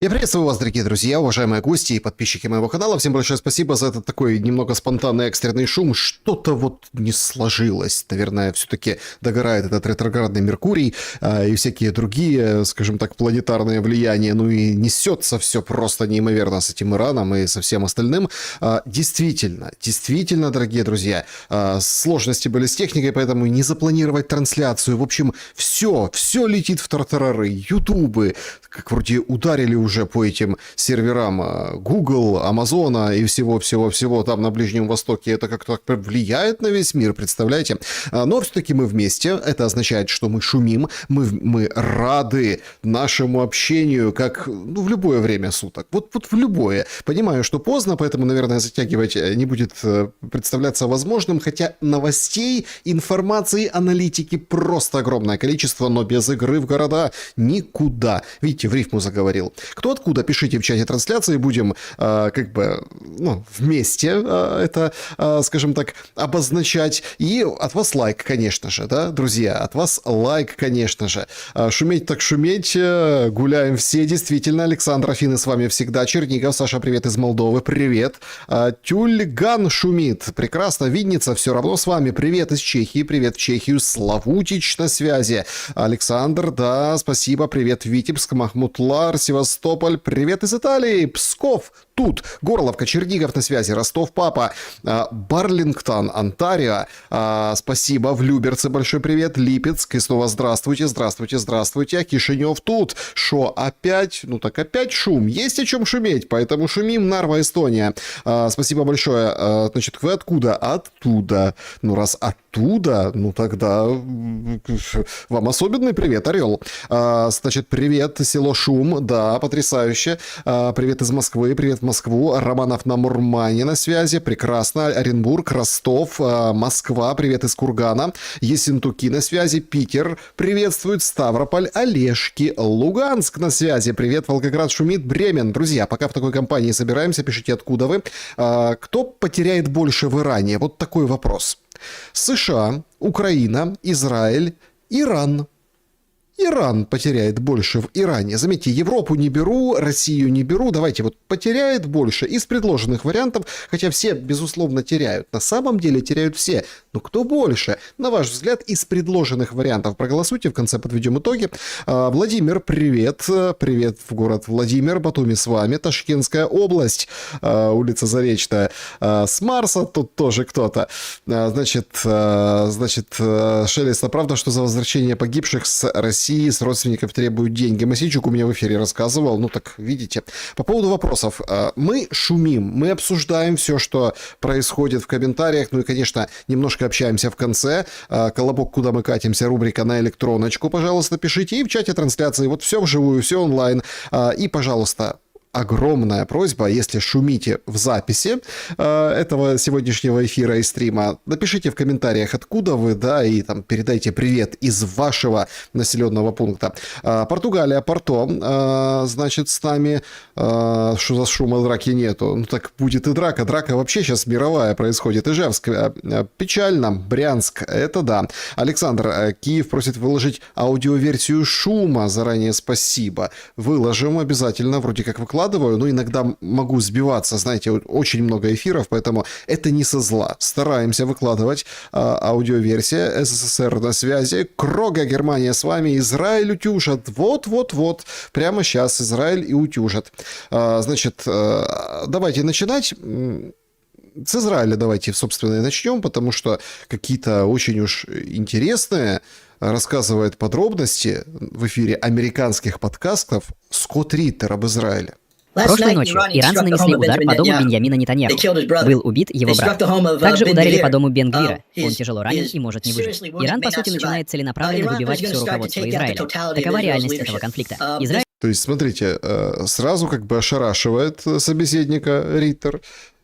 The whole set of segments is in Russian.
Я приветствую вас, дорогие друзья, уважаемые гости и подписчики моего канала. Всем большое спасибо за этот такой немного спонтанный экстренный шум. Что-то вот не сложилось. Наверное, все-таки догорает этот ретроградный Меркурий и всякие другие, скажем так, планетарные влияния. Ну и несется все просто неимоверно с этим Ираном и со всем остальным. Действительно, дорогие друзья, сложности были с техникой, поэтому не запланировать трансляцию. В общем, все летит в тартарары. Ютубы, как вроде ударили уже по этим серверам Google, Amazon и всего-всего-всего там на Ближнем Востоке. Это как-то влияет на весь мир, представляете? Но все-таки мы вместе. Это означает, что мы шумим, мы рады нашему общению, как в любое время суток. Вот в любое. Понимаю, что поздно, поэтому, наверное, затягивать не будет представляться возможным, хотя новостей, информации, аналитики просто огромное количество, но без игры в города никуда. Видите, в рифму заговорил. Кто откуда, пишите в чате трансляции, будем вместе это, скажем так, обозначать. И от вас лайк, конечно же, да, друзья, от вас лайк, конечно же. Шуметь так шуметь, гуляем все, действительно. Александр Афины с вами всегда. Чернигов, Саша, привет из Молдовы, привет. Тюльган шумит, прекрасно. Винница все равно с вами, привет из Чехии, привет в Чехию. Славутич на связи. Александр, да, спасибо, привет Витебск, Махмутлар, Севастополь, привет из Италии, Псков, тут, Горловка, Чернигов на связи, Ростов, Папа, Барлингтон, Онтарио, спасибо, в Люберце большой привет, Липецк, и снова здравствуйте, Кишинев тут, шо, опять, ну так опять шум, есть о чем шуметь, поэтому шумим, Нарва, Эстония, спасибо большое, значит, вы откуда? Оттуда, ну раз оттуда, ну тогда вам особенный привет, Орел, значит, привет, село Шум, да, потрясающе, привет из Москвы, привет в Москву, Романов на Мурмане на связи, прекрасно, Оренбург, Ростов, Москва, привет из Кургана, Ессентуки на связи, Питер, приветствует, Ставрополь, Олежки, Луганск на связи, привет, Волгоград шумит, Бремен, друзья, пока в такой компании собираемся, пишите, откуда вы, кто потеряет больше в Иране, вот такой вопрос. США, Украина, Израиль, Иран. Иран потеряет больше в Иране. Заметьте, Европу не беру, Россию не беру. Давайте вот потеряет больше из предложенных вариантов, хотя все, безусловно, теряют. На самом деле теряют все. Но кто больше? На ваш взгляд, из предложенных вариантов проголосуйте, в конце подведем итоги. Владимир, привет. Привет в город Владимир. Батуми с вами. Ташкентская область. Улица Заречная. С Марса тут тоже кто-то. Значит, Шелест, а правда, что за возвращение погибших с России с родственников требуют деньги? Масичук у меня в эфире рассказывал. Ну так, видите. По поводу вопросов. Мы шумим, мы обсуждаем все, что происходит в комментариях. Ну и, конечно, немножко общаемся в конце. Колобок, куда мы катимся, рубрика на электроночку, пожалуйста, пишите. И в чате трансляции. Вот все вживую, все онлайн. И, пожалуйста, огромная просьба, если шумите в записи этого сегодняшнего эфира и стрима, напишите в комментариях, откуда вы, да, и там передайте привет из вашего населенного пункта. Португалия, Порто, значит, с нами, что за шума, драки нету, ну так будет и драка вообще сейчас мировая происходит, Ижевск, печально, Брянск, это да. Александр, Киев просит выложить аудиоверсию шума, заранее спасибо, выложим обязательно, вроде как выкладываю, но иногда могу сбиваться, знаете, очень много эфиров, поэтому это не со зла. Стараемся выкладывать аудиоверсия. СССР на связи. Крога, Германия с вами. Израиль утюжат. Вот. Прямо сейчас Израиль и утюжат. Значит, давайте начинать. С Израиля давайте, собственно, и начнем, потому что какие-то очень уж интересные рассказывает подробности в эфире американских подкастов Скотт Риттер об Израиле. Прошлой ночью иранцы нанесли удар по дому Беньямина Нетаньяху. Был убит его брат. Также ударили по дому Бен Гвира. Он тяжело ранен и может не выжить. Иран, по сути, начинает целенаправленно выбивать все руководство Израиля. Такова реальность этого конфликта. То есть, смотрите, сразу как бы ошарашивает собеседника Риттер.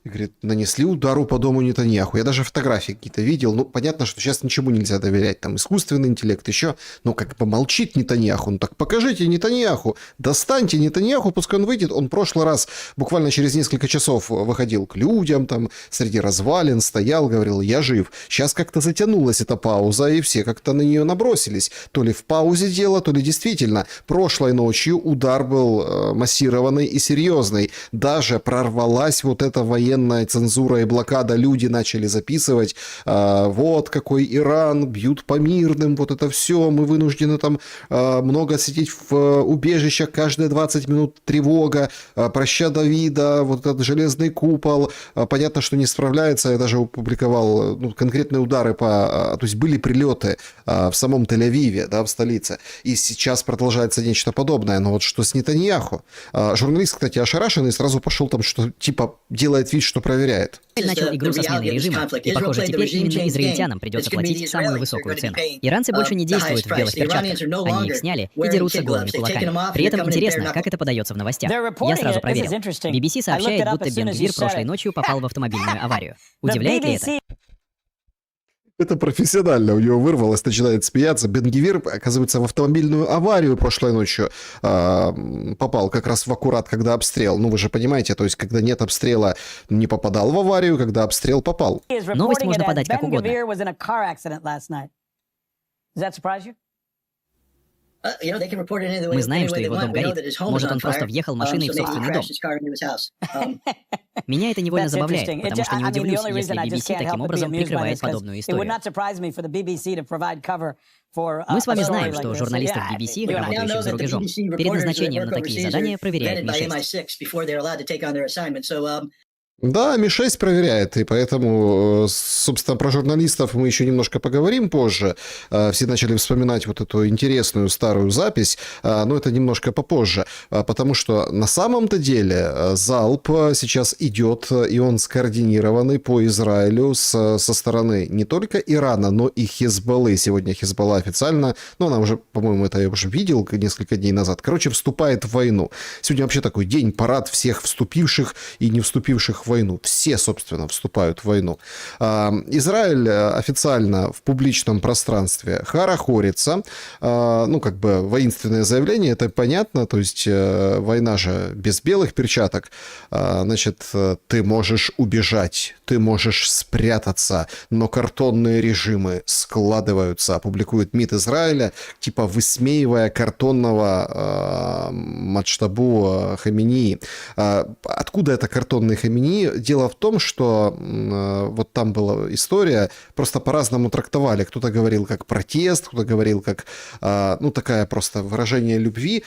И говорит, нанесли удару по дому Нетаньяху. Я даже фотографии какие-то видел. Ну, понятно, что сейчас ничему нельзя доверять. Там искусственный интеллект еще. Ну, как бы молчит Нетаньяху. Ну, так покажите Нетаньяху. Достаньте Нетаньяху, пускай он выйдет. Он в прошлый раз буквально через несколько часов выходил к людям, там, среди развалин, стоял, говорил, я жив. Сейчас как-то затянулась эта пауза, и все как-то на нее набросились. То ли в паузе дело, то ли действительно. Прошлой ночью удар был массированный и серьезный. Даже прорвалась вот эта военная цензура и блокада, люди начали записывать, вот какой Иран, бьют по мирным, вот это все, мы вынуждены там много сидеть в убежищах, каждые 20 минут тревога, проща Давида, вот этот железный купол, понятно, что не справляется, я даже опубликовал конкретные удары то есть были прилеты в самом Тель-Авиве, да, в столице, и сейчас продолжается нечто подобное, но вот что с Нетаньяху? Журналист, кстати, ошарашенный, сразу пошел там, что типа делает вид, что проверяет. Израиль начал игру со сменой режима, и, похоже, теперь именно израильтянам придется платить самую высокую цену. Иранцы больше не действуют в белых перчатках, они их сняли и дерутся голыми кулаками. При этом интересно, как это подается в новостях. Я сразу проверил. BBC сообщает, будто Бен-Гвир прошлой ночью попал в автомобильную аварию. Удивляет ли это? Это профессионально у него вырвалось, начинает смеяться. Бен-Гвир, оказывается, в автомобильную аварию прошлой ночью попал как раз в аккурат, когда обстрел. Ну, вы же понимаете, то есть, когда нет обстрела, не попадал в аварию, когда обстрел попал. Новость можно подать как угодно. Мы знаем, что его дом горит. Может, он просто въехал машиной в собственный дом. Меня это невольно забавляет, потому что не удивлюсь, если BBC таким образом прикрывает подобную историю. Мы с вами знаем, что журналистов BBC, работающих за рубежом, перед назначением на такие задания проверяют Ми-6. Да, Ми-6 проверяет, и поэтому, собственно, про журналистов мы еще немножко поговорим позже. Все начали вспоминать вот эту интересную старую запись, но это немножко попозже, потому что на самом-то деле залп сейчас идет, и он скоординированный по Израилю со стороны не только Ирана, но и Хезболлы. Сегодня Хезболла официально, ну, она уже, по-моему, это я уже видел несколько дней назад, короче, вступает в войну. Сегодня вообще такой день, парад всех вступивших и не вступивших в войну. Все, собственно, вступают в войну. Израиль официально в публичном пространстве хорохорится. Ну, как бы воинственное заявление, это понятно. То есть война же без белых перчаток. Значит, ты можешь убежать, ты можешь спрятаться, но картонные режимы складываются, публикует МИД Израиля, типа высмеивая картонного Маджтабу Хаминеи. Откуда это картонный Хаминеи? Дело в том, что вот там была история, просто по-разному трактовали. Кто-то говорил как протест, кто-то говорил как, ну, такая просто выражение любви.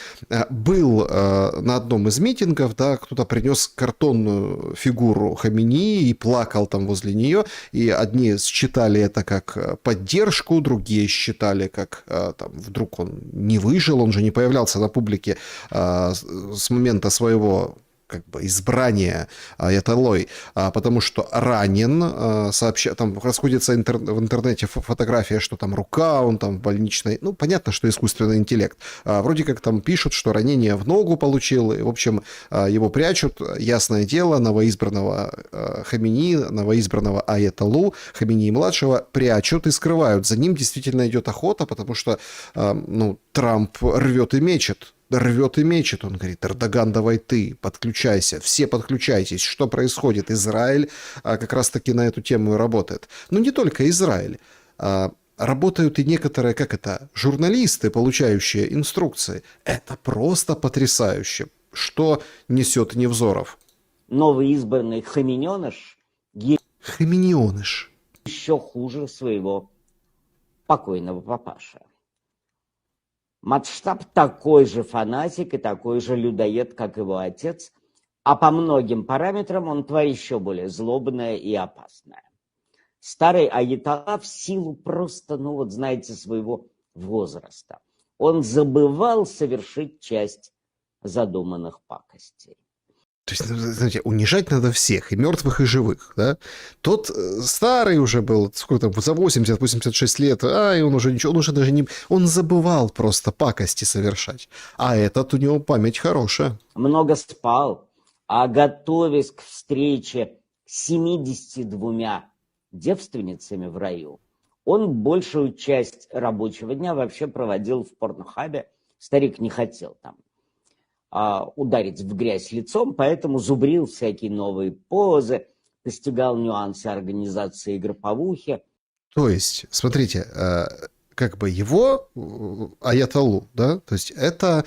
Был на одном из митингов, да, кто-то принес картонную фигуру Хаминеи и плакал там возле нее, и одни считали это как поддержку, другие считали как там, вдруг он не выжил, он же не появлялся на публике с момента своего как бы избрание аятоллой, потому что ранен, там расходится в интернете фотография, что там рука, он там в больничной, ну, понятно, что искусственный интеллект. Вроде как там пишут, что ранение в ногу получил, и, в общем, его прячут, ясное дело, новоизбранного Хаминеи, новоизбранного аятоллу, Хаминеи-младшего прячут и скрывают. За ним действительно идет охота, потому что, ну, Трамп рвет и мечет. Он говорит, Эрдоган, давай ты, подключайся, все подключайтесь. Что происходит? Израиль как раз-таки на эту тему и работает. Но не только Израиль. Работают и некоторые, журналисты, получающие инструкции. Это просто потрясающе. Что несет Невзоров? Новоизбранный Хаминеныш еще хуже своего покойного папаша. Маджтаб такой же фанатик и такой же людоед, как его отец, а по многим параметрам он тварь еще более злобная и опасная. Старый аятолла в силу просто, ну вот знаете, своего возраста, он забывал совершить часть задуманных пакостей. То есть, знаете, унижать надо всех, и мертвых, и живых, да? Тот старый уже был, сколько там, за 80-86 лет, и он уже ничего, он уже даже не... Он забывал просто пакости совершать. А этот у него память хорошая. Много спал, а готовясь к встрече 72 девственницами в раю, он большую часть рабочего дня вообще проводил в порнохабе. Старик не хотел там ударить в грязь лицом, поэтому зубрил всякие новые позы, постигал нюансы организации групповухи. То есть, смотрите, как бы его аятоллу, да, то есть это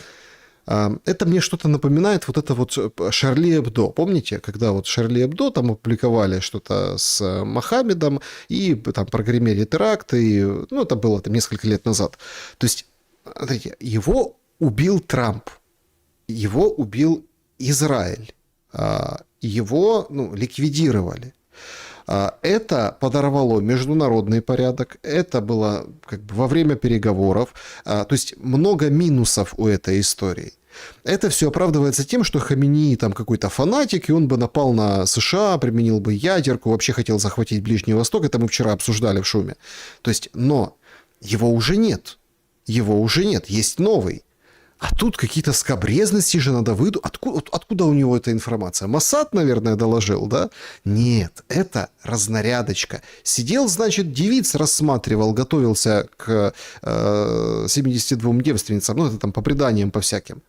мне что-то напоминает вот это вот Шарли Эбдо. Помните, когда вот Шарли Эбдо там опубликовали что-то с Мохаммедом, и там прогремели теракты, и, ну, это было там несколько лет назад. То есть, смотрите, его убил Трамп, его убил Израиль, его, ну, ликвидировали. Это подорвало международный порядок, это было как бы во время переговоров, то есть много минусов у этой истории. Это все оправдывается тем, что Хаминеи там какой-то фанатик, и он бы напал на США, применил бы ядерку, вообще хотел захватить Ближний Восток, это мы вчера обсуждали в шуме. То есть, но его уже нет, есть новый. А тут какие-то скабрезности же надо выдумать. Откуда у него эта информация? Моссад, наверное, доложил, да? Нет, это разнарядочка. Сидел, значит, девиц рассматривал, готовился к 72 девственницам. Ну, это там по преданиям, по всяким.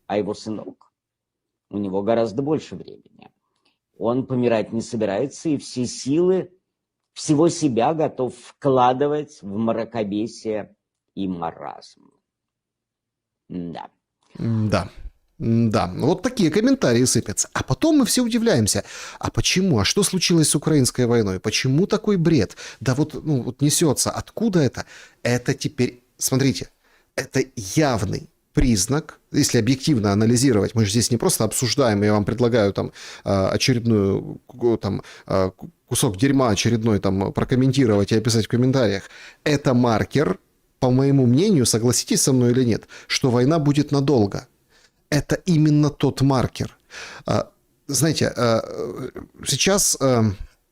А его сынок, у него гораздо больше времени. Он помирать не собирается и все силы, всего себя готов вкладывать в мракобесие и маразм. Да. Вот такие комментарии сыпятся. А потом мы все удивляемся. А почему? А что случилось с украинской войной? Почему такой бред? Да вот, ну, вот несется. Откуда это? Это теперь, смотрите, это явный признак, если объективно анализировать, мы же здесь не просто обсуждаем, я вам предлагаю там очередную там кусок дерьма очередной там прокомментировать и описать в комментариях. Это маркер, по моему мнению, согласитесь со мной или нет, что война будет надолго. Это именно тот маркер. Знаете, сейчас,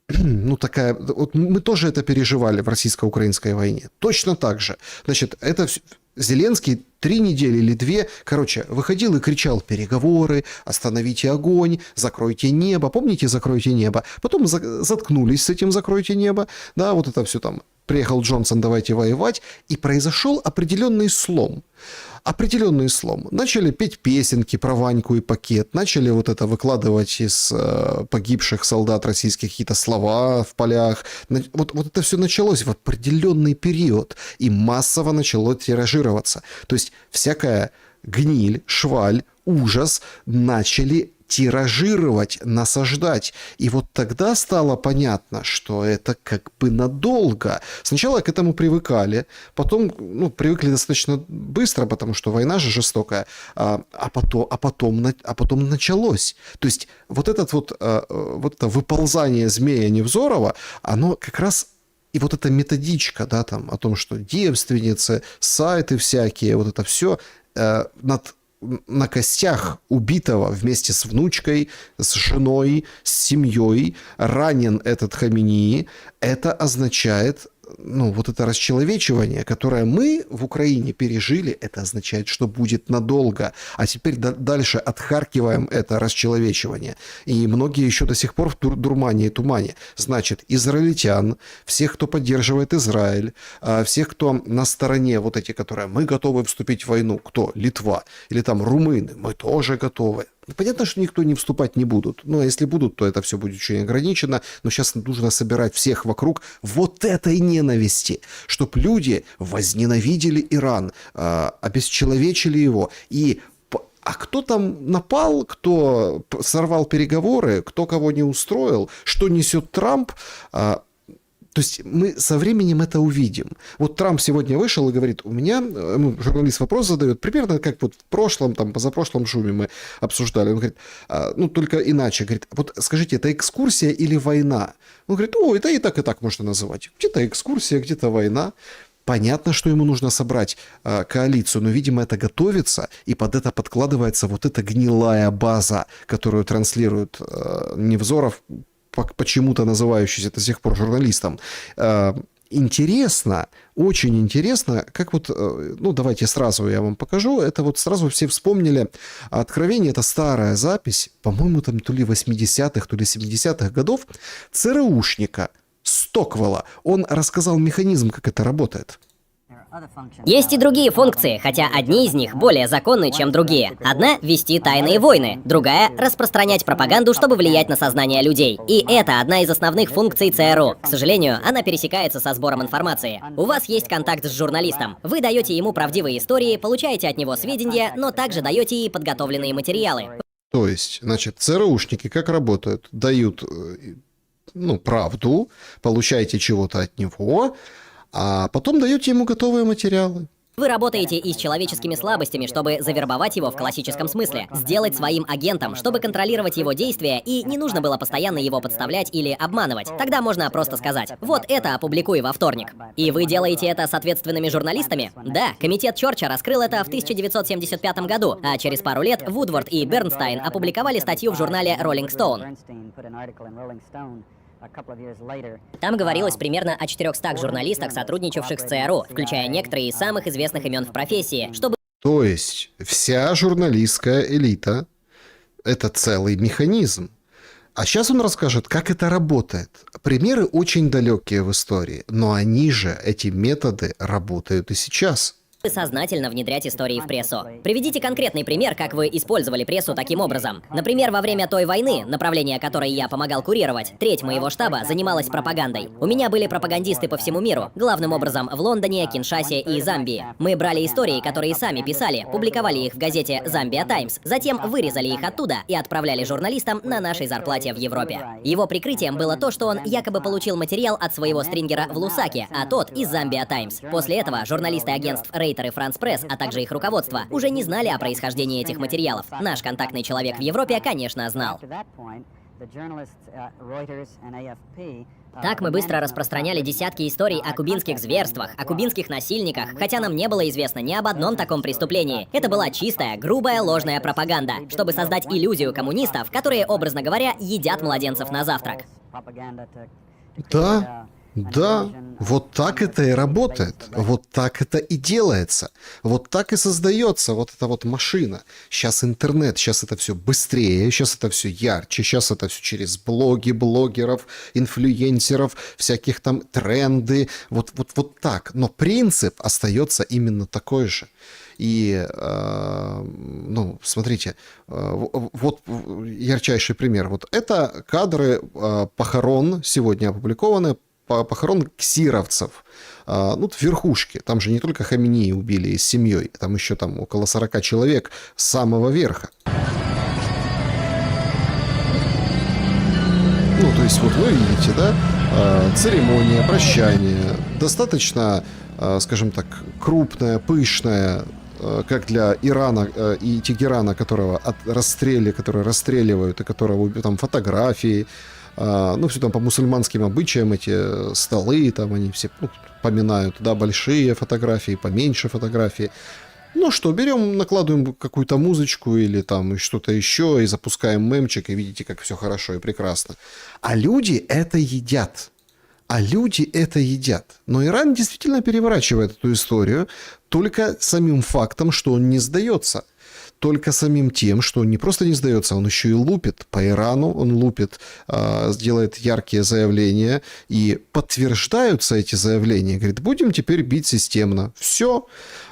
ну такая, вот мы тоже это переживали в российско-украинской войне. Точно так же. Значит, это Зеленский 3 недели или 2, короче, выходил и кричал: переговоры, остановите огонь, закройте небо. Помните, закройте небо? Потом заткнулись с этим закройте небо. Да, вот это все там. Приехал Джонсон, давайте воевать. И произошел определенный слом. Начали петь песенки про Ваньку и пакет. Начали вот это выкладывать из погибших солдат российских какие-то слова в полях. Вот это все началось в определенный период. И массово начало тиражироваться. То есть всякая гниль, шваль, ужас начали тиражировать, насаждать. И вот тогда стало понятно, что это как бы надолго. Сначала к этому привыкали, потом, ну, привыкли достаточно быстро, потому что война же жестокая, а потом началось. То есть вот это выползание змея Невзорова, оно как раз и вот эта методичка, да, там, о том, что девственницы, сайты всякие, вот это все на костях убитого вместе с внучкой, с женой, с семьей ранен этот Хаминеи, это означает, ну, вот это расчеловечивание, которое мы в Украине пережили, это означает, что будет надолго. А теперь дальше отхаркиваем это расчеловечивание. И многие еще до сих пор в дурмане и тумане. Значит, израильтян, всех, кто поддерживает Израиль, всех, кто на стороне вот эти, которые мы готовы вступить в войну, кто? Литва. Или там румыны, мы тоже готовы. Понятно, что никто не вступать не будут. Ну, а если будут, то это все будет очень ограничено. Но сейчас нужно собирать всех вокруг вот этой ненависти, чтобы люди возненавидели Иран, обесчеловечили его. А кто там напал, кто сорвал переговоры, кто кого не устроил, что несет Трамп, то есть мы со временем это увидим. Вот Трамп сегодня вышел и говорит, журналист вопрос задает, примерно как вот в прошлом, там, позапрошлом шуме мы обсуждали. Он говорит, ну, только иначе. Говорит, вот скажите, это экскурсия или война? Он говорит, это и так можно называть. Где-то экскурсия, где-то война. Понятно, что ему нужно собрать коалицию, но, видимо, это готовится, и под это подкладывается вот эта гнилая база, которую транслирует Невзоров, почему-то называющийся до сих пор журналистом. интересно, очень интересно, как вот, ну, давайте сразу я вам покажу, это вот сразу все вспомнили «Откровение», это старая запись, по-моему, там то ли 80-х, то ли 70-х годов, ЦРУшника Стоквелла. Он рассказал механизм, как это работает. Есть и другие функции, хотя одни из них более законны, чем другие. Одна — вести тайные войны, другая — распространять пропаганду, чтобы влиять на сознание людей. И это одна из основных функций ЦРУ. К сожалению, она пересекается со сбором информации. У вас есть контакт с журналистом. Вы даете ему правдивые истории, получаете от него сведения, но также даете и подготовленные материалы. То есть, значит, ЦРУшники как работают? Дают, ну, правду, получаете чего-то от него, а потом даете ему готовые материалы. Вы работаете и с человеческими слабостями, чтобы завербовать его в классическом смысле, сделать своим агентом, чтобы контролировать его действия, и не нужно было постоянно его подставлять или обманывать. Тогда можно просто сказать: вот это опубликуй во вторник. И вы делаете это с ответственными журналистами? Да, комитет Чорча раскрыл это в 1975 году, а через пару лет Вудворд и Бернстайн опубликовали статью в журнале Rolling Stone. Там говорилось примерно о 400 журналистах, сотрудничавших с ЦРУ, включая некоторые из самых известных имен в профессии, чтобы... То есть вся журналистская элита – это целый механизм. А сейчас он расскажет, как это работает. Примеры очень далекие в истории, но они же, эти методы, работают и сейчас. сознательно внедрять истории в прессу. Приведите конкретный пример, как вы использовали прессу таким образом. Например, во время той войны, направление которой я помогал курировать, треть моего штаба занималась пропагандой. У меня были пропагандисты по всему миру, главным образом в Лондоне, Киншасе и Замбии. Мы брали истории, которые сами писали, публиковали их в газете «Замбия Таймс», затем вырезали их оттуда и отправляли журналистам на нашей зарплате в Европе. Его прикрытием было то, что он якобы получил материал от своего стрингера в Лусаке, а тот из «Замбия Таймс». После этого журналисты агентств Рейтер и Франс Пресс, а также их руководство, уже не знали о происхождении этих материалов. Наш контактный человек в Европе, конечно, знал. Так мы быстро распространяли десятки историй о кубинских зверствах, о кубинских насильниках, хотя нам не было известно ни об одном таком преступлении. Это была чистая, грубая, ложная пропаганда, чтобы создать иллюзию коммунистов, которые, образно говоря, едят младенцев на завтрак. Да, вот так это и работает, вот так это и делается, вот так и создается вот эта вот машина. Сейчас интернет, сейчас это все быстрее, сейчас это все ярче, сейчас это все через блоги блогеров, инфлюенсеров, всяких там тренды, вот так. Но принцип остается именно такой же. И, ну, смотрите, вот ярчайший пример. Вот это кадры похорон, сегодня опубликованы, похорон ксировцев. Ну, в верхушке. Там же не только Хаминеи убили с семьей, там еще там около 40 человек с самого верха. Ну, то есть, вот вы видите, да, церемония, прощание, достаточно, скажем так, крупная, пышная, как для Ирана и Тегерана, которые расстреливают, и которого там фотографии, ну, все там по мусульманским обычаям, эти столы, там они все поминают, да, большие фотографии, поменьше фотографии. Ну что, берем, накладываем какую-то музычку или там что-то еще и запускаем мемчик, и видите, как все хорошо и прекрасно. А люди это едят. Но Иран действительно переворачивает эту историю только самим фактом, что он не сдается. Только самим тем, что он не просто не сдается, он еще и лупит по Ирану, он лупит, делает яркие заявления, и подтверждаются эти заявления. Говорит, будем теперь бить системно. Все,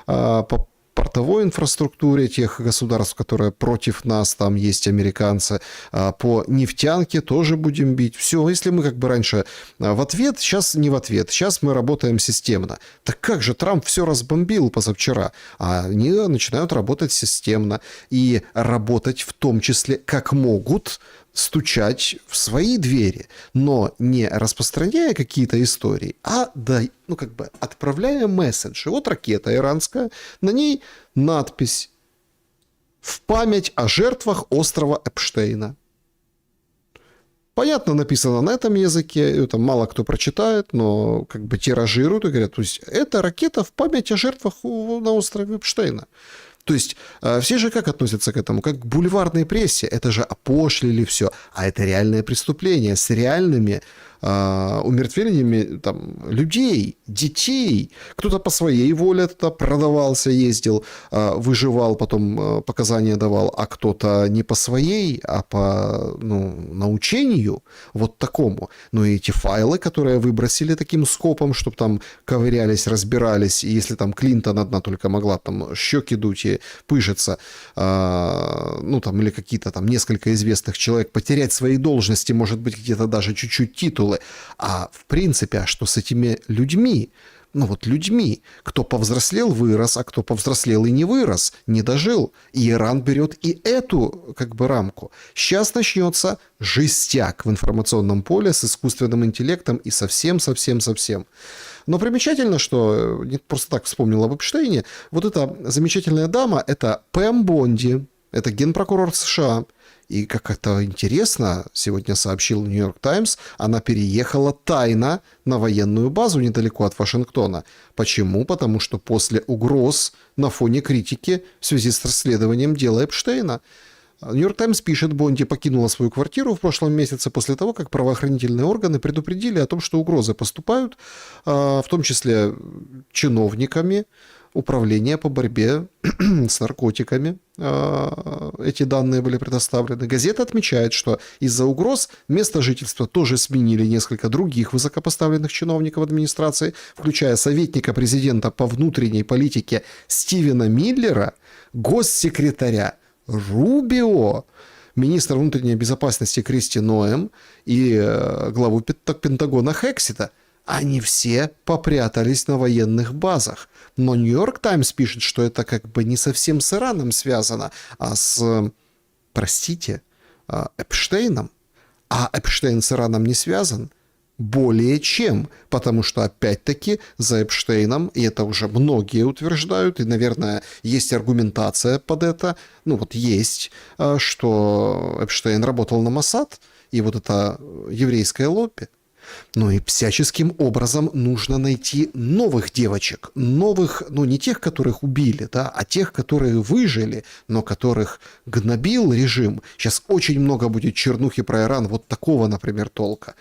по портовой инфраструктуре тех государств, которые против нас, там есть американцы, по нефтянке тоже будем бить. Все, если мы как бы раньше в ответ, сейчас не в ответ, сейчас мы работаем системно. Так как же Трамп все разбомбил позавчера? А они начинают работать системно и работать в том числе как могут, стучать в свои двери, но не распространяя какие-то истории, а отправляя месседжи. Вот ракета иранская, на ней надпись «В память о жертвах острова Эпштейна». Понятно, написано на этом языке, это мало кто прочитает, но как бы тиражируют и говорят, то есть это ракета в память о жертвах на острове Эпштейна. То есть все же как относятся к этому? Как к бульварной прессе. Это же опошлили все. А это реальное преступление с реальными умертвениями там, людей, детей. Кто-то по своей воле туда продавался, ездил, выживал, потом показания давал, а кто-то не по своей, а по научению вот такому. Ну и эти файлы, которые выбросили таким скопом, чтобы там ковырялись, разбирались, и если там Клинтон одна только могла там щеки дуть и пыжиться, там или какие-то там несколько известных человек потерять свои должности, может быть, где-то даже чуть-чуть титулы. А в принципе, а что с этими людьми? Людьми. Кто повзрослел, вырос, а кто повзрослел и не вырос, не дожил. И Иран берет и эту рамку. Сейчас начнется жестяк в информационном поле с искусственным интеллектом и совсем. Но примечательно, что, не просто так вспомнил об Эпштейне, вот эта замечательная дама, это Пэм Бонди, это генпрокурор США. И, как это интересно, сегодня сообщил Нью-Йорк Таймс, она переехала тайно на военную базу недалеко от Вашингтона. Почему? Потому что после угроз на фоне критики в связи с расследованием дела Эпштейна. Нью-Йорк Таймс пишет, Бонди покинула свою квартиру в прошлом месяце после того, как правоохранительные органы предупредили о том, что угрозы поступают, в том числе чиновниками Управления по борьбе с наркотиками. Эти данные были предоставлены. Газета отмечает, что из-за угроз место жительства тоже сменили несколько других высокопоставленных чиновников администрации, включая советника президента по внутренней политике Стивена Миллера, госсекретаря Рубио, министра внутренней безопасности Кристи Ноэм и главу Пентагона Хексета. Они все попрятались на военных базах. Но Нью-Йорк Таймс пишет, что это не совсем с Ираном связано, а с, Эпштейном. А Эпштейн с Ираном не связан? Более чем. Потому что, опять-таки, за Эпштейном, и это уже многие утверждают, и, наверное, есть аргументация под это, есть, что Эпштейн работал на Моссад, и вот это еврейское лобби. И всяческим образом нужно найти новых девочек. Новых, не тех, которых убили, а тех, которые выжили, но которых гнобил режим. Сейчас очень много будет чернухи про Иран, вот такого, например, толка.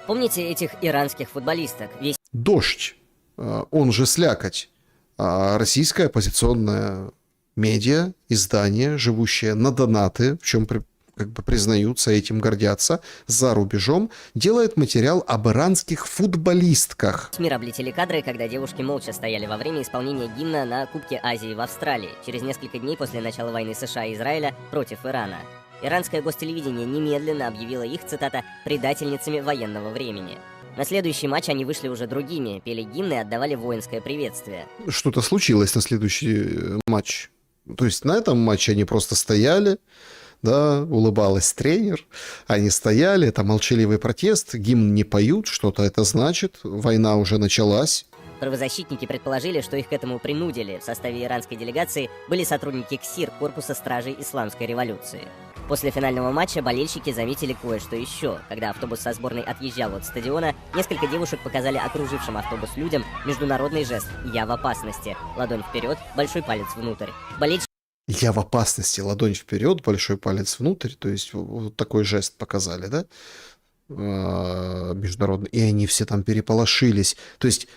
Помните этих иранских футболисток? «Дождь», он же «Слякоть», российское оппозиционное медиа, издание, живущее на донаты, в чем признаются, этим гордятся, за рубежом, делает материал об иранских футболистках. Мир облетели кадры, когда девушки молча стояли во время исполнения гимна на Кубке Азии в Австралии, через несколько дней после начала войны США и Израиля против Ирана. Иранское гостелевидение немедленно объявило их, цитата, «предательницами военного времени». На следующий матч они вышли уже другими, пели гимны и отдавали воинское приветствие. Что-то случилось на следующий матч. То есть на этом матче они просто стояли, улыбалась тренер, они стояли, это молчаливый протест, гимн не поют, что-то это значит, война уже началась. Правозащитники предположили, что их к этому принудили. В составе иранской делегации были сотрудники КСИР, Корпуса стражей Исламской революции. После финального матча болельщики заметили кое-что еще. Когда автобус со сборной отъезжал от стадиона, несколько девушек показали окружившим автобус людям международный жест «Я в опасности». Ладонь вперед, большой палец внутрь. «Я в опасности», ладонь вперед, большой палец внутрь, то есть вот такой жест показали, международный, и они все там переполошились, то есть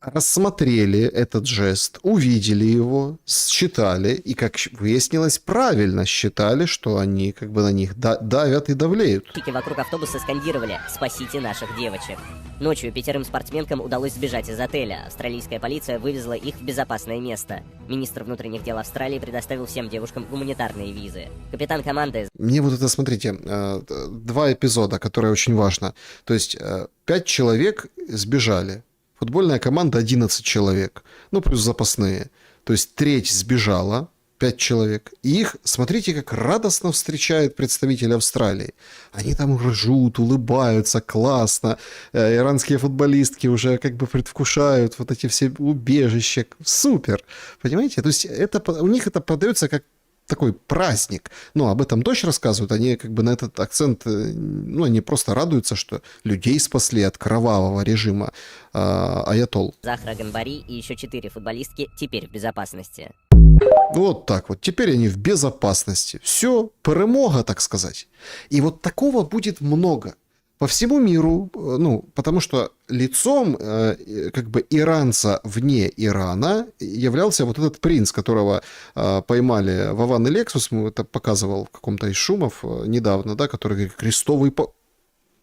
рассмотрели этот жест, увидели его, считали, и, как выяснилось, правильно считали, что они на них давят и давлеют. Вокруг автобуса скандировали «Спасите наших девочек». Ночью 5 спортсменкам удалось сбежать из отеля. Австралийская полиция вывезла их в безопасное место. Министр внутренних дел Австралии предоставил всем девушкам гуманитарные визы. Капитан команды... Мне вот это, смотрите, 2 эпизода, которые очень важно. То есть 5 человек сбежали. Футбольная команда 11 человек, плюс запасные. То есть треть сбежала, 5 человек. И их, смотрите, как радостно встречают представители Австралии. Они там ржут, улыбаются, классно. Иранские футболистки уже предвкушают вот эти все убежища. Супер! Понимаете? То есть у них это подается как такой праздник. Об этом дочь рассказывают, они на этот акцент, они просто радуются, что людей спасли от кровавого режима аятолл. Захра Ганбари и еще 4 футболистки теперь в безопасности. Вот так вот. Теперь они в безопасности. Все, перемога, так сказать. И вот такого будет много. По всему миру, ну, потому что лицом как бы иранца вне Ирана являлся вот этот принц, которого поймали Вован и Лексус, это показывал в каком-то из шумов недавно, да, который говорит, крестовый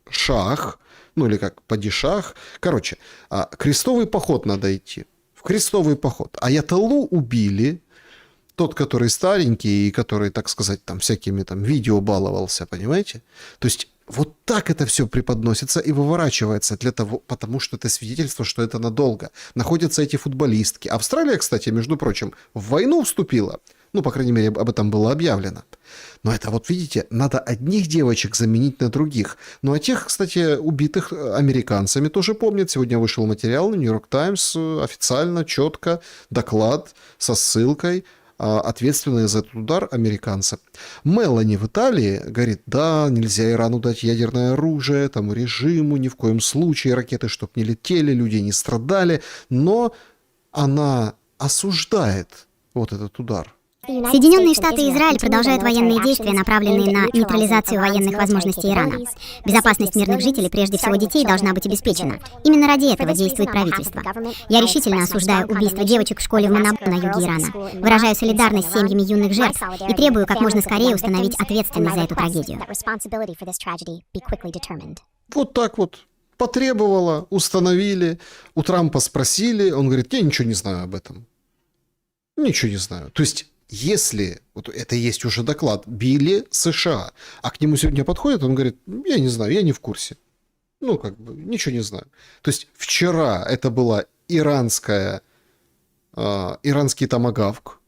шах, ну или как падишах. Короче, крестовый поход надо идти. В крестовый поход. Аятоллу убили, тот, который старенький и который, так сказать, там всякими там видео баловался, понимаете? То есть вот так это все преподносится и выворачивается для того, потому что это свидетельство, что это надолго. Находятся эти футболистки. Австралия, кстати, между прочим, в войну вступила. Ну, по крайней мере, об этом было объявлено. Но это вот, видите, надо одних девочек заменить на других. Ну, а тех, кстати, убитых американцами тоже помнят. Сегодня вышел материал на Нью-Йорк Таймс, официально, четко, доклад со ссылкой. Ответственные за этот удар американцы. Мелани в Италии говорит, да, нельзя Ирану дать ядерное оружие, тому режиму, ни в коем случае, ракеты чтоб не летели, люди не страдали, но она осуждает вот этот удар. Соединенные Штаты и Израиль продолжают военные действия, направленные на нейтрализацию военных возможностей Ирана. Безопасность мирных жителей, прежде всего детей, должна быть обеспечена. Именно ради этого действует правительство. Я решительно осуждаю убийство девочек в школе в Манабу на юге Ирана. Выражаю солидарность с семьями юных жертв и требую как можно скорее установить ответственность за эту трагедию. Вот так вот. Потребовала, установили. У Трампа спросили, он говорит, я ничего не знаю об этом. Ничего не знаю. То есть если, вот это есть уже доклад, били США, а к нему сегодня подходит, он говорит, я не знаю, я не в курсе. Ну, как бы, ничего не знаю. То есть вчера это была иранский томагавк,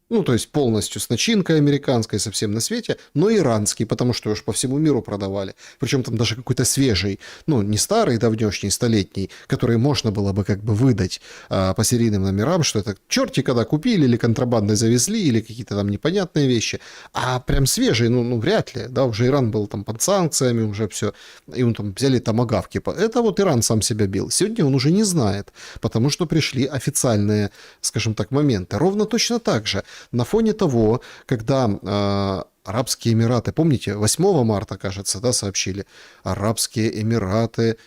ну, то есть полностью с начинкой американской, совсем на свете, но иранский, потому что уж по всему миру продавали. Причем там даже какой-то свежий, ну, не старый, давнешний, столетний, который можно было бы как бы выдать по серийным номерам, что это черти когда купили или контрабандой завезли, или какие-то там непонятные вещи. А прям свежий, ну вряд ли, да, уже Иран был там под санкциями, уже все, и он там взяли томагавки. Это вот Иран сам себя бил. Сегодня он уже не знает, потому что пришли официальные, скажем так, моменты. Ровно точно так же. На фоне того, когда Арабские Эмираты, помните, 8 марта, кажется, да, сообщили, Арабские Эмираты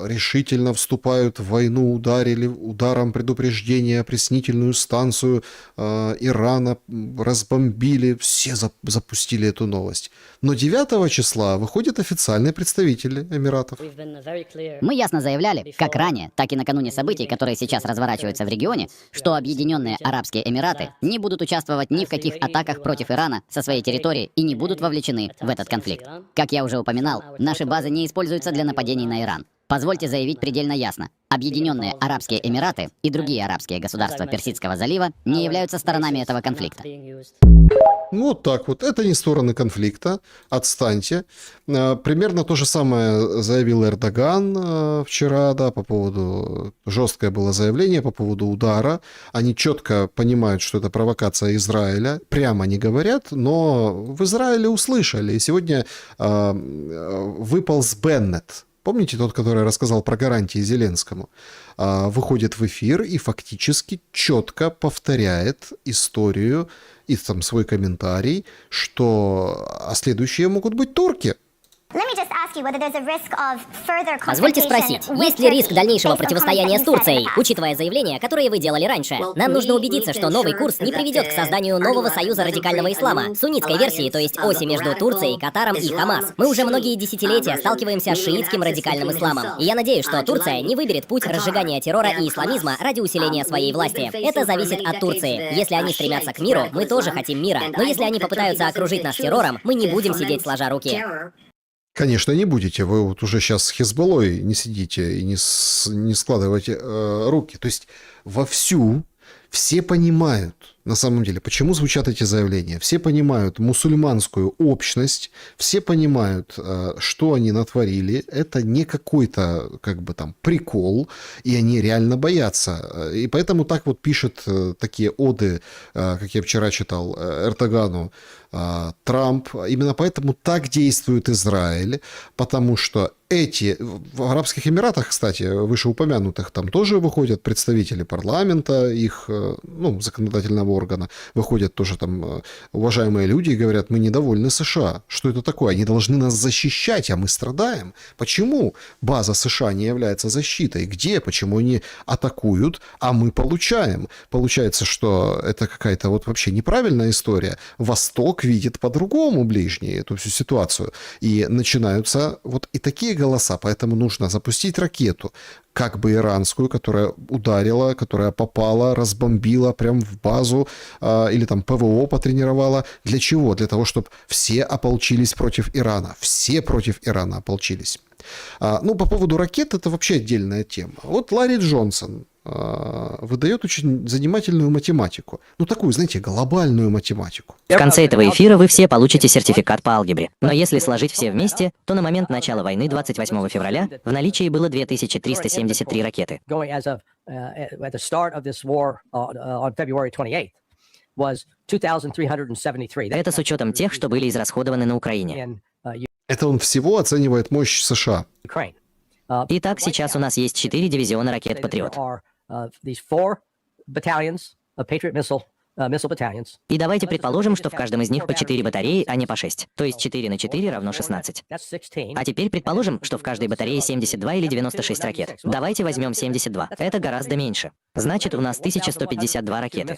решительно вступают в войну, ударили ударом предупреждения опреснительную станцию Ирана, разбомбили, все запустили эту новость. Но 9 числа выходят официальные представители Эмиратов. Мы ясно заявляли, как ранее, так и накануне событий, которые сейчас разворачиваются в регионе, что Объединенные Арабские Эмираты не будут участвовать ни в каких атаках против Ирана со своей территории и не будут вовлечены в этот конфликт. Как я уже упоминал, наши базы не используются для нападений на Иран. Позвольте заявить предельно ясно. Объединенные Арабские Эмираты и другие арабские государства Персидского залива не являются сторонами этого конфликта. Вот так вот. Это не стороны конфликта. Отстаньте. Примерно то же самое заявил Эрдоган вчера, да, по поводу... Жесткое было заявление по поводу удара. Они четко понимают, что это провокация Израиля. Прямо не говорят, но в Израиле услышали. И сегодня выполз Беннет. Помните тот, который рассказал про гарантии Зеленскому? Выходит в эфир и фактически четко повторяет историю и там свой комментарий, что следующие могут быть турки. Позвольте спросить, есть ли риск дальнейшего противостояния с Турцией, учитывая заявления, которые вы делали раньше? Нам нужно убедиться, что новый курс не приведет к созданию нового союза радикального ислама, суннитской версии, то есть оси между Турцией, Катаром и Хамас. Мы уже многие десятилетия сталкиваемся с шиитским радикальным исламом. И я надеюсь, что Турция не выберет путь разжигания террора и исламизма ради усиления своей власти. Это зависит от Турции. Если они стремятся к миру, мы тоже хотим мира. Но если они попытаются окружить нас террором, мы не будем сидеть сложа руки. Конечно, не будете. Вы вот уже сейчас с Хизбаллой не сидите и не складываете руки. То есть вовсю все понимают, на самом деле, почему звучат эти заявления. Все понимают мусульманскую общность, все понимают, что они натворили. Это не какой-то, как бы там, прикол, и они реально боятся. И поэтому так вот пишет такие оды, как я вчера читал, Эрдогану, Трамп. Именно поэтому так действует Израиль, потому что в Арабских Эмиратах, кстати, вышеупомянутых, там тоже выходят представители парламента, их ну, законодательного органа, выходят тоже там уважаемые люди и говорят, мы недовольны США. Что это такое? Они должны нас защищать, а мы страдаем. Почему база США не является защитой? Где? Почему они атакуют, а мы получаем? Получается, что это какая-то вот вообще неправильная история. Восток видит по-другому ближний эту всю ситуацию. И начинаются вот и такие голоса. Поэтому нужно запустить ракету, как бы иранскую, которая ударила, которая попала, разбомбила прям в базу, или там ПВО потренировала. Для чего? Для того, чтобы все ополчились против Ирана. Все против Ирана ополчились. Ну, по поводу ракет, это вообще отдельная тема. Вот Ларри Джонсон выдает очень занимательную математику. Ну, такую, знаете, глобальную математику. В конце этого эфира вы все получите сертификат по алгебре. Но если сложить все вместе, то на момент начала войны 28 февраля в наличии было 2373 ракеты. Это с учетом тех, что были израсходованы на Украине. Это он всего оценивает мощь США. Итак, сейчас у нас есть 4 дивизиона ракет «Патриот». И давайте предположим, что в каждом из них по 4 батареи, а не по 6. То есть 4 на 4 равно 16. А теперь предположим, что в каждой батарее 72 или 96 ракет. Давайте возьмем 72. Это гораздо меньше. Значит, у нас 1152 ракеты.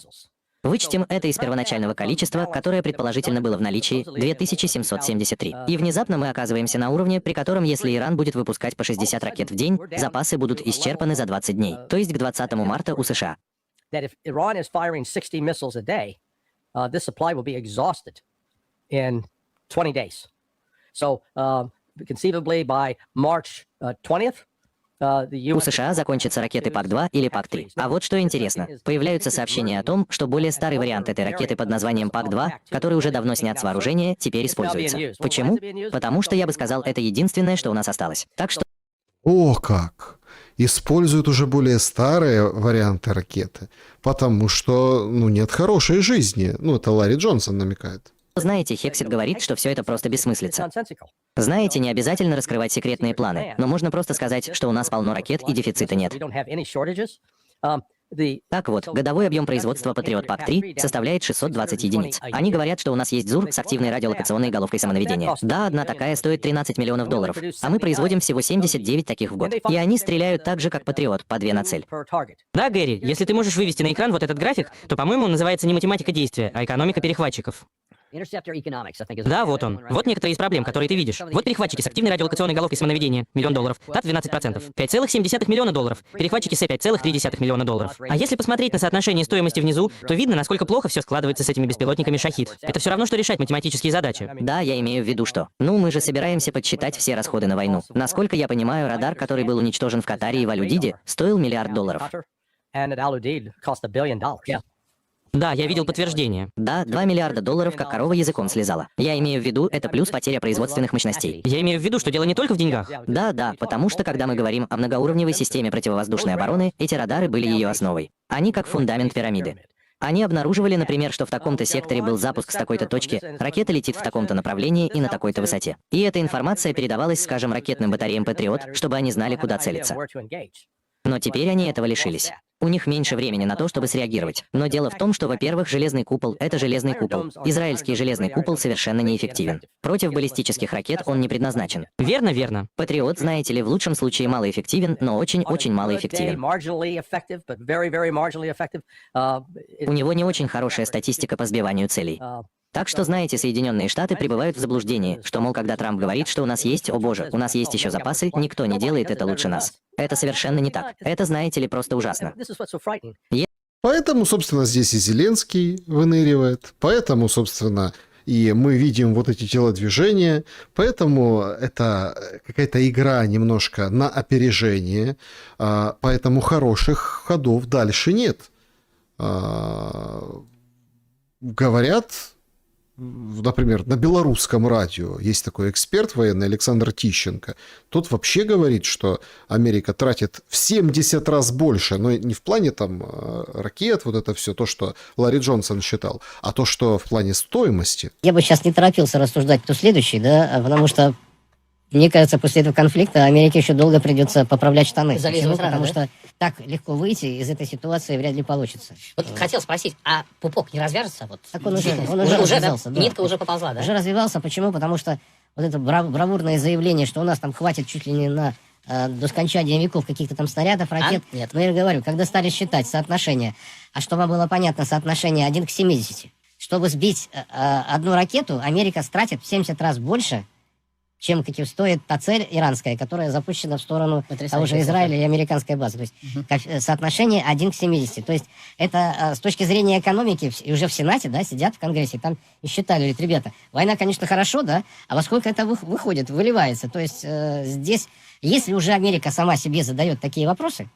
Вычтем это из первоначального количества, которое предположительно было в наличии, 2773. И внезапно мы оказываемся на уровне, при котором, если Иран будет выпускать по 60 ракет в день, запасы будут исчерпаны за 20 дней, то есть к 20 марта у США. У США закончатся ракеты ПАК-2 или ПАК-3. А вот что интересно. Появляются сообщения о том, что более старый вариант этой ракеты под названием ПАК-2, который уже давно снят с вооружения, теперь используется. Почему? Потому что, я бы сказал, это единственное, что у нас осталось. Так что... О, как! Используют уже более старые варианты ракеты, потому что, ну, нет хорошей жизни. Ну, это Ларри Джонсон намекает. Знаете, Хексит говорит, что все это просто бессмыслица. Знаете, не обязательно раскрывать секретные планы, но можно просто сказать, что у нас полно ракет и дефицита нет. Так вот, годовой объем производства Патриот ПАК-3 составляет 620 единиц. Они говорят, что у нас есть ЗУР с активной радиолокационной головкой самонаведения. Да, одна такая стоит $13 миллионов, а мы производим всего 79 таких в год. И они стреляют так же, как Патриот, по 2 на цель. Да, Гэри, если ты можешь вывести на экран вот этот график, то, по-моему, он называется не математика действия, а экономика перехватчиков. Да, вот он. Вот некоторые из проблем, которые ты видишь. Вот перехватчики с активной радиолокационной головкой самонаведения, $1 миллион, ТАТ 12%, $5,7 миллиона, перехватчики с $5,3 миллиона. А если посмотреть на соотношение стоимости внизу, то видно, насколько плохо все складывается с этими беспилотниками «Шахид». Это все равно, что решать математические задачи. Да, я имею в виду, что... Ну, мы же собираемся подсчитать все расходы на войну. Насколько я понимаю, радар, который был уничтожен в Катаре и в Аль-Удиде, стоил $1 миллиард. Да, я видел подтверждение. Да, $2 миллиарда, как корова языком слезала. Я имею в виду, это плюс потеря производственных мощностей. Я имею в виду, что дело не только в деньгах. Да, потому что, когда мы говорим о многоуровневой системе противовоздушной обороны, эти радары были ее основой. Они как фундамент пирамиды. Они обнаруживали, например, что в таком-то секторе был запуск с такой-то точки, ракета летит в таком-то направлении и на такой-то высоте. И эта информация передавалась, скажем, ракетным батареям «Патриот», чтобы они знали, куда целиться. Но теперь они этого лишились. У них меньше времени на то, чтобы среагировать. Но дело в том, что, во-первых, железный купол — это железный купол. Израильский железный купол совершенно неэффективен. Против баллистических ракет он не предназначен. Верно, верно. Патриот, знаете ли, в лучшем случае малоэффективен, но очень-очень малоэффективен. У него не очень хорошая статистика по сбиванию целей. Так что, знаете, Соединенные Штаты пребывают в заблуждении, что, мол, когда Трамп говорит, что у нас есть, о боже, у нас есть еще запасы, никто не делает это лучше нас. Это совершенно не так. Это, знаете ли, просто ужасно. Поэтому, собственно, здесь и Зеленский выныривает, поэтому, собственно, и мы видим вот эти телодвижения, поэтому это какая-то игра немножко на опережение, поэтому хороших ходов дальше нет. Говорят, например, на белорусском радио есть такой эксперт военный Александр Тищенко. Тот вообще говорит, что Америка тратит в 70 раз больше, но не в плане там ракет, вот это все, то, что Ларри Джонсон считал, а то, что в плане стоимости. Я бы сейчас не торопился рассуждать, кто следующий, да, потому что Мне кажется, после этого конфликта Америке еще долго придется поправлять штаны. Залезать Почему? рано, Потому да? что так легко выйти из этой ситуации вряд ли получится. Вот хотел спросить, а пупок не развяжется? Вот Так он уже да? развязался, да. Нитка уже поползла, да? Уже развивался. Почему? Потому что вот это бравурное заявление, что у нас там хватит чуть ли не на до скончания веков каких-то там снарядов, ракет. Нет. Но я говорю, когда стали считать соотношение, а чтобы было понятно, соотношение 1 к 70, чтобы сбить одну ракету, Америка стратит в 70 раз больше, чем стоит та цель иранская, которая запущена в сторону того же Израиля и американской базы. То есть соотношение 1 к 70. То есть это с точки зрения экономики, и уже в Сенате, да, сидят в Конгрессе, там и считали, говорят, ребята, война, конечно, хорошо, да, а во сколько это выходит, выливается. То есть здесь, если уже Америка сама себе задает такие вопросы,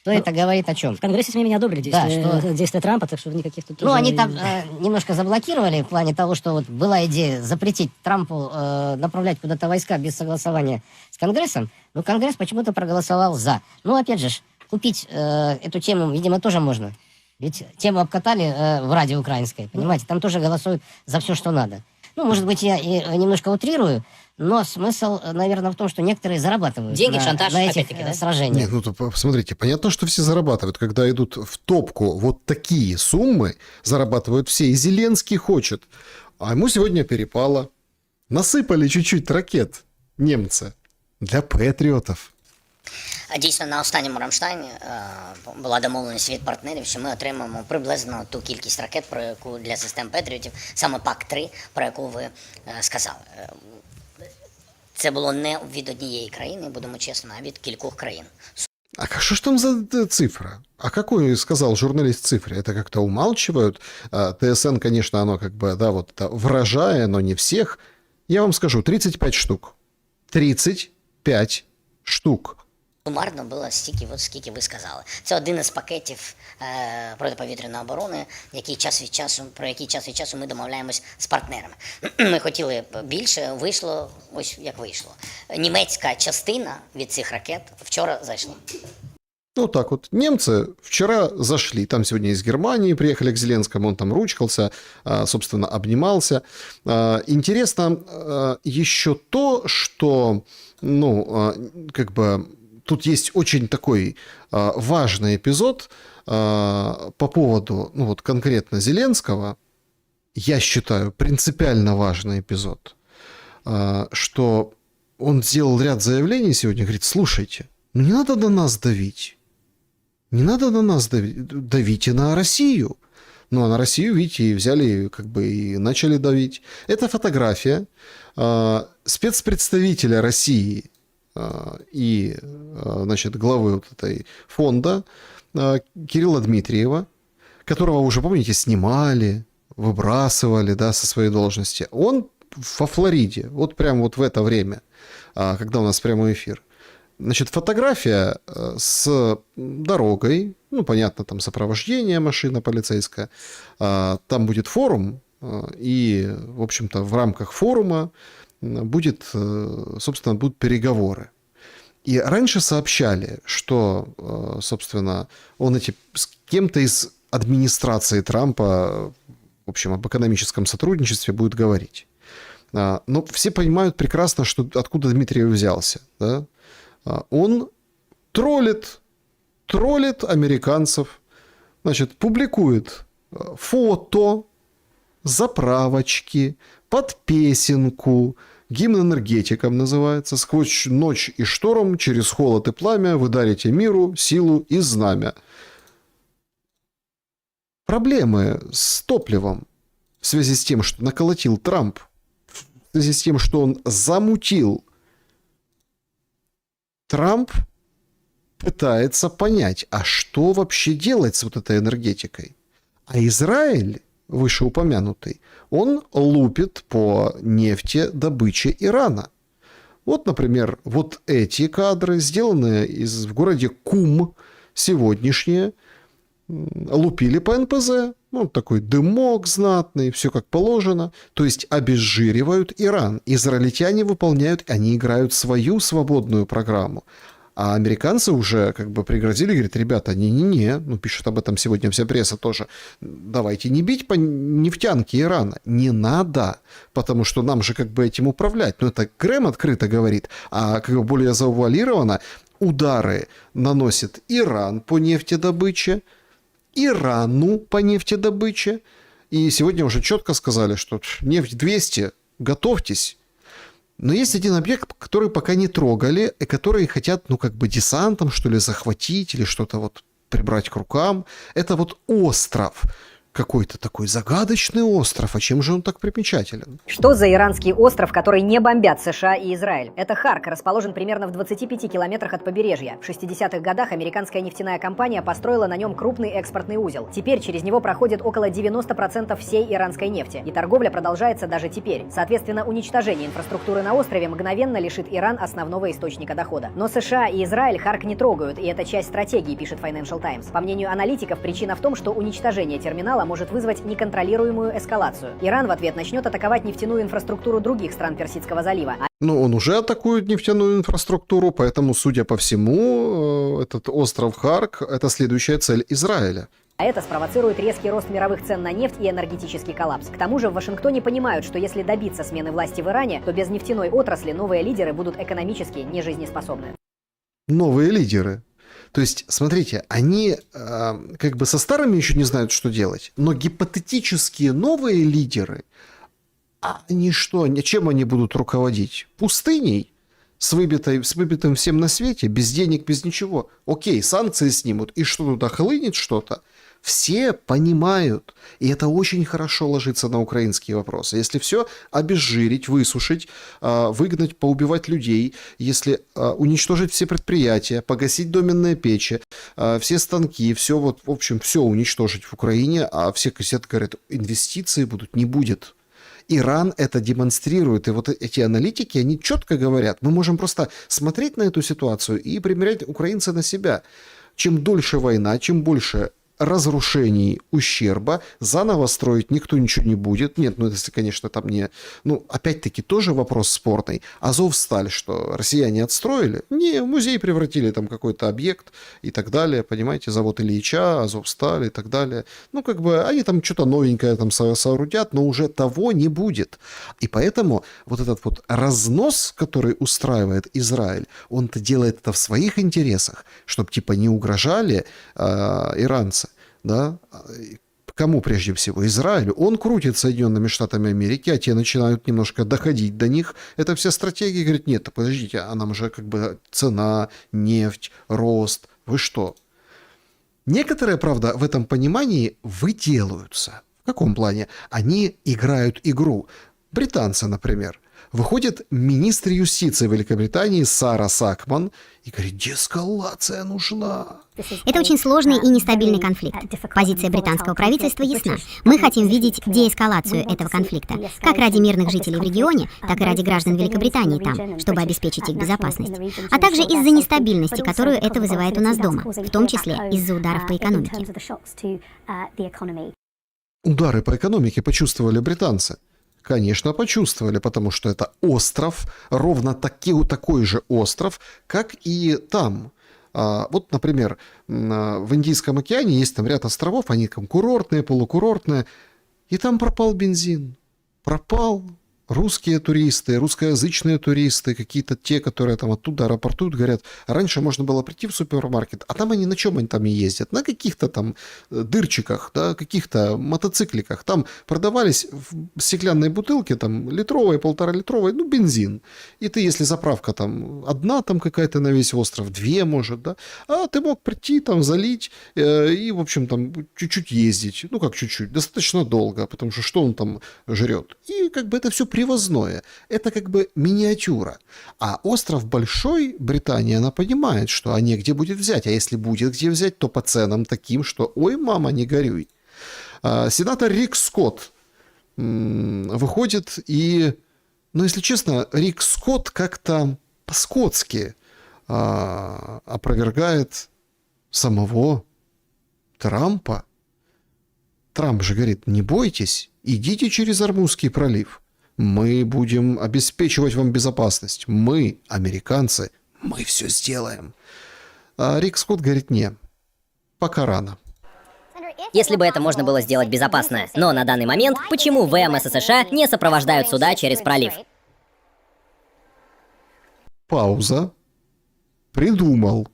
то это говорит о чем? В Конгрессе СМИ не одобрили действия Трампа, так что никаких тут... Ну, они там немножко заблокировали в плане того, что вот была идея запретить Трампу направлять куда-то войска без согласования с Конгрессом, но Конгресс почему-то проголосовал за. Ну, опять же, купить эту тему, видимо, тоже можно. Ведь тему обкатали в радио украинской, понимаете, там тоже голосуют за все, что надо. Ну, может быть, я и немножко утрирую, но смысл, наверное, в том, что некоторые зарабатывают Деньги, шантаж, на этих опять-таки, да? сражениях. Нет, ну, то, посмотрите, понятно, что все зарабатывают. Когда идут в топку вот такие суммы, зарабатывают все. И Зеленский хочет. А ему сегодня перепало. Насыпали чуть-чуть ракет немцы для патріотів. Дійсно, на останньому Рамштайні була домовленість від партнерів, що ми отримаємо приблизно ту кількість ракет, про яку для систем Петріотів, саме ПАК-3, про яку ви сказали. Це було не від однієї країни, будемо чесно, а від кількох країн. А что ж там за цифра? А какой сказал журналист цифре? Это как-то умалчивают? ТСН, конечно, оно как бы, да, вот это вражая, но не всех. Я вам скажу, 35 штук. 35 штук. Сумарно було стільки, от скільки ви сказали. Це один із пакетів протиповітряної оборони, про який час від часу ми домовляємось з партнерами. Ми хотіли більше, вийшло ось як вийшло. Німецька частина від цих ракет вчора зайшла. Вот так вот. Немцы вчера зашли. Там сегодня из Германии приехали к Зеленскому. Он там ручкался, собственно, обнимался. Интересно еще то, что, ну, как бы... Тут есть очень такой важный эпизод по поводу, ну вот конкретно Зеленского, я считаю, принципиально важный эпизод, что он сделал ряд заявлений сегодня, говорит, слушайте, ну не надо на нас давить, не надо на нас давить, давите на Россию. Ну а на Россию, видите, и взяли, как бы и начали давить. Это фотография спецпредставителя России и, значит, главы вот этой фонда Кирилла Дмитриева, которого уже, помните, снимали, выбрасывали, да, со своей должности. Он во Флориде, вот прямо вот в это время, когда у нас прямой эфир. Значит, фотография с дорогой, ну, понятно, там сопровождение, машина полицейская, там будет форум, и, в общем-то, в рамках форума будут переговоры. И раньше сообщали, что, собственно, он с кем-то из администрации Трампа, в общем, об экономическом сотрудничестве будет говорить. Но все понимают прекрасно, что откуда Дмитриев взялся. Да? Он троллит американцев, значит, публикует фото, заправочки, под песенку, гимн энергетикам называется, «Сквозь ночь и шторм, через холод и пламя вы дарите миру силу и знамя». Проблемы с топливом в связи с тем, что наколотил Трамп, в связи с тем, что он замутил. Трамп пытается понять, а что вообще делать с вот этой энергетикой. А Израиль, вышеупомянутый, он лупит по нефтедобыче Ирана. Вот, например, вот эти кадры, сделанные в городе Кум, сегодняшние, лупили по НПЗ. Ну, такой дымок знатный, все как положено. То есть обезжиривают Иран. Израильтяне выполняют, они играют свою свободную программу. А американцы уже как бы пригрозили, говорят, ребята, не-не-не, ну, пишет об этом сегодня вся пресса тоже, давайте не бить по нефтянке Ирана, не надо, потому что нам же как бы этим управлять. Ну, это Грэм открыто говорит, а как бы более завуалированно удары наносит Иран по нефтедобыче, Ирану по нефтедобыче, и сегодня уже четко сказали, что нефть 200, готовьтесь. Но есть один объект, который пока не трогали, и который хотят, ну, как бы десантом, что ли, захватить или что-то вот прибрать к рукам. Это вот остров. Какой-то такой загадочный остров. А чем же он так примечателен? Что за иранский остров, который не бомбят США и Израиль? Это Харк, расположен примерно в 25 километрах от побережья. В 60-х годах американская нефтяная компания построила на нем крупный экспортный узел. Теперь через него проходит около 90% всей иранской нефти. И торговля продолжается даже теперь. Соответственно, уничтожение инфраструктуры на острове мгновенно лишит Иран основного источника дохода. Но США и Израиль Харк не трогают, и это часть стратегии, пишет Financial Times. По мнению аналитиков, причина в том, что уничтожение терминала может вызвать неконтролируемую эскалацию. Иран в ответ начнет атаковать нефтяную инфраструктуру других стран Персидского залива. Ну, он уже атакует нефтяную инфраструктуру, поэтому, судя по всему, этот остров Харк – это следующая цель Израиля. А это спровоцирует резкий рост мировых цен на нефть и энергетический коллапс. К тому же в Вашингтоне понимают, что если добиться смены власти в Иране, то без нефтяной отрасли новые лидеры будут экономически нежизнеспособны. Новые лидеры. То есть, смотрите, они как бы со старыми еще не знают, что делать, но гипотетические новые лидеры, они что, чем они будут руководить? Пустыней? С выбитым всем на свете? Без денег, без ничего? Окей, санкции снимут, и что туда хлынет что-то? Все понимают, и это очень хорошо ложится на украинские вопросы. Если все обезжирить, высушить, выгнать, поубивать людей, если уничтожить все предприятия, погасить доменные печи, все станки, все вот, в общем, все уничтожить в Украине, а все кассеты говорят, инвестиций будут, не будет. Иран это демонстрирует, и вот эти аналитики, они четко говорят, мы можем просто смотреть на эту ситуацию и примерять украинцы на себя. Чем дольше война, чем больше разрушений, ущерба, заново строить никто ничего не будет. Нет, ну если, конечно, там не... Ну, опять-таки, тоже вопрос спорный. Азовсталь, что россияне отстроили? Не, в музей превратили там какой-то объект и так далее, понимаете, завод Ильича, Азовсталь и так далее. Ну, как бы, они там что-то новенькое там соорудят, но уже того не будет. И поэтому вот этот вот разнос, который устраивает Израиль, он-то делает это в своих интересах, чтобы типа не угрожали иранцы. Да? Кому прежде всего? Израилю. Он крутит Соединенными Штатами Америки, а те начинают немножко доходить до них. Это вся стратегия. Говорит, нет, подождите, а нам же как бы цена, нефть, рост. Вы что? Некоторые, правда, в этом понимании выделываются. В каком плане? Они играют игру. Британцы, например. Выходит министр юстиции Великобритании Сара Сакман и говорит, деэскалация нужна. Это очень сложный и нестабильный конфликт. Позиция британского правительства ясна. Мы хотим видеть деэскалацию этого конфликта, как ради мирных жителей в регионе, так и ради граждан Великобритании там, чтобы обеспечить их безопасность. А также из-за нестабильности, которую это вызывает у нас дома, в том числе из-за ударов по экономике. Удары по экономике почувствовали британцы. Конечно, почувствовали, потому что это остров, ровно такой же остров, как и там. Вот, например, в Индийском океане есть там ряд островов, они там курортные, полукурортные, и там пропал бензин. Пропал. Русские туристы, русскоязычные туристы, какие-то те, которые там оттуда рапортуют, говорят, раньше можно было прийти в супермаркет, а там они на чем они там и ездят? На каких-то там дырчиках, да, каких-то мотоцикликах. Там продавались в стеклянной бутылке, там, литровой, 1,5-литровой, ну, бензин. И ты, если заправка там одна там какая-то на весь остров, 2, может, да, а ты мог прийти там, залить и, в общем, там, чуть-чуть ездить. Ну, как чуть-чуть, достаточно долго, потому что он там жрет? И как бы это все привозное. Это как бы миниатюра. А остров большой, Британия, она понимает, что негде будет взять. А если будет где взять, то по ценам таким, что ой, мама, не горюй. Сенатор Рик Скотт выходит и, ну, если честно, Рик Скотт как-то по-скотски опровергает самого Трампа. Трамп же говорит, не бойтесь, идите через Ормузский пролив. Мы будем обеспечивать вам безопасность. Мы, американцы, мы все сделаем. А Рик Скотт говорит, не, пока рано. Если бы это можно было сделать безопасно. Но на данный момент, почему ВМС США не сопровождают суда через пролив? Пауза. Придумал.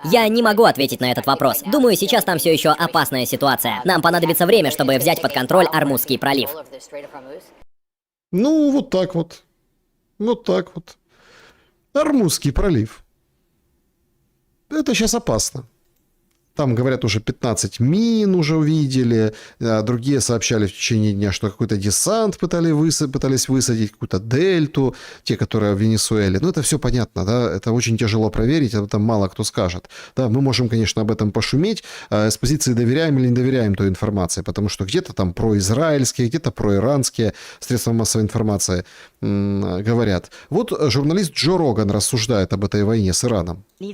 Я не могу ответить на этот вопрос. Думаю, сейчас там все еще опасная ситуация. Нам понадобится время, чтобы взять под контроль Ормузский пролив. Ну, вот так вот. Вот так вот. Ормузский пролив. Это сейчас опасно. Там, говорят, уже 15 мин уже увидели. Другие сообщали в течение дня, что какой-то десант пытались высадить, какую-то дельту, те, которые в Венесуэле. Ну, это все понятно, да, это очень тяжело проверить, об этом мало кто скажет. Да, мы можем, конечно, об этом пошуметь, с позиции доверяем или не доверяем той информации, потому что где-то там произраильские, где-то проиранские средства массовой информации говорят. Вот журналист Джо Роган рассуждает об этой войне с Ираном. Ни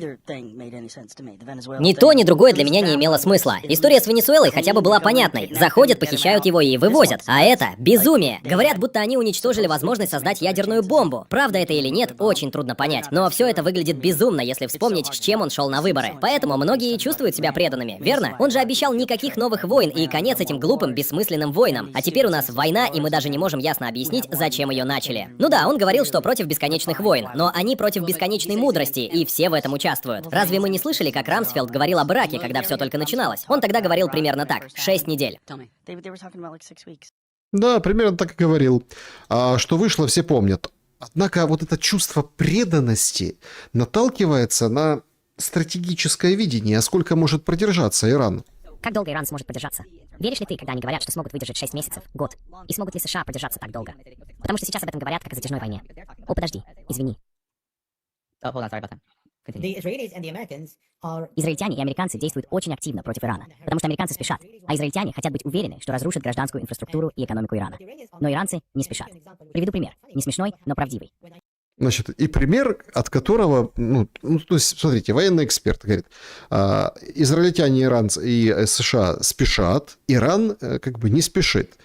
то, ни другое для меня не имело смысла. История с Венесуэлой хотя бы была понятной. Заходят, похищают его и вывозят. А это безумие. Говорят, будто они уничтожили возможность создать ядерную бомбу. Правда это или нет, очень трудно понять. Но все это выглядит безумно, если вспомнить, с чем он шел на выборы. Поэтому многие чувствуют себя преданными, верно? Он же обещал никаких новых войн и конец этим глупым, бессмысленным войнам. А теперь у нас война, и мы даже не можем ясно объяснить, зачем ее начали. Ну да, он говорил, что против бесконечных войн, но они против бесконечной мудрости, и все в этом участвуют. Разве мы не слышали, как Рамсфелд говорил об Ираке, когда все только начиналось? Он тогда говорил примерно так: 6 недель. Да, примерно так и говорил. А что вышло, все помнят. Однако вот это чувство преданности наталкивается на стратегическое видение, а сколько может продержаться Иран. Как долго Иран сможет продержаться? Веришь ли ты, когда они говорят, что смогут выдержать 6 месяцев, год? И смогут ли США продержаться так долго? Потому что сейчас об этом говорят как о затяжной войне. О, подожди, извини. Израильтяне и американцы действуют очень активно против Ирана, потому что американцы спешат, а израильтяне хотят быть уверены, что разрушат гражданскую инфраструктуру и экономику Ирана. Но иранцы не спешат. Приведу пример, не смешной, но правдивый. Значит, и пример, от которого, то есть, смотрите, военный эксперт говорит, израильтяне, иранцы и США спешат, Иран как бы не спешит.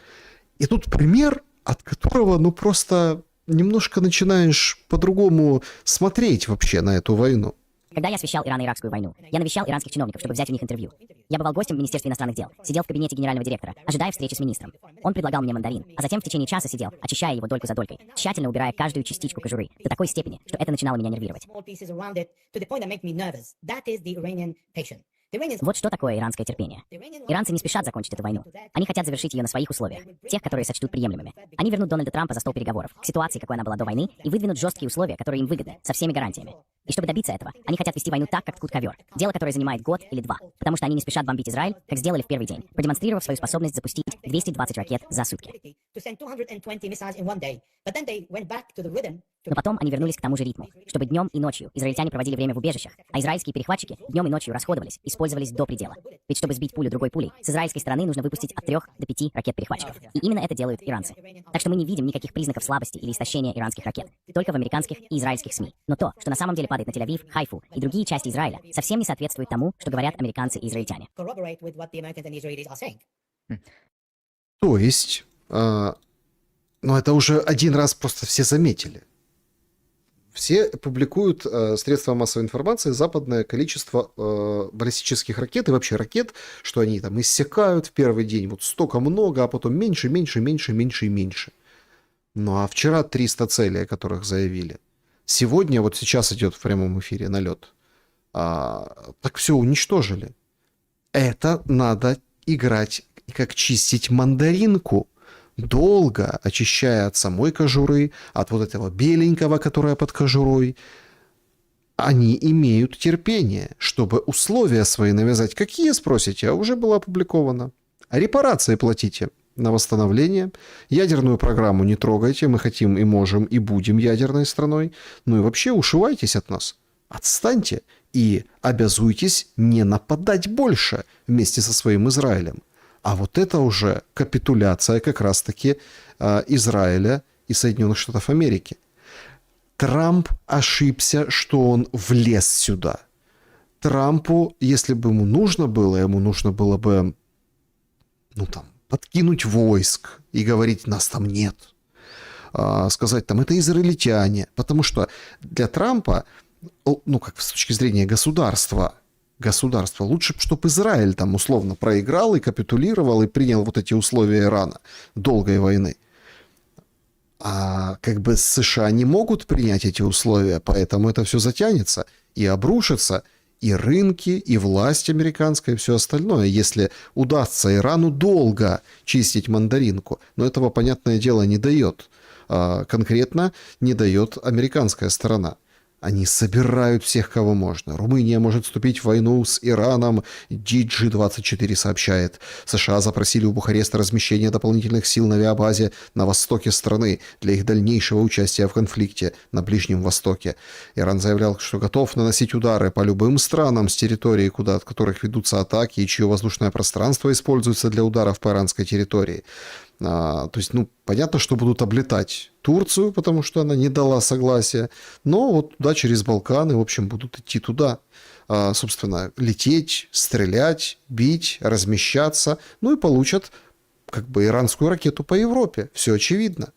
И тут пример, от которого, просто немножко начинаешь по-другому смотреть вообще на эту войну. Когда я освещал Ирано-Иракскую войну, я навещал иранских чиновников, чтобы взять у них интервью. Я бывал гостем в Министерстве иностранных дел, сидел в кабинете генерального директора, ожидая встречи с министром. Он предлагал мне мандарин, а затем в течение часа сидел, очищая его дольку за долькой, тщательно убирая каждую частичку кожуры, до такой степени, что это начинало меня нервировать. Вот что такое иранское терпение. Иранцы не спешат закончить эту войну. Они хотят завершить ее на своих условиях, тех, которые сочтут приемлемыми. Они вернут Дональда Трампа за стол переговоров, к ситуации, какой она была до войны, и выдвинут жесткие условия, которые им выгодны, со всеми гарантиями. И чтобы добиться этого, они хотят вести войну так, как ткут ковер. Дело, которое занимает год или два. Потому что они не спешат бомбить Израиль, как сделали в первый день, продемонстрировав свою способность запустить 220 ракет за сутки. Но потом они вернулись к тому же ритму, чтобы днем и ночью израильтяне проводили время в убежищах, а израильские перехватчики днем и ночью расходовались, использовались до предела. Ведь чтобы сбить пулю другой пулей, с израильской стороны нужно выпустить от 3 до 5 ракет-перехватчиков. И именно это делают иранцы. Так что мы не видим никаких признаков слабости или истощения иранских ракет, только в американских и израильских СМИ. Но то, что на самом деле падает на Тель-Авив, Хайфу и другие части Израиля, совсем не соответствует тому, что говорят американцы и израильтяне. То есть, это уже один раз просто все заметили. Все публикуют средства массовой информации западное количество баллистических ракет и вообще ракет, что они там иссякают в первый день, вот столько много, а потом меньше. Ну а вчера 300 целей, о которых заявили. Сегодня, вот сейчас идет в прямом эфире налет. Так все уничтожили. Это надо играть как чистить мандаринку. Долго очищая от самой кожуры, от вот этого беленького, которое под кожурой, они имеют терпение, чтобы условия свои навязать. Какие, спросите? А уже было опубликовано. А репарации платите на восстановление. Ядерную программу не трогайте. Мы хотим и можем, и будем ядерной страной. Ну и вообще ушивайтесь от нас. Отстаньте и обязуйтесь не нападать больше вместе со своим Израилем. А вот это уже капитуляция как раз-таки Израиля и Соединенных Штатов Америки. Трамп ошибся, что он влез сюда. Трампу, если бы ему нужно было бы, подкинуть войск и говорить, нас там нет. сказать, там, это израильтяне. Потому что для Трампа, ну, как с точки зрения государства, лучше, чтобы Израиль там условно проиграл и капитулировал и принял вот эти условия Ирана долгой войны. А как бы США не могут принять эти условия, поэтому это все затянется и обрушится, и рынки, и власть американская, и все остальное, если удастся Ирану долго чистить мандаринку. Но этого, понятное дело, не дает. Конкретно не дает американская сторона. Они собирают всех, кого можно. Румыния может вступить в войну с Ираном, DG24 сообщает. США запросили у Бухареста размещение дополнительных сил на авиабазе на востоке страны для их дальнейшего участия в конфликте на Ближнем Востоке. Иран заявлял, что готов наносить удары по любым странам с территории, от которых ведутся атаки и чье воздушное пространство используется для ударов по иранской территории. То есть, ну, понятно, что будут облетать Турцию, потому что она не дала согласия, но вот туда через Балканы, в общем, будут идти туда, собственно, лететь, стрелять, бить, размещаться, ну и получат как бы иранскую ракету по Европе, все очевидно.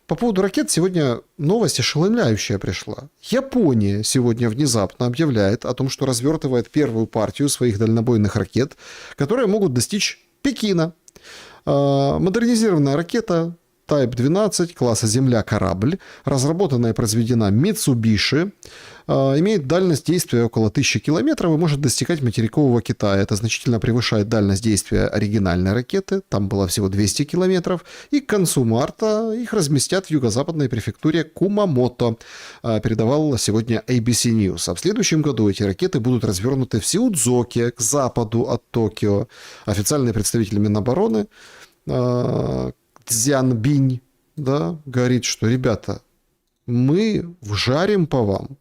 По поводу ракет сегодня новость ошеломляющая пришла. Япония сегодня внезапно объявляет о том, что развертывает первую партию своих дальнобойных ракет, которые могут достичь Пекина. Модернизированная ракета Type 12 класса «Земля-корабль», разработанная и произведена Mitsubishi, имеет дальность действия около 1000 километров и может достигать материкового Китая. Это значительно превышает дальность действия оригинальной ракеты, там было всего 200 километров, и к концу марта их разместят в юго-западной префектуре Кумамото, передавал сегодня ABC News. А в следующем году эти ракеты будут развернуты в Сиудзоке, к западу от Токио. Официальный представитель Минобороны Цзянбинь, да, говорит, что, ребята, мы вжарим по вам,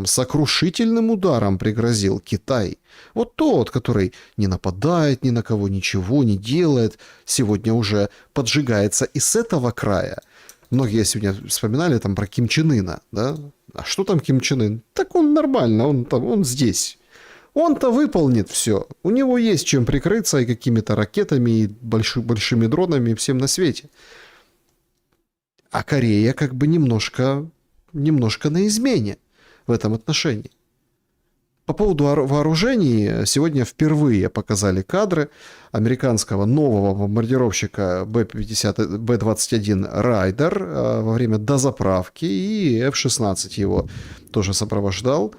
сокрушительным ударом пригрозил Китай. Вот тот, который не нападает ни на кого, ничего не делает, сегодня уже поджигается и с этого края. Многие сегодня вспоминали там про Ким Чен Ына, да? А что там Ким Чен Ын? Так он нормально, он здесь. Он-то выполнит все. У него есть чем прикрыться и какими-то ракетами, и большими дронами, и всем на свете. А Корея как бы немножко на измене в этом отношении. По поводу вооружений, сегодня впервые показали кадры американского нового бомбардировщика Б-21 «Райдер» во время дозаправки, и F-16 его тоже сопровождал.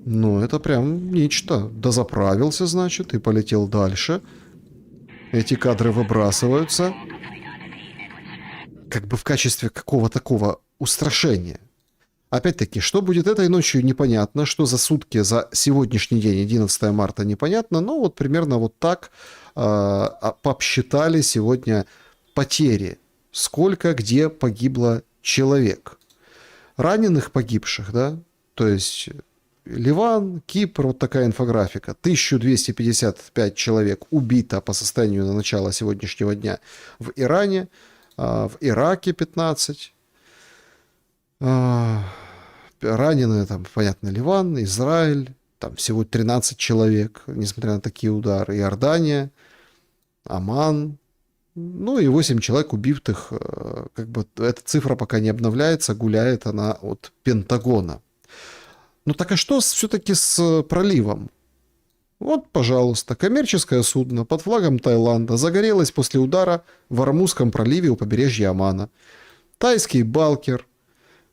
Ну, это прям нечто. Дозаправился, значит, и полетел дальше. Эти кадры выбрасываются как бы в качестве какого-то такого устрашения. Опять-таки, что будет этой ночью, непонятно. Что за сутки, за сегодняшний день, 11 марта, непонятно. Но вот примерно вот так посчитали сегодня потери. Сколько, где погибло человек. Раненых, погибших, да? То есть Ливан, Кипр, вот такая инфографика. 1255 человек убито по состоянию на начало сегодняшнего дня в Иране, в Ираке 15. Ранены, там, понятно, Ливан, Израиль, там всего 13 человек, несмотря на такие удары. Иордания, Оман, ну и 8 человек убитых. Как бы эта цифра пока не обновляется, гуляет она от Пентагона. Ну так а что все-таки с проливом? Вот, пожалуйста, коммерческое судно под флагом Таиланда загорелось после удара в Ормузском проливе у побережья Омана. Тайский «Балкер»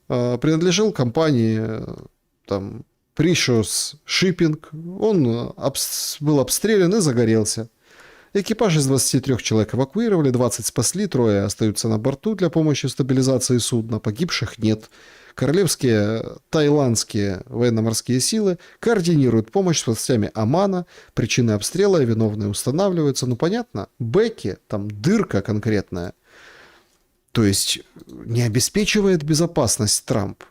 принадлежал компании там, Precious Shipping. Он был обстрелян и загорелся. Экипаж из 23 человек эвакуировали, 20 спасли, 3 остаются на борту для помощи в стабилизации судна. Погибших нет. Королевские таиландские военно-морские силы координируют помощь с властями Омана. Причины обстрела и виновные устанавливаются. Ну, понятно, бэки, там дырка конкретная. То есть не обеспечивает безопасность Трамп.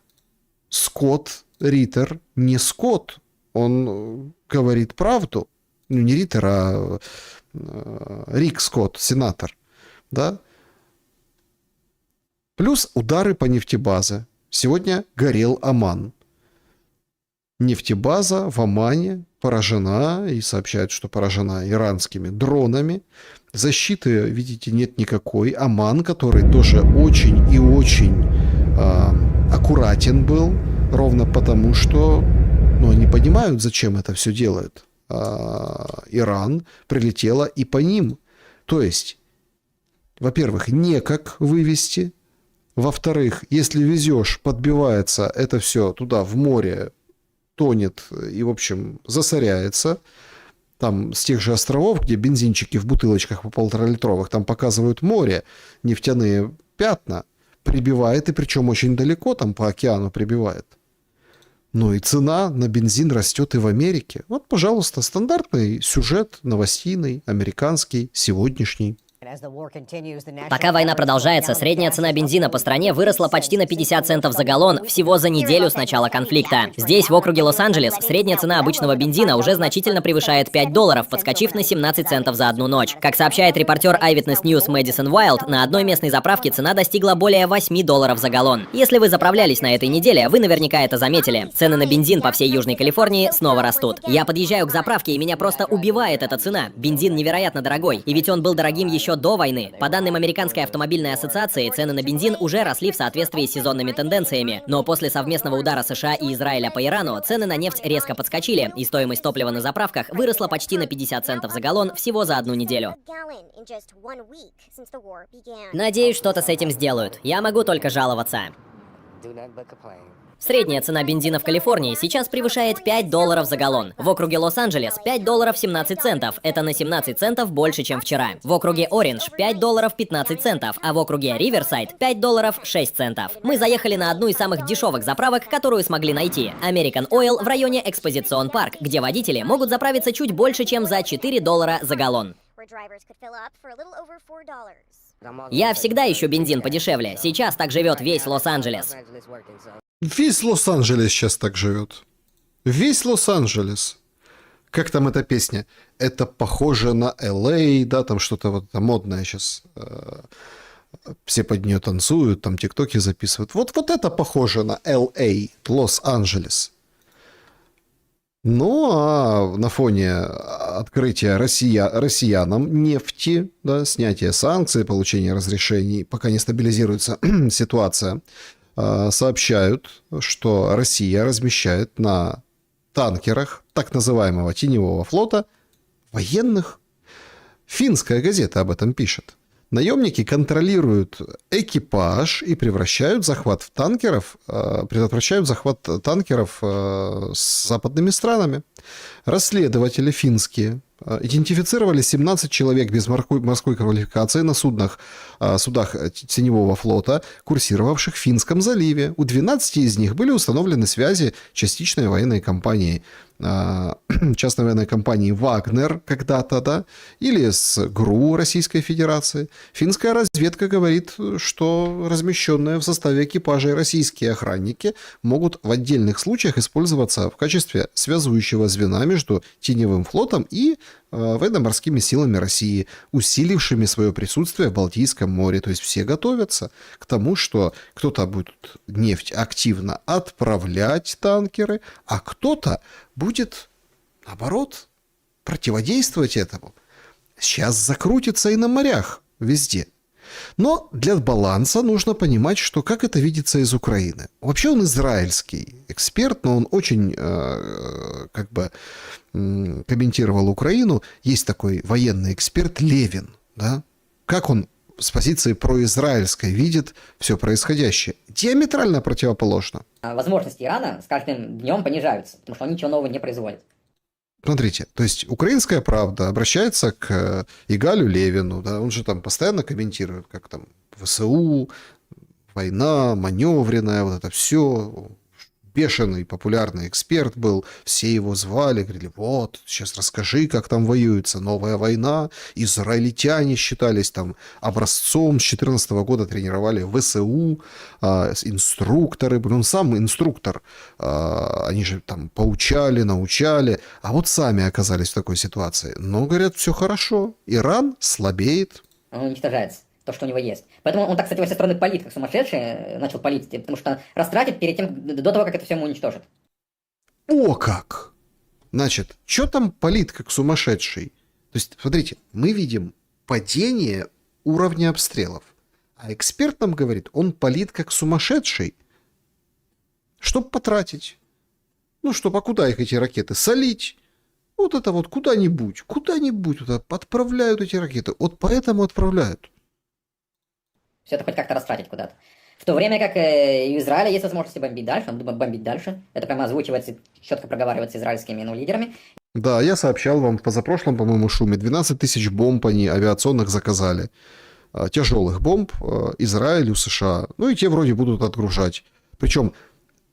Скотт Риттер не Скотт. Он говорит правду. Ну, не Риттер, а Рик Скотт, сенатор. Да? Плюс удары по нефтебазе. Сегодня горел Оман. Нефтебаза в Омане поражена, и сообщают, что поражена иранскими дронами. Защиты, видите, нет никакой. Оман, который тоже очень и очень аккуратен был, ровно потому, что они понимают, зачем это все делают. Иран прилетела и по ним. То есть, во-первых, некак вывести. Во-вторых, если везешь, подбивается это все туда, в море, тонет и, в общем, засоряется. Там с тех же островов, где бензинчики в бутылочках по 1,5-литровых, там показывают море, нефтяные пятна, прибивает, и причем очень далеко, там по океану прибивает. Ну и цена на бензин растет и в Америке. Вот, пожалуйста, стандартный сюжет новостейный, американский, сегодняшний. Пока война продолжается, средняя цена бензина по стране выросла почти на 50 центов за галлон всего за неделю с начала конфликта. Здесь, в округе Лос-Анджелес, средняя цена обычного бензина уже значительно превышает $5, подскочив на 17 центов за одну ночь. Как сообщает репортер Eyewitness News Мэдисон Уайлд, на одной местной заправке цена достигла более $8 за галлон. Если вы заправлялись на этой неделе, вы наверняка это заметили. Цены на бензин по всей Южной Калифорнии снова растут. Я подъезжаю к заправке, и меня просто убивает эта цена. Бензин невероятно дорогой, и ведь он был дорогим еще до войны. По данным Американской автомобильной ассоциации, цены на бензин уже росли в соответствии с сезонными тенденциями. Но после совместного удара США и Израиля по Ирану, цены на нефть резко подскочили, и стоимость топлива на заправках выросла почти на 50 центов за галлон всего за одну неделю. Надеюсь, что-то с этим сделают. Я могу только жаловаться. Средняя цена бензина в Калифорнии сейчас превышает $5 за галлон. В округе Лос-Анджелес $5.17. Это на 17 центов больше, чем вчера. В округе Ориндж $5.15, а в округе Риверсайд $5.06. Мы заехали на одну из самых дешевых заправок, которую смогли найти. American Oil в районе Экспозицион Парк, где водители могут заправиться чуть больше, чем за $4 за галлон. Я всегда ищу бензин подешевле. Сейчас так живет весь Лос-Анджелес. Весь Лос-Анджелес сейчас так живет. Весь Лос-Анджелес. Как там эта песня? Это похоже на Л.А., да, там что-то вот модное сейчас. Все под нее танцуют, там тиктоки записывают. Вот это похоже на Л.А., Лос-Анджелес. Ну, а на фоне открытия россиянам нефти, да, снятия санкций, получения разрешений, пока не стабилизируется ситуация, сообщают, что Россия размещает на танкерах так называемого теневого флота военных. Финская газета об этом пишет. Наемники контролируют экипаж и предотвращают захват танкеров с западными странами. Расследователи финские идентифицировали 17 человек без морской квалификации на судах теневого флота, курсировавших в Финском заливе. У 12 из них были установлены связи частичной военной компании, частной военной компании «Вагнер» когда-то, да, или с ГРУ Российской Федерации. Финская разведка говорит, что размещенные в составе экипажей российские охранники могут в отдельных случаях использоваться в качестве связующего звена между теневым флотом и военно-морскими силами России, усилившими свое присутствие в Балтийском море. То есть все готовятся к тому, что кто-то будет нефть активно отправлять танкеры, а кто-то будет, наоборот, противодействовать этому. Сейчас закрутится и на морях везде. Но для баланса нужно понимать, что как это видится из Украины. Вообще он израильский эксперт, но он очень комментировал Украину. Есть такой военный эксперт Левин, да? Как он с позиции произраильской видит все происходящее? Диаметрально противоположно. Возможности Ирана с каждым днем понижаются, потому что он ничего нового не производит. Смотрите, то есть «Украинская правда» обращается к Игалю Левину, да, он же там постоянно комментирует, как там ВСУ, война, маневренная, вот это все. Бешеный, популярный эксперт был, все его звали, говорили, вот, сейчас расскажи, как там воюется, новая война. Израильтяне считались там образцом, с 2014 года тренировали ВСУ, инструкторы, он сам инструктор, они же там поучали, научали, а вот сами оказались в такой ситуации. Но, говорят, все хорошо, Иран слабеет. Он уничтожается. То, что у него есть. Поэтому он так, кстати, во все стороны палит, как сумасшедший, начал палить, потому что растратит перед тем, до того, как это все ему уничтожит. О как! Значит, что там палит как сумасшедший? То есть, смотрите, мы видим падение уровня обстрелов. А эксперт нам говорит, он палит как сумасшедший. Чтоб потратить. Ну, а куда их эти ракеты? Солить. Вот это вот куда-нибудь туда отправляют эти ракеты. Вот поэтому отправляют. Все это хоть как-то растратить куда-то. В то время как и у Израиля есть возможность бомбить дальше, он думает бомбить дальше. Это прямо озвучивается, четко проговаривается израильскими лидерами. Да, я сообщал вам в позапрошлом, по-моему, шуме. 12 тысяч бомб они авиационных заказали. Тяжелых бомб Израилю, США. Ну и те вроде будут отгружать. Причем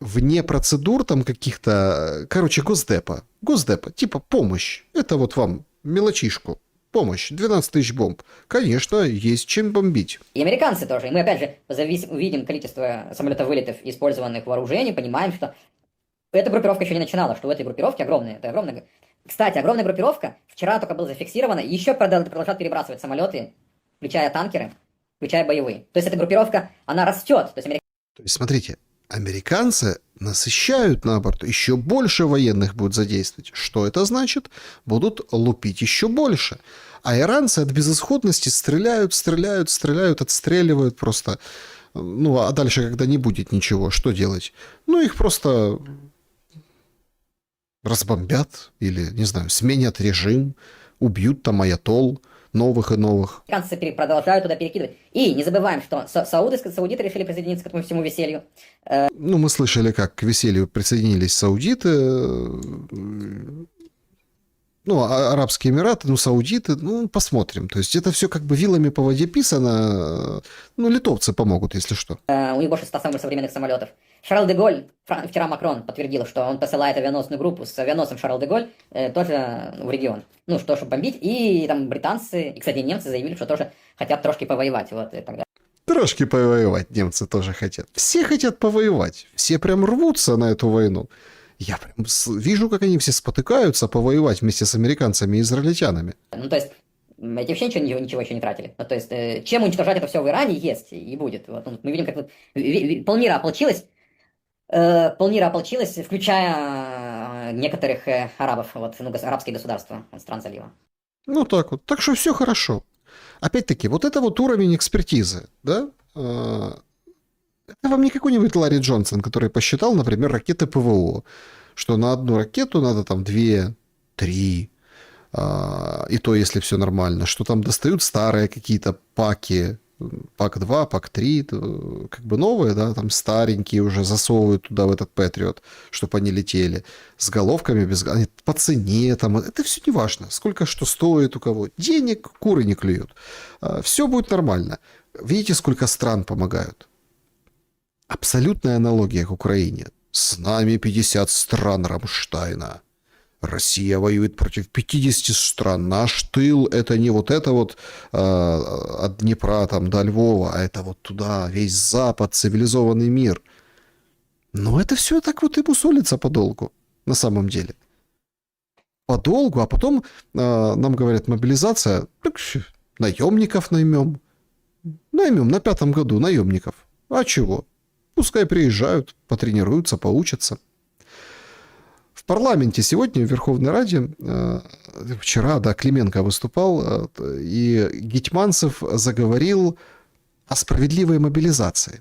вне процедур там каких-то, Госдепа, типа помощь. Это вот вам мелочишку. Помощь. 12 тысяч бомб. Конечно, есть чем бомбить. И американцы тоже. И мы, опять же, увидим количество самолетов вылетов и использованных вооружений, понимаем, что эта группировка еще не начинала, что в этой группировке огромная. Кстати, огромная группировка вчера только была зафиксирована, и еще продолжают перебрасывать самолеты, включая танкеры, включая боевые. То есть эта группировка, она растет. То есть смотрите, американцы насыщают, наоборот, еще больше военных будут задействовать. Что это значит? Будут лупить еще больше. А иранцы от безысходности стреляют, отстреливают просто. Ну, а дальше, когда не будет ничего, что делать? Ну, их просто разбомбят или, не знаю, сменят режим, убьют там аятолл новых и новых. Американцы продолжают туда перекидывать. И не забываем, что саудиты решили присоединиться к этому всему веселью. Ну, мы слышали, как к веселью присоединились саудиты, Арабские Эмираты, саудиты, посмотрим. То есть это все как бы вилами по воде писано. Литовцы помогут, если что. У них больше 100 самых современных самолетов. Шарль де Голль, вчера Макрон подтвердил, что он посылает авианосную группу с авианосцем Шарль де Голль тоже в регион. Чтобы бомбить. И там британцы, и, кстати, немцы заявили, что тоже хотят трошки повоевать. Вот, и так далее. Трошки повоевать немцы тоже хотят. Все хотят повоевать. Все прям рвутся на эту войну. Я прям вижу, как они все спотыкаются повоевать вместе с американцами и израильтянами. То есть, эти вообще ничего еще не тратили. То есть, чем уничтожать это все в Иране, есть и будет. Вот, мы видим, как полмира ополчилась, включая некоторых арабов, арабские государства, стран залива. Так вот. Так что все хорошо. Опять-таки, вот это вот уровень экспертизы, да? Это вам не какой-нибудь Ларри Джонсон, который посчитал, например, ракеты ПВО, что на одну ракету надо там 2, 3, и то, если все нормально, что там достают старые какие-то паки, пак 2, пак 3, как бы новые, да, там старенькие уже засовывают туда в этот Патриот, чтобы они летели с головками, они по цене, там, это все не важно, сколько что стоит у кого, денег куры не клюют, все будет нормально. Видите, сколько стран помогают? Абсолютная аналогия к Украине. С нами 50 стран Рамштайна. Россия воюет против 50 стран. Наш тыл — это не вот это вот от Днепра там, до Львова, а это вот туда, весь Запад, цивилизованный мир. Но это все так вот и мусолится подолгу, на самом деле. Подолгу, а потом нам говорят, мобилизация, так наемников наймем. Наймем на 5-м году наемников. А чего? Пускай приезжают, потренируются, поучатся. В парламенте сегодня, в Верховной Раде, вчера, Клименко выступал, и Гетьманцев заговорил о справедливой мобілізації.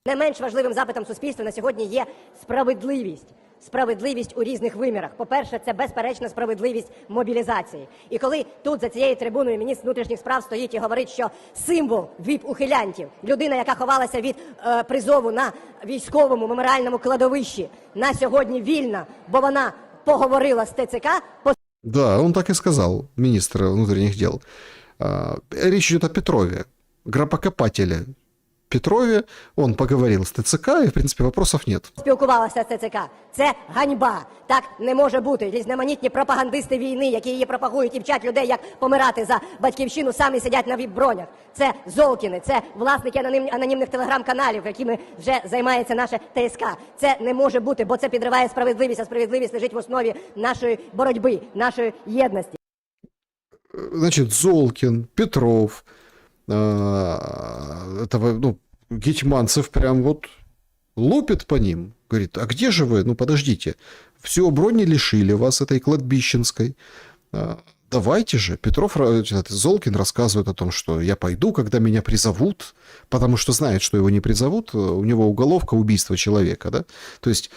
Не менш важливим запитом суспільства на сьогодні є справедливість. Справедливість у різних вимірах. По-перше, це безперечна справедливість мобілізації. І коли тут за цією трибуною міністр внутрішніх справ стоїть і говорить, що символ ВІП-ухилянтів, людина, яка ховалася від призову на військовому меморіальному кладовищі, на сьогодні вільна, бо вона поговорила з ТЦК. Да, он так и сказал, министр внутренних дел. Речь идет о Петрове, гробокопателе Петрове, он поговорил с ТЦК, и, в принципе, вопросов нет. Спілкувалася з ТЦК. Це ганьба. Так не може бути. Різноманітні пропагандисти війни, які її пропагують і вчать людей, як помирати за батьківщину, самі сидять на віп-бронях. Це Золкіни, це власники анонімних телеграм-каналів, якими вже займається наша ТСК. Це не може бути, бо це підриває справедливість, а справедливість лежить в основі нашої боротьби, нашої єдності. Значит, Золкин, Петров, этого, Гетьманцев прям вот лупит по ним. Говорит, а где же вы? Подождите. все, брони лишили вас этой кладбищенской. Давайте же. Петров, Золкин рассказывает о том, что я пойду, когда меня призовут, потому что знает, что его не призовут, у него уголовка убийства человека, да? То есть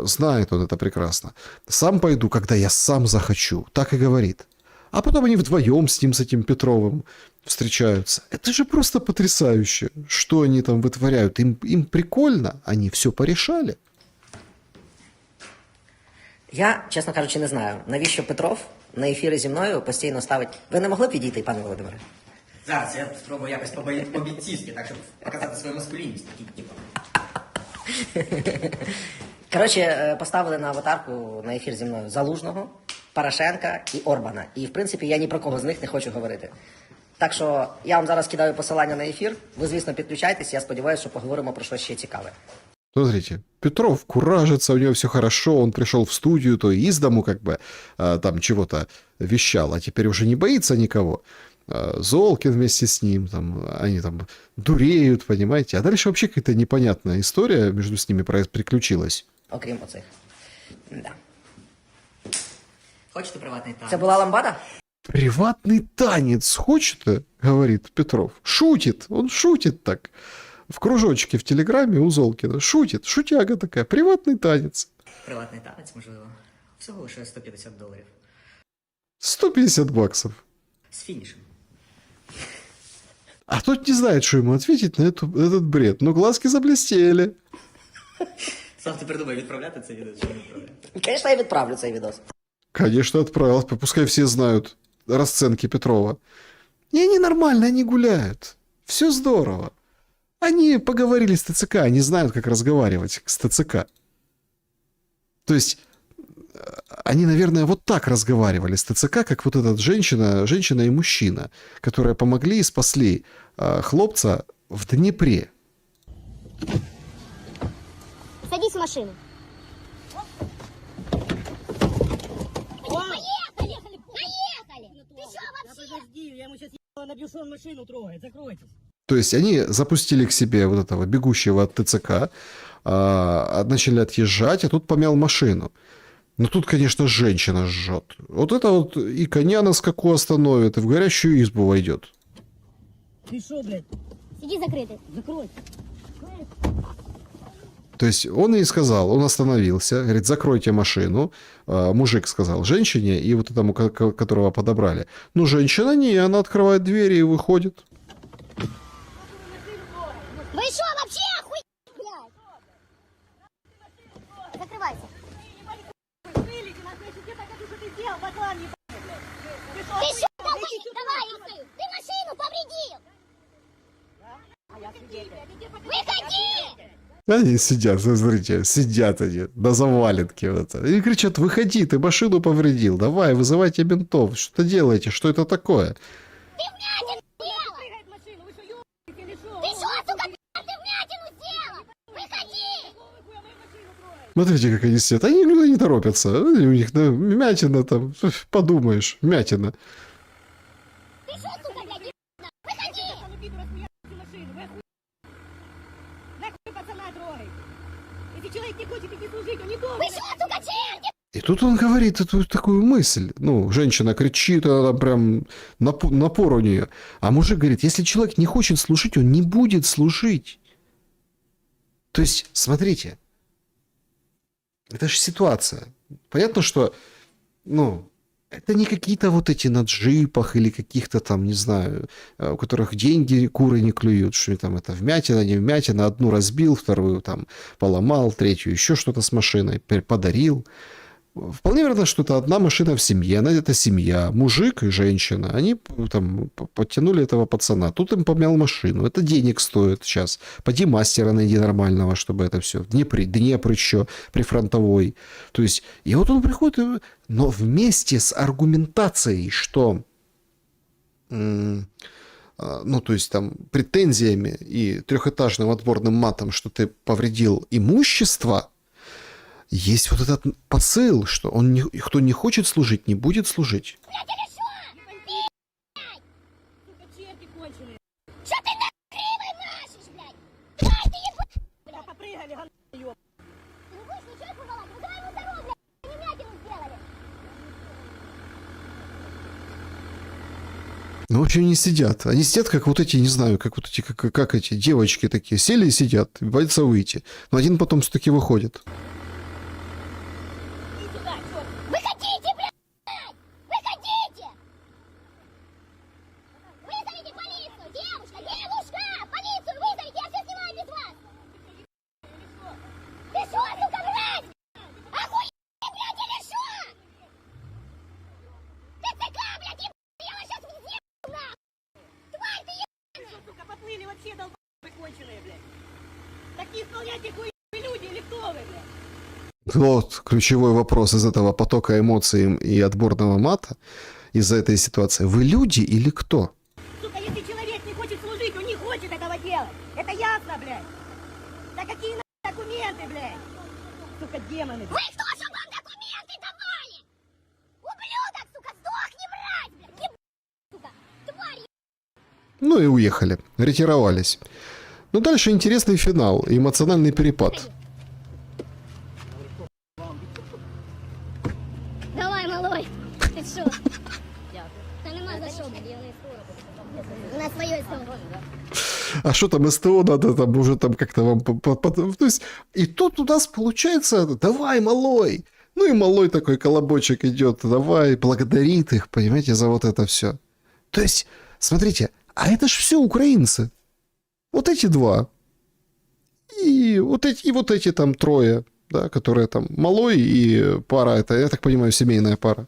знает он это прекрасно. Сам пойду, когда я сам захочу, так и говорит. А потом они вдвоем с ним, с этим Петровым встречаются. Это же просто потрясающе, что они там вытворяют. Им прикольно, они все порешали. Я, чесно кажучи, не знаю, навіщо Петров на ефіри зі мною постійно ставить... Ви не могли підійти, пане Володимире? Зараз я спробую якось по-бійцівськи, так, щоб показати свою маскулінність. Коротше, поставили на аватарку на ефір зі мною Залужного, Порошенка і Орбана. І, в принципі, я ні про кого з них не хочу говорити. Так що я вам зараз кидаю посилання на ефір. Ви, звісно, підключайтесь. Я сподіваюся, що поговоримо про щось ще цікаве. Смотрите, Петров куражится, у него все хорошо, он пришел в студию, то из дому как бы там чего-то вещал, а теперь уже не боится никого. Золкин вместе с ним, там, они там дуреют, понимаете. А дальше вообще какая-то непонятная история между с ними приключилась. Окрім оцих. Да. Хочете приватний танець? Це була ламбада? Приватный танец хочет, говорит Петров. Шутит, он шутит так. В кружочке в Телеграме у Золкина. Шутит, шутяга такая. Приватный танец. Приватний танець, можливо. Всього лише $150. 150 баксов. З фінішем. А тот не знает, что ему ответить на этот бред. Но глазки заблестели. Сам ти придумай, відправляти це відео чи не відправляти? Звісно, я відправлю цей відос. Конечно, отправил. Пускай все знают расценки Петрова. И они нормально, они гуляют. Все здорово. Они поговорили с ТЦК, они знают, как разговаривать с ТЦК. То есть, они, наверное, вот так разговаривали с ТЦК, как вот эта женщина и мужчина, которые помогли и спасли хлопца в Днепре. Садись в машину. Поехали! Ты что вообще? Подожди, я ему сейчас набью, что он машину трогает, закройтесь. То есть они запустили к себе вот этого бегущего от ТЦК, начали отъезжать, а тут помял машину. Но тут, конечно, женщина жжет. Вот это вот и коня на скаку остановит, и в горящую избу войдет. Ты что, блядь? Сиди закрытый. Закрой. То есть он ей сказал, он остановился, говорит, закройте машину. Мужик сказал женщине и вот этому, которого подобрали. Ну, женщина не, она открывает двери и выходит. Вы что, вообще охуеть, блядь? Закрывайся. Ты что, давай, ты машину повредил. Выходи! Они сидят, смотрите, сидят они на заваленке. Вот это. И кричат, выходи, ты машину повредил, давай, вызывайте ментов, что делаете, что это такое? Ты вмятину сделал! Ты что, сука, ты вмятину сделал! Выходи! Смотрите, как они сидят. Они никуда не торопятся. У них вмятина там, подумаешь, вмятина. Ты что, сука, блядь, выходи! Нахуй пацана трогай. Если человек не хочет идти служить, он не должен. Вы что, сука, черти? И тут он говорит эту такую мысль. Ну, женщина кричит, она там прям напор у нее. А мужик говорит, если человек не хочет служить, он не будет служить. То есть, смотрите, это же ситуация. Понятно, что, ну, это не какие-то вот эти на джипах или каких-то там, не знаю, у которых деньги куры не клюют, что там это вмятина, не вмятина, одну разбил, вторую там поломал, третью еще что-то с машиной подарил. Вполне вероятно, что это одна машина в семье, она это семья, мужик и женщина, они там подтянули этого пацана, тут им помял машину, это денег стоит сейчас, поди мастера найди нормального, чтобы это все, Днепр еще прифронтовой, то есть, и вот он приходит, но вместе с аргументацией, что, ну, то есть там претензиями и трехэтажным отборным матом, что ты повредил имущество, есть вот этот посыл, что кто не хочет служить, не будет служить. Что ты нахрен машешь, блядь? Ай, ты ебать! Попрыгали, говно, ёб. Ты не будешь ничего порвать? Ну давай ему здоровья, блядь! Ну, вообще не сидят. Они сидят, как вот эти, не знаю, как вот эти, как эти девочки такие. Сели и сидят, боятся выйти. Но один потом все-таки выходит. Выходите, блядь! Выходите! Вызовите полицию! Девушка! Девушка! Полицию вызовите! Я все снимаю без вас! Ты шо, сука, блядь? Охуеть, блядь, или шо? ТЦК, блядь, я вас сейчас съебу, нахуй! Тварь ты ебаная! Сука, поплыли вообще долб***ы конченые, блядь. Такие исполняйте хуй люди или кто вы, блядь? Вот ключевой вопрос из этого потока эмоций и отборного мата из-за этой ситуации. Вы люди или кто? Сука, если человек не хочет служить, он не хочет этого делать. Это ясно, блядь. Да какие нахуй документы, блядь? Сука, демоны. Вы кто, что вам документы давали? Ублюдок, сука, сдохни, мразь, блядь! Еб... сука, тварь! Ну и уехали. Ретировались. Но дальше интересный финал и эмоциональный перепад. Давай, малой, ты шо? Та нема за що, у нас своє СТО. А что там СТО надо, там уже там как-то вам... То есть, и тут у нас получается, давай, малой. Ну и малой такой колобочек идет, давай, благодарит их, понимаете, за вот это все. То есть, смотрите, а это ж все украинцы. Вот эти два. И вот эти там трое, да, которые там малой и пара, это, я так понимаю, семейная пара.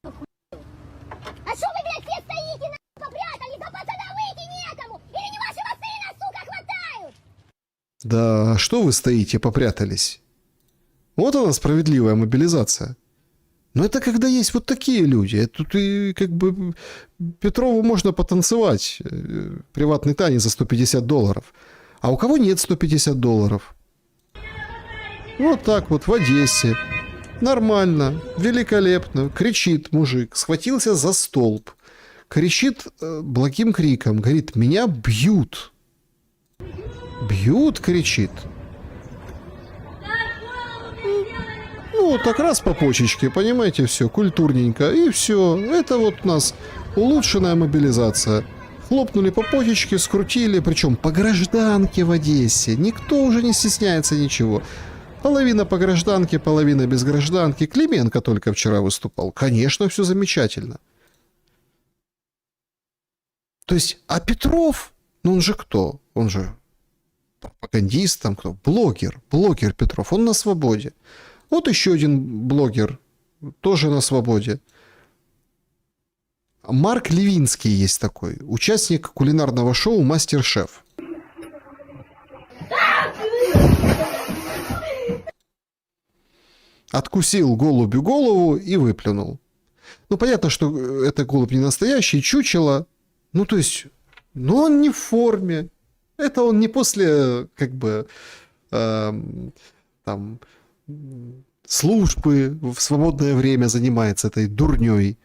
А что вы, блядь, все стоите, нахуй, попрятались? До пацана выйти некому! Или не вашего сына, сука, хватают? Да, что вы стоите, попрятались? Вот она, справедливая мобилизация. Но это когда есть вот такие люди. Тут и как бы Петрову можно потанцевать. Приватный танец за $150. А у кого нет $150? Вот так вот в Одессе. Нормально, великолепно. Кричит мужик, схватился за столб. Кричит благим криком. Говорит, меня бьют. Бьют, кричит. Ну, так раз по почечке, понимаете, все, культурненько. И все. Это вот у нас улучшенная мобилизация. Хлопнули по почечке, скрутили, причем по гражданке в Одессе. Никто уже не стесняется ничего. Половина по гражданке, половина без гражданки. Клименко только вчера выступал. Конечно, все замечательно. То есть, а Петров, ну он же кто? Он же пропагандист, там кто? Блогер Петров, он на свободе. Вот еще один блогер, тоже на свободе. Марк Левинский есть такой, участник кулинарного шоу «Мастер-шеф». Откусил голубю голову и выплюнул. Ну, понятно, что это голубь не настоящий, чучело. Ну, то есть, ну, он не в форме. Это он не после, как бы, там, службы в свободное время занимается этой дурней.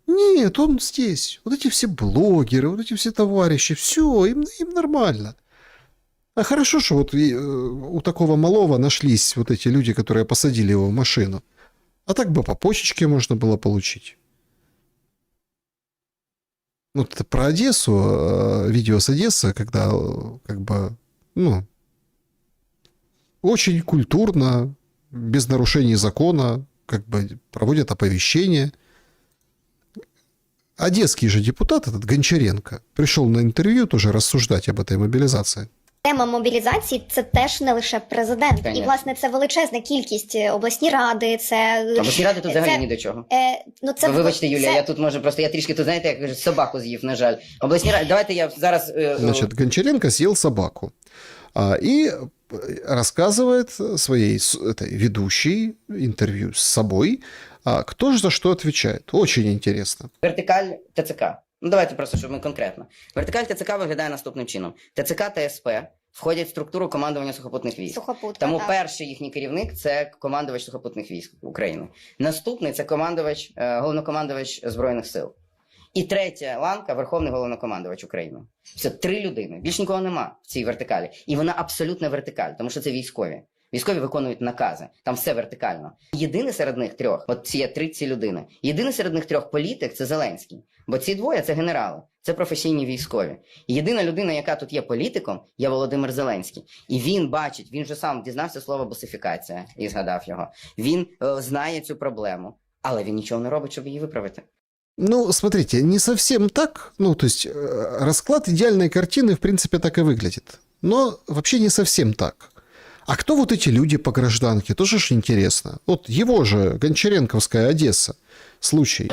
Нет, он здесь. Вот эти все блогеры, вот эти все товарищи, все, им нормально. А хорошо, что вот у такого малого нашлись вот эти люди, которые посадили его в машину. А так бы по почечке можно было получить. Вот это про Одессу, видео с Одессы, когда как бы, ну, очень культурно, без нарушений закона, как бы проводят оповещение. Одесский же депутат, этот Гончаренко, пришел на интервью тоже рассуждать об этой мобилизации. Тема мобілізації – це теж не лише президент. Конечно. І, власне, це величезна кількість обласні ради, це... Обласні ради тут взагалі ні до чого. Ну, це... Вибачте, Юлія, це... я тут може просто, я трішки тут, знаєте, як кажуть, собаку з'їв, на жаль. Обласні ради, давайте я зараз... Значит, Гончаренко съел собаку. И рассказывает своей этой ведущей интервью с собой, кто же за что отвечает. Очень интересно. Вертикаль ТЦК. Ну, давайте просто, щоб ми конкретно. Вертикаль ТЦК виглядає наступним чином. ТЦК та СП входять в структуру командування сухопутних військ. Сухопутка, Тому так. перший їхній керівник – це командувач сухопутних військ України. Наступний – це головнокомандувач Збройних сил. І третя ланка – Верховний головнокомандувач України. Все, 3 людини. Більш нікого нема в цій вертикалі. І вона абсолютно вертикаль, тому що це військові. Військові виконують накази. Там все вертикально. Єдиний серед них трьох, от є ці людини, єдиний серед них трьох політик – це Зеленський. Бо ці двоє – це генерали, це професійні військові. І єдина людина, яка тут є політиком, є Володимир Зеленський. І він бачить, він же сам дізнався слово босифікація і згадав його. Він знає цю проблему, але він нічого не робить, щоб її виправити. Ну, смотрите, не совсем так. Ну, то есть, расклад идеальной картины, в принципе, так и выглядит. Но вообще не совсем так. А кто вот эти люди по гражданке? Тоже ж интересно. Вот его же, Гончаренковская Одесса. Случай.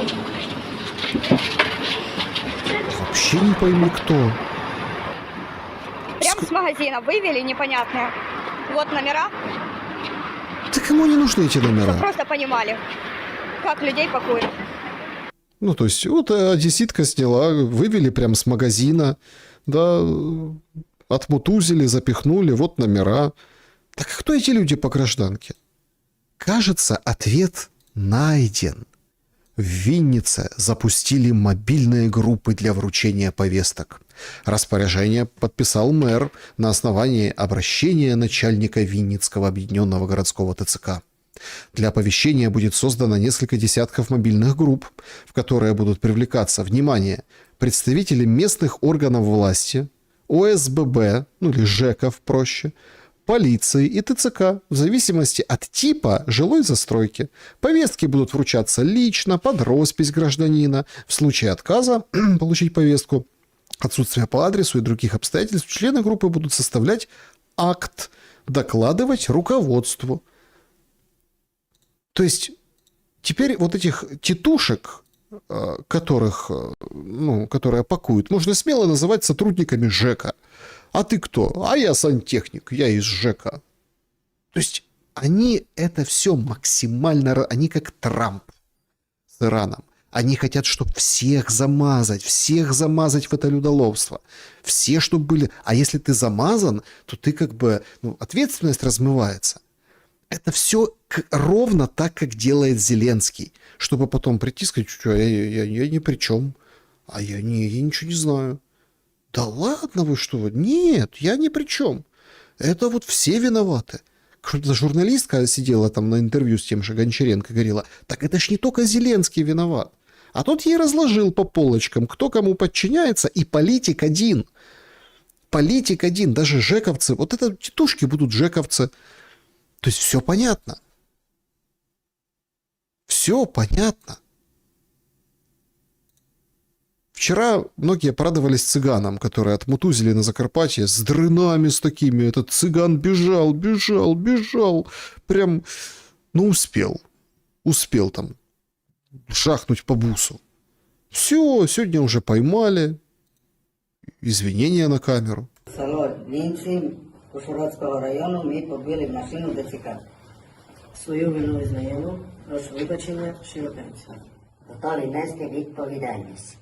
Вообще не пойму, кто. Прям с магазина вывели непонятные. Вот номера, Да кому не нужны эти чтобы номера? просто понимали, как людей пакуют. Ну, то есть, вот одесситка сняла, вывели прям с магазина, да, отмутузили, запихнули, вот номера. Так кто эти люди по гражданке? Кажется, ответ найден. В Виннице запустили мобильные группы для вручения повесток. Распоряжение подписал мэр на основании обращения начальника Винницкого объединенного городского ТЦК. Для оповещения будет создано несколько десятков мобильных групп, в которые будут привлекаться, внимание, представители местных органов власти, ОСББ, ну или ЖЭКов проще, полиции и ТЦК, в зависимости от типа жилой застройки. Повестки будут вручаться лично, под роспись гражданина. В случае отказа получить повестку, отсутствия по адресу и других обстоятельств, члены группы будут составлять акт, докладывать руководству. То есть теперь вот этих тетушек, которые пакуют, можно смело называть сотрудниками ЖЭКа. А ты кто? А я сантехник, я из ЖЭКа. То есть они это все максимально... Они как Трамп с Ираном. Они хотят, чтобы всех замазать в это людоловство. Все, чтобы были... А если ты замазан, то ты как бы... ответственность размывается. Это все ровно так, как делает Зеленский. Чтобы потом прийти и сказать, что я ни при чем. А я ничего не знаю. Да ладно вы что? Нет, я ни при чем. Это вот все виноваты. Какая-то журналистка сидела там на интервью с тем же Гончаренко, говорила, так это ж не только Зеленский виноват. А тот ей разложил по полочкам, кто кому подчиняется, и политик один. Политик один, даже жековцы. Вот это тетушки будут жековцы. То есть все понятно. Все понятно. Вчера многие порадовались цыганам, которые отмутузили на Закарпатье с дрынами с такими. Этот цыган бежал. Прям, успел там шахнуть по бусу. Все, сегодня уже поймали. Извинения на камеру. Село Вінці Ужгородського району ми побили машину ДЦК. Свою вину визнаємо, прошу вибачення, щиро перед. Готові нести відповідальність.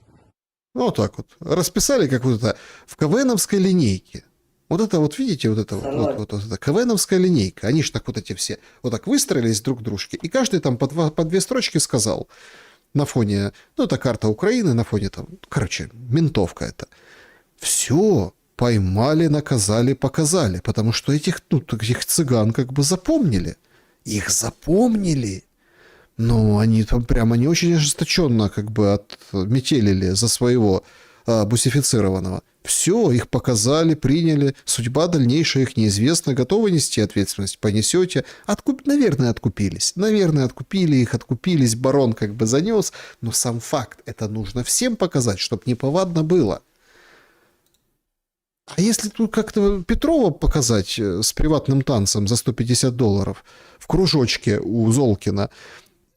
Вот так вот. Расписали, как вот это в КВНовской линейке. Вот это вот, видите, вот это КВНовская линейка. Они ж так вот эти все вот так выстроились друг к дружке. И каждый там по две строчки сказал на фоне, это карта Украины, на фоне там, ментовка это. Все, поймали, наказали, показали. Потому что этих цыган как бы запомнили. Их запомнили. Ну, они там прямо не очень ожесточенно как бы отметелили за своего бусифицированного. Все, их показали, приняли. Судьба дальнейшая их неизвестна. Готовы нести ответственность? Понесете. Наверное, откупились. Наверное, откупились. Барон как бы занес. Но сам факт, это нужно всем показать, чтобы неповадно было. А если тут как-то Петрова показать с приватным танцем за $150 в кружочке у Золкина,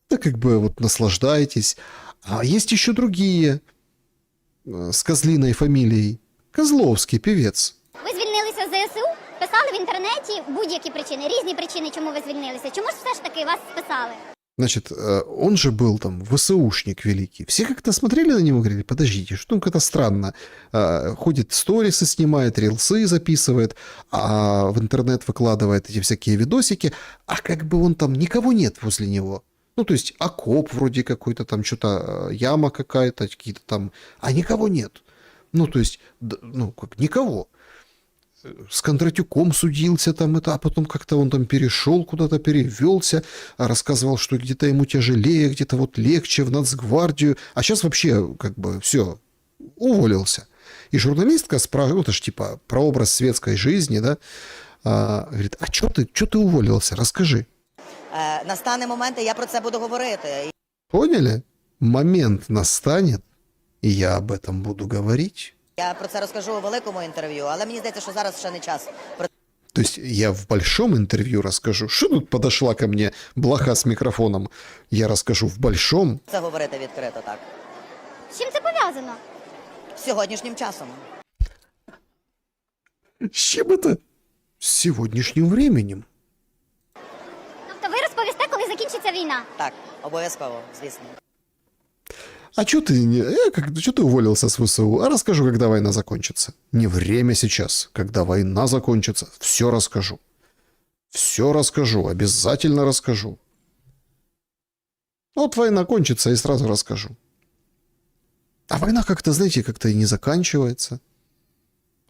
да как бы вот наслаждайтесь. А есть еще другие с козлиной фамилией. Козловский певец. Ви звільнилися з ЗСУ? Писали в інтернеті будь-які причини, різні причини, чому ви звільнилися. Чому ж все ж таки вас списали? Значит, он же был там ВСУшник великий. Все как-то смотрели на него и говорили, подождите, что как-то странно. Ходит, сторисы снимает, рилсы записывает, а в интернет выкладывает эти всякие видосики, а как бы он там, никого нет возле него. Ну, то есть окоп вроде какой-то там, что-то яма какая-то, какие-то там, а никого нет. Ну, то есть, как никого. с Кондратюком судился там, а потом как-то он там перешел куда-то, перевелся, рассказывал, что где-то ему тяжелее, где-то вот легче в Нацгвардию, а сейчас вообще как бы все, уволился. И журналистка спрашивает, это ж типа прообраз светской жизни, да, говорит, а чё ты уволился, расскажи. Настане момент, і я про це буду говорити. Поняли? Момент настанет, и я об этом буду говорить. Я про це розкажу у великому інтерв'ю, але мені здається, що зараз ще не час. То есть я в большом интервью расскажу. Что тут подошла ко мне блоха с микрофоном? Я расскажу в большом. Це говорити відкрито, так. З чим це пов'язано? З сьогоднішнім часом. С чем это? С сегодняшним временем. Тобто ви розповісте, коли закінчиться війна? Так, обов'язково, звісно. А что ты уволился с ВСУ? А расскажу, когда война закончится. Не время сейчас. Когда война закончится, все расскажу. Все расскажу, обязательно расскажу. Вот война кончится, и сразу расскажу. А война как-то, знаете, как-то и не заканчивается.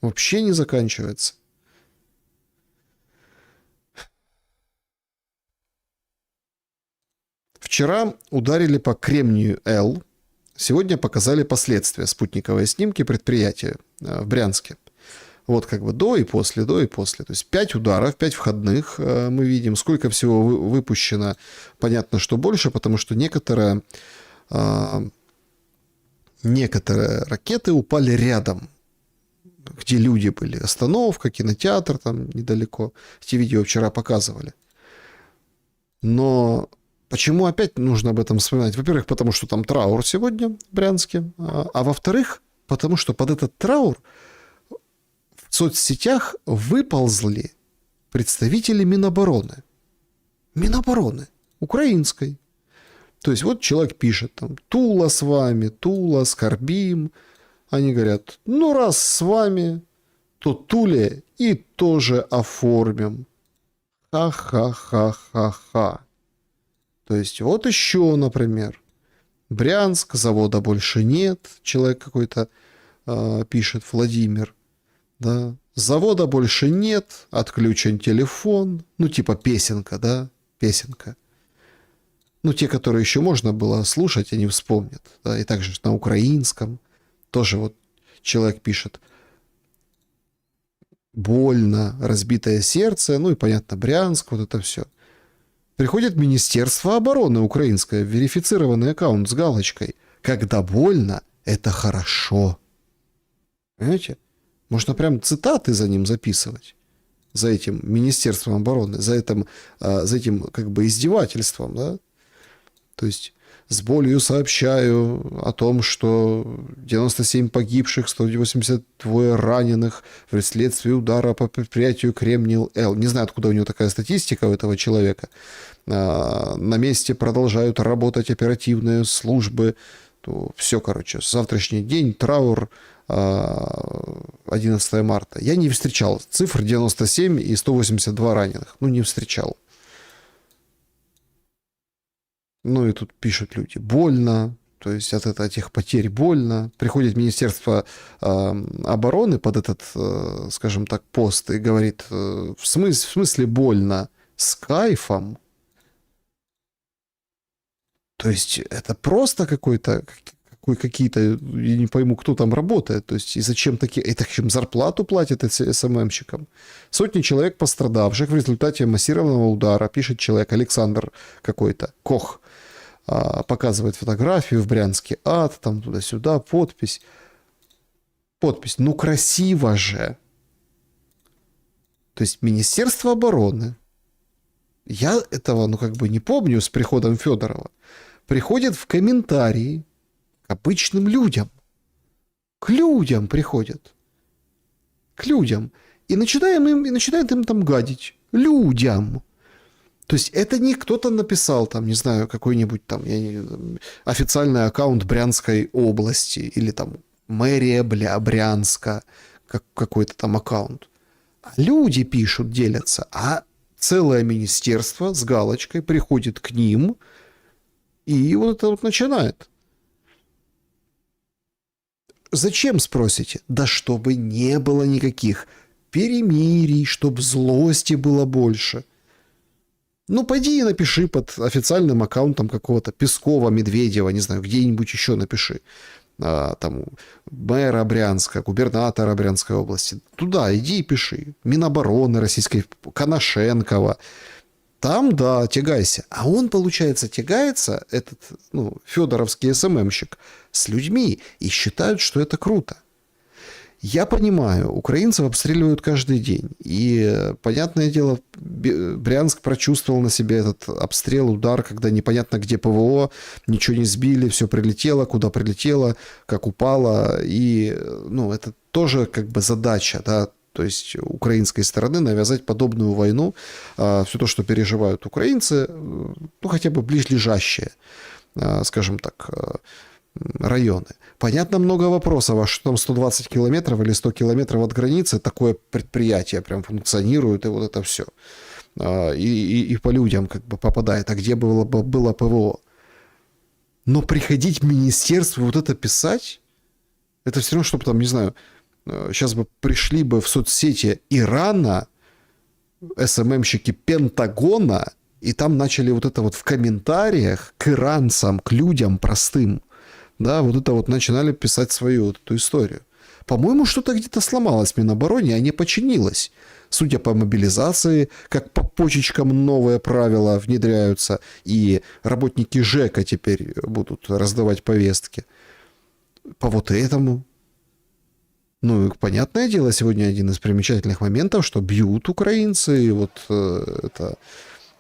Вообще не заканчивается. Вчера ударили по Кремнию-Л. Сегодня показали последствия. Спутниковые снимки предприятия в Брянске. Вот как бы до и после, до и после. То есть 5 ударов, 5 входных мы видим. Сколько всего выпущено, понятно, что больше, потому что некоторые ракеты упали рядом, где люди были. Остановка, кинотеатр там недалеко. Эти видео вчера показывали. Но почему опять нужно об этом вспоминать? Во-первых, потому что там траур сегодня в Брянске. А во-вторых, потому что под этот траур в соцсетях выползли представители Минобороны. Минобороны. Украинской. То есть вот человек пишет там: Тула с вами, Тула, скорбим. Они говорят: ну раз с вами, то Туле и тоже оформим. Ха-ха-ха-ха-ха. То есть вот еще, например, Брянск, завода больше нет, человек какой-то пишет, Владимир, да, завода больше нет, отключен телефон, ну типа песенка, да, песенка. Ну те, которые еще можно было слушать, они вспомнят, да, и также на украинском тоже вот человек пишет: больно, разбитое сердце, ну и понятно, Брянск, вот это все. Приходит Министерство обороны украинское, верифицированный аккаунт с галочкой: когда больно, это хорошо. Понимаете? Можно прям цитаты за ним записывать. За этим Министерством обороны, за этим как бы издевательством, да? То есть с болью сообщаю о том, что 97 погибших, 182 раненых вследствие удара по предприятию Кремний-Л. Не знаю, откуда у него такая статистика, у этого человека. На месте продолжают работать оперативные службы. Все, короче, завтрашний день, траур, 11 марта. Я не встречал цифр 97 и 182 раненых. Ну, не встречал. Ну и тут пишут люди: больно, то есть от этих потерь больно. Приходит Министерство обороны под этот, скажем так, пост и говорит: в смысле больно? С кайфом. То есть это просто какие-то, я не пойму, кто там работает, то есть и зачем такие, и зачем зарплату платят СММщикам. Сотни человек пострадавших в результате массированного удара, пишет человек Александр какой-то, Кох, показывает фотографию в Брянске, ад, там туда-сюда, подпись, ну красиво же. То есть Министерство обороны, я этого, ну как бы не помню с приходом Федорова, приходит в комментарии к обычным людям. К людям приходят. К людям. И начинает им там гадить. Людям. То есть это не кто-то написал, там, не знаю, какой-нибудь там официальный аккаунт Брянской области или там мэрия Брянска, какой-то там аккаунт. Люди пишут, делятся, а целое министерство с галочкой приходит к ним и вот это вот начинает. Зачем, спросите? Да чтобы не было никаких перемирий, чтобы злости было больше. Ну, пойди и напиши под официальным аккаунтом какого-то Пескова, Медведева, не знаю, где-нибудь еще напиши. Там, мэра Брянска, губернатора Брянской области. Туда иди и пиши. Минобороны российской, Коношенкова. Там, да, тягайся. А он, получается, тягается, этот, ну, федоровский СММщик, с людьми и считают, что это круто. Я понимаю, украинцев обстреливают каждый день. И, понятное дело, Брянск прочувствовал на себе этот обстрел, удар, когда непонятно где ПВО, ничего не сбили, все прилетело, куда прилетело, как упало. И, ну, это тоже как бы задача, да, то есть украинской стороны навязать подобную войну, все то, что переживают украинцы, ну, хотя бы ближлежащие, скажем так, районы. Понятно, много вопросов, а что там 120 километров или 100 километров от границы такое предприятие прям функционирует, и вот это все. И по людям как бы попадает, а где было ПВО. Но приходить в министерство и вот это писать, это все равно, чтобы там, не знаю, сейчас бы пришли бы в соцсети Ирана, СММщики Пентагона, и там начали вот это вот в комментариях к иранцам, к людям простым, да, вот это вот начинали писать свою вот эту историю. По-моему, что-то где-то сломалось в Минобороне, а не починилось. Судя по мобилизации, как по почечкам новые правила внедряются, и работники ЖЭКа теперь будут раздавать повестки. По вот этому. Ну, понятное дело, сегодня один из примечательных моментов, что бьют украинцы, и вот это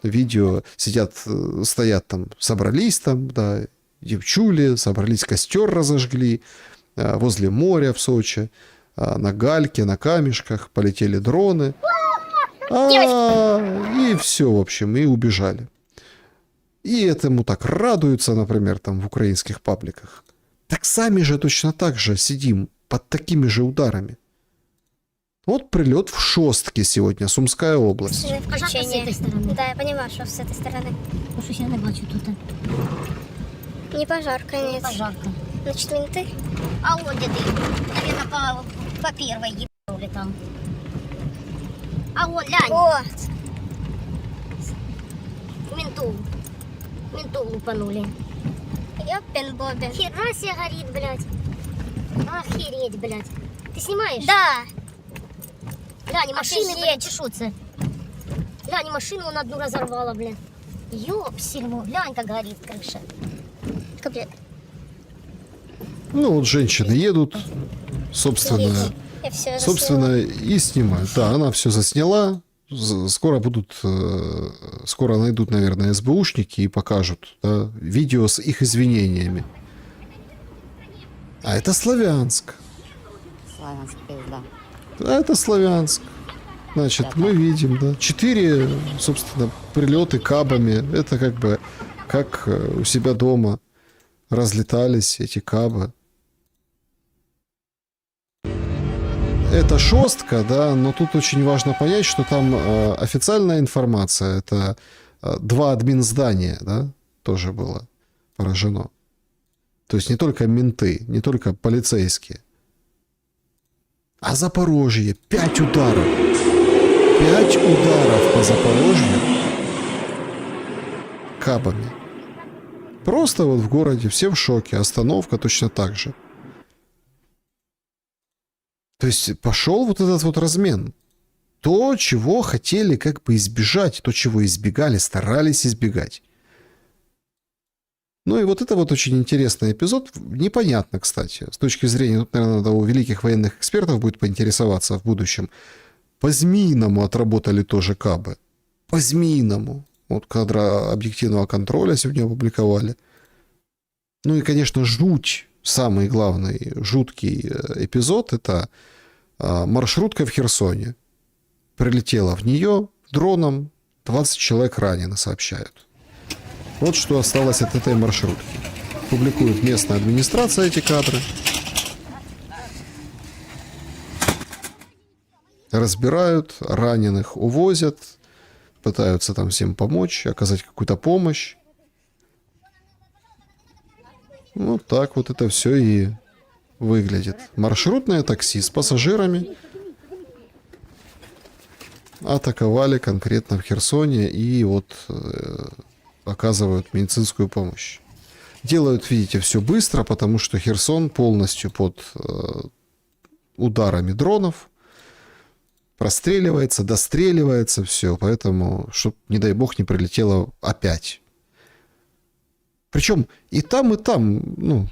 видео стоят там, собрались там, да, девчули, собрались, костер разожгли возле моря в Сочи, на гальке, на камешках, полетели дроны, и все, в общем, и убежали. И этому так радуются, например, там в украинских пабликах. Так сами же точно так же сидим под такими же ударами. Вот прилет в Шостке сегодня, Сумская область. Да, я понимаю, что с этой стороны. Слушай, я не бачу тут. Не пожарка, нет. Не пожарка. Значит, менты. А вот где ты? Наверное, по первой ебали там. А вот, глянь. Вот. Менту лупанули. Ёппен Бобен. Хера себе горит, блядь. Охереть, блядь. Ты снимаешь? Да. Глянь, машины, Офигеть. блядь, чешутся. Глянь, машину он одну разорвала, блядь. Ёпсельму. Глянь, как горит крыша. Капец. Ну, вот женщины едут, собственно, Я все и снимают. Да, она все засняла. Скоро найдут, наверное, СБУшники и покажут, да, видео с их извинениями. А это Славянск. Славянск, да. А это Славянск. Значит, мы видим, да, 4, собственно, прилеты кабами. Это как бы как у себя дома разлетались эти кабы. Это Шостка, да, но тут очень важно понять, что там официальная информация. Это 2 админздания, да, тоже было поражено. То есть не только менты, не только полицейские. А Запорожье 5 ударов. 5 ударов по Запорожью кабами. Просто вот в городе все в шоке. Остановка точно так же. То есть пошел вот этот вот размен. То, чего хотели как бы избежать, то, чего избегали, старались избегать. Ну и вот это вот очень интересный эпизод. Непонятно, кстати, с точки зрения, тут, наверное, надо у великих военных экспертов будет поинтересоваться в будущем. По-змеиному отработали тоже кабы. По-змеиному. Вот кадра объективного контроля сегодня опубликовали. Ну и, конечно, жуть. Самый главный жуткий эпизод — это маршрутка в Херсоне. Прилетела в нее дроном, 20 человек ранено, сообщают. Вот что осталось от этой маршрутки. Публикует местная администрация эти кадры. Разбирают, раненых увозят, пытаются там всем помочь, оказать какую-то помощь. Вот так вот это все и выглядит. Маршрутное такси с пассажирами. атаковали конкретно в Херсоне и вот оказывают медицинскую помощь. Делают, видите, все быстро, потому что Херсон полностью под ударами дронов. Простреливается, достреливается, все. Поэтому, чтобы, не дай бог, не прилетело опять. Причем и там, ну,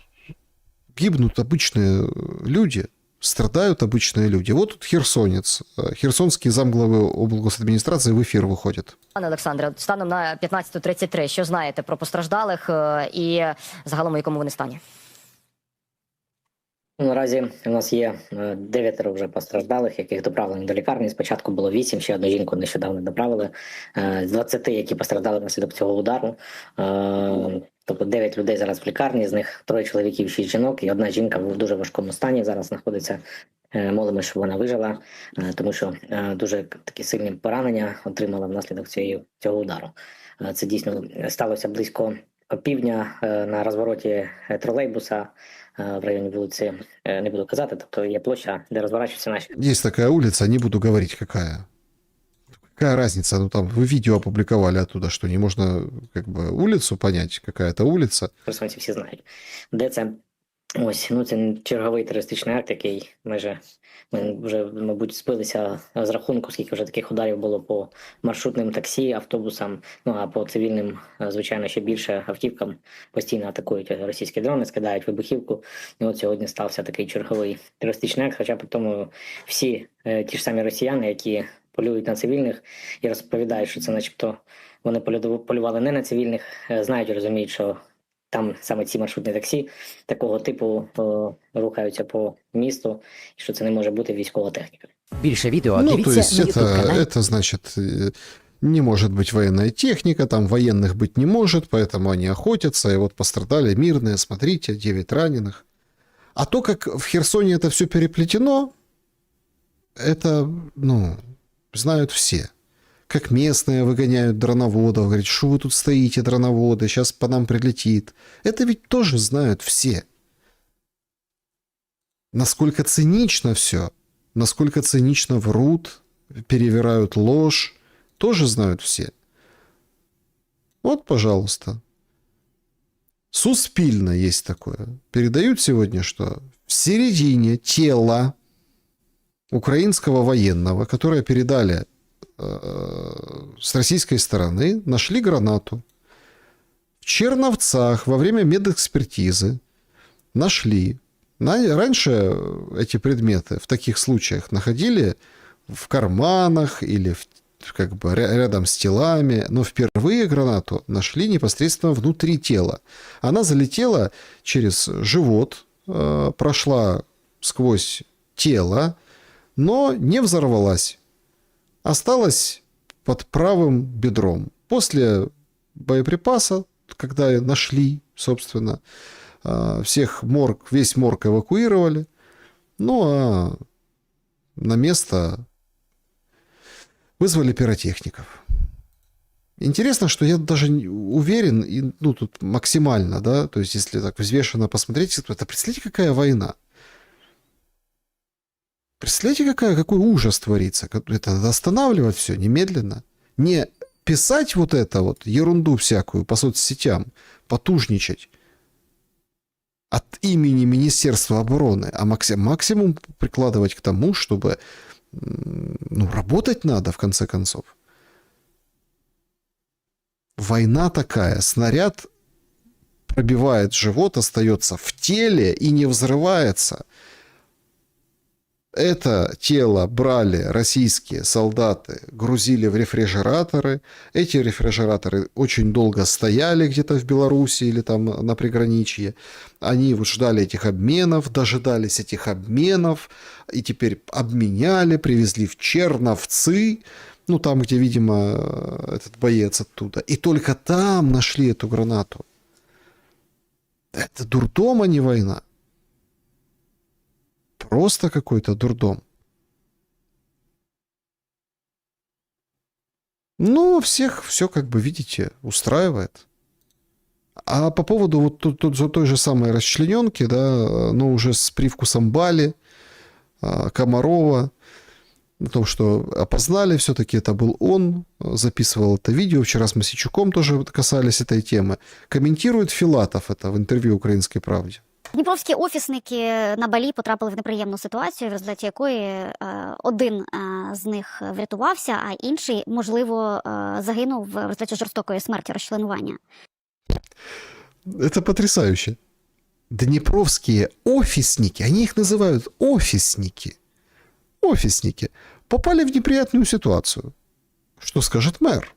гибнут обычные люди, страдают обычные люди. Вот тут херсонец, херсонський замглави облгосадміністрації в ефір виходить. Пане Олександре, станом на 15:33, що знаєте про постраждалих і загалом у якому вони стані? Наразі у нас є 9 вже постраждалих, яких доправлені до лікарні. Спочатку було 8, ще одну жінку нещодавно доправили. З 20, які постраждали внаслідок цього удару. Тобто 9 людей зараз в лікарні, з них 3 чоловіків, 6 жінок, і одна жінка в дуже важкому стані зараз знаходиться. Молимо, щоб вона вижила, тому що дуже такі сильні поранення отримала внаслідок цього удару. Це дійсно сталося близько опівдня на розвороті тролейбуса в районі вулиці, не буду казати, тобто є площа, де розворачуються наші. Есть такая улица, не буду говорить, какая. Какая разница? Ну, там вы видео опубликовали оттуда, что не можно как бы улицу понять, какая это улица. Херсонці всі знають. Де це? Ось, ну це черговий терористичний акт, який ми вже, мабуть, збилися з рахунку, скільки вже таких ударів було по маршрутним таксі, автобусам, ну а по цивільним, звичайно, ще більше автівкам постійно атакують російські дрони, скидають вибухівку. І от сьогодні стався такий черговий терористичний акт, хоча при тому всі ті ж самі росіяни, які полюють на цивільних і розповідають, що це начебто вони полювали не на цивільних, знають і розуміють, що там саме ці маршрутні таксі такого типу рухаються по місту, і що це не може бути військова техніка. Більше відео Ну, то дивіться есть на YouTube-каналі. это значит, не может быть военная техника, там военных быть не может, поэтому они охотятся, и вот пострадали мирные, смотрите, 9 раненых. А то, как в Херсоне это все переплетено, это, ну, знают все. Как местные выгоняют дроноводов, говорят, что вы тут стоите, дроноводы, сейчас по нам прилетит. Это ведь тоже знают все. Насколько цинично все, насколько цинично врут, перевирают ложь, тоже знают все. Вот, пожалуйста. Суспильно есть такое. Передают сегодня, что в середине тела украинского военного, которое передали с российской стороны, нашли гранату. В Черновцах во время медэкспертизы нашли. Раньше эти предметы в таких случаях находили в карманах или как бы рядом с телами, но впервые гранату нашли непосредственно внутри тела. Она залетела через живот, прошла сквозь тело, но не взорвалась. Осталась под правым бедром. После боеприпаса, когда нашли, собственно, весь морг эвакуировали, ну а на место вызвали пиротехников. Интересно, что я даже уверен, и, ну, тут максимально, да, то есть если так взвешенно посмотреть, это представляете, какая война? Представляете, какой ужас творится? Это надо останавливать все немедленно. Не писать вот это вот ерунду всякую по соцсетям, потужничать от имени Министерства обороны, а максимум прикладывать к тому, чтобы, ну, работать надо в конце концов. Война такая, снаряд пробивает живот, остается в теле и не взрывается. Это тело брали российские солдаты, грузили в рефрижераторы. Эти рефрижераторы очень долго стояли где-то в Беларуси или там на приграничье. Они вот ждали этих обменов, дожидались этих обменов, и теперь обменяли, привезли в Черновцы, ну там, где, видимо, этот боец оттуда. И только там нашли эту гранату. Это дурдом, а не война. Просто какой-то дурдом. Но всех все, как бы, видите, устраивает. А по поводу вот той же самой расчлененки, да, но уже с привкусом Бали, Комарова, о том, что опознали, все-таки это был он, записывал это видео. Вчера с Мосійчуком тоже касались этой темы. Комментирует Филатов это в интервью «Українській правді». Дніпровські офісники на Балі потрапили в неприємну ситуацію, в результаті якої один з них врятувався, а інший, можливо, загинув в результаті жорстокої смерті, розчленування. Это потрясающе. Днепровские офисники, они их называют офисники, попали в неприятную ситуацию. Что скажет мэр?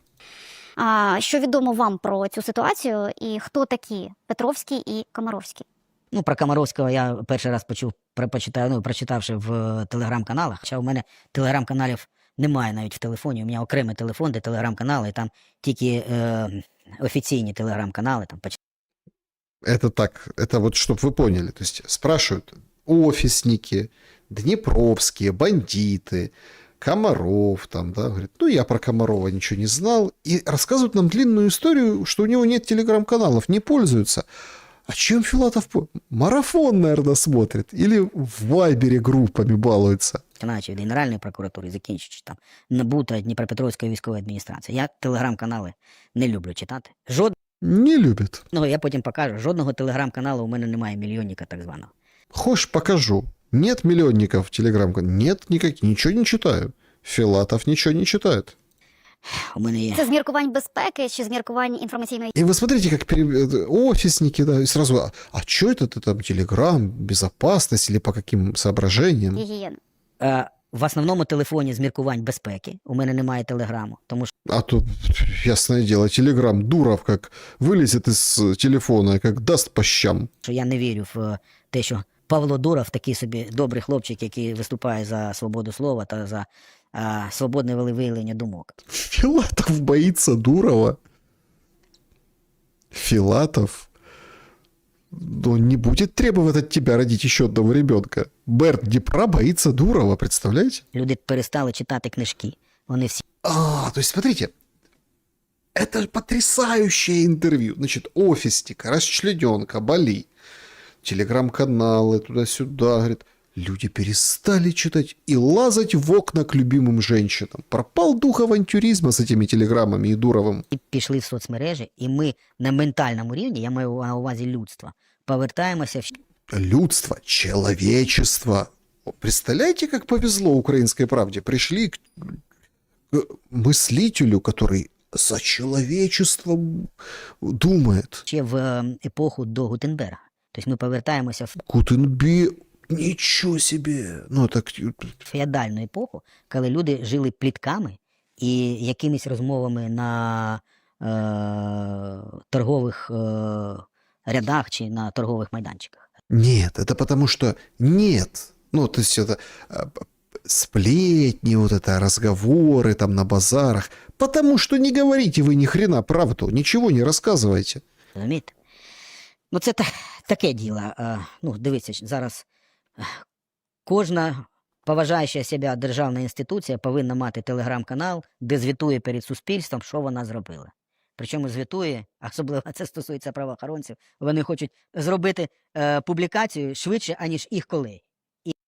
Що відомо вам про цю ситуацію і хто такі Петровський і Комаровський? Ну, про Комаровського я перший раз прочитавши в телеграм-каналах. Хоча у мене телеграм-каналів немає навіть в телефоні. У мене окремий телефон, де телеграм-канали, і там тільки офіційні телеграм-канали. Там. Это так, это вот, чтобы вы поняли. То есть спрашивают офисники, днепровские, бандиты, Комаров там, да, говорит, ну, я про Комарова ничего не знал. И рассказывают нам длинную историю, что у него нет телеграм-каналов, не пользуются. А чем Филатов? Марафон, наверное, смотрит. Или в Вайбере группами балуется. Починаючи від Генеральної прокуратури, закінчуючи там НАБУ та Дніпропетровської військової адміністрації. Я телеграм-канали не люблю читати. Не любит. Ну, я потім покажу. Жодного телеграм-каналу у мене немає, мільйонника так званого. Хочешь, покажу. Нет миллионников в телеграм-канале. Нет никаких. Ничего не читаю. Филатов ничего не читает. У мене є. Це з міркувань безпеки чи з міркувань інформаційної? И вы смотрите, как офисники, да, и сразу, а что это там, телеграм, безопасность или по каким соображениям? Гігієни. В основному телефоні з міркувань безпеки. У мене немає телеграму, тому що... А то, ясное дело, телеграм Дуров как вылезет из телефона, как даст по щам. Я не вірю в те, що Павло Дуров, такий собі добрий хлопчик, який виступає за свободу слова та за свободне волевиявлення думок. Филатов боится Дурова. Филатов, он не будет требовать от тебя родить еще одного ребенка. Берт Днепра боится Дурова, представляете? Люди перестали читати книжки. Вони всі... То есть, смотрите, это потрясающее интервью. Значит, офисник, расчлененка, Бали, телеграм-каналы, туда-сюда, говорит, люди перестали читать и лазать в окна к любимым женщинам. Пропал дух авантюризма с этими телеграммами и Дуровым. І пішли в соцмережі, і ми на ментальному рівні, я маю на увазі людства, повертаємося в... Людство, человечество. Представляете, как повезло «Украинской правде»? Пришли к мыслителю, который за человечество думает. Ще в епоху до Гутенберга. Тобто ми повертаємося в... Гутенберг... Нічого собі. Ну, так... феодальну епоху, коли люди жили плітками і якимись розмовами на торгових рядах чи на торгових майданчиках. Нет, это потому что нет. Ну, то есть это сплетни, вот это разговоры там на базарах. Потому что не говорите вы ни хрена правду, ничего не рассказывайте. Розумієте? Ну, це таке діло. Ну, дивіться, зараз кожна поважаюча себе державна інституція повинна мати телеграм-канал, де звітує перед суспільством, що вона зробила. Причому звітує, особливо це стосується правоохоронців, вони хочуть зробити публікацію швидше, аніж їх колеги.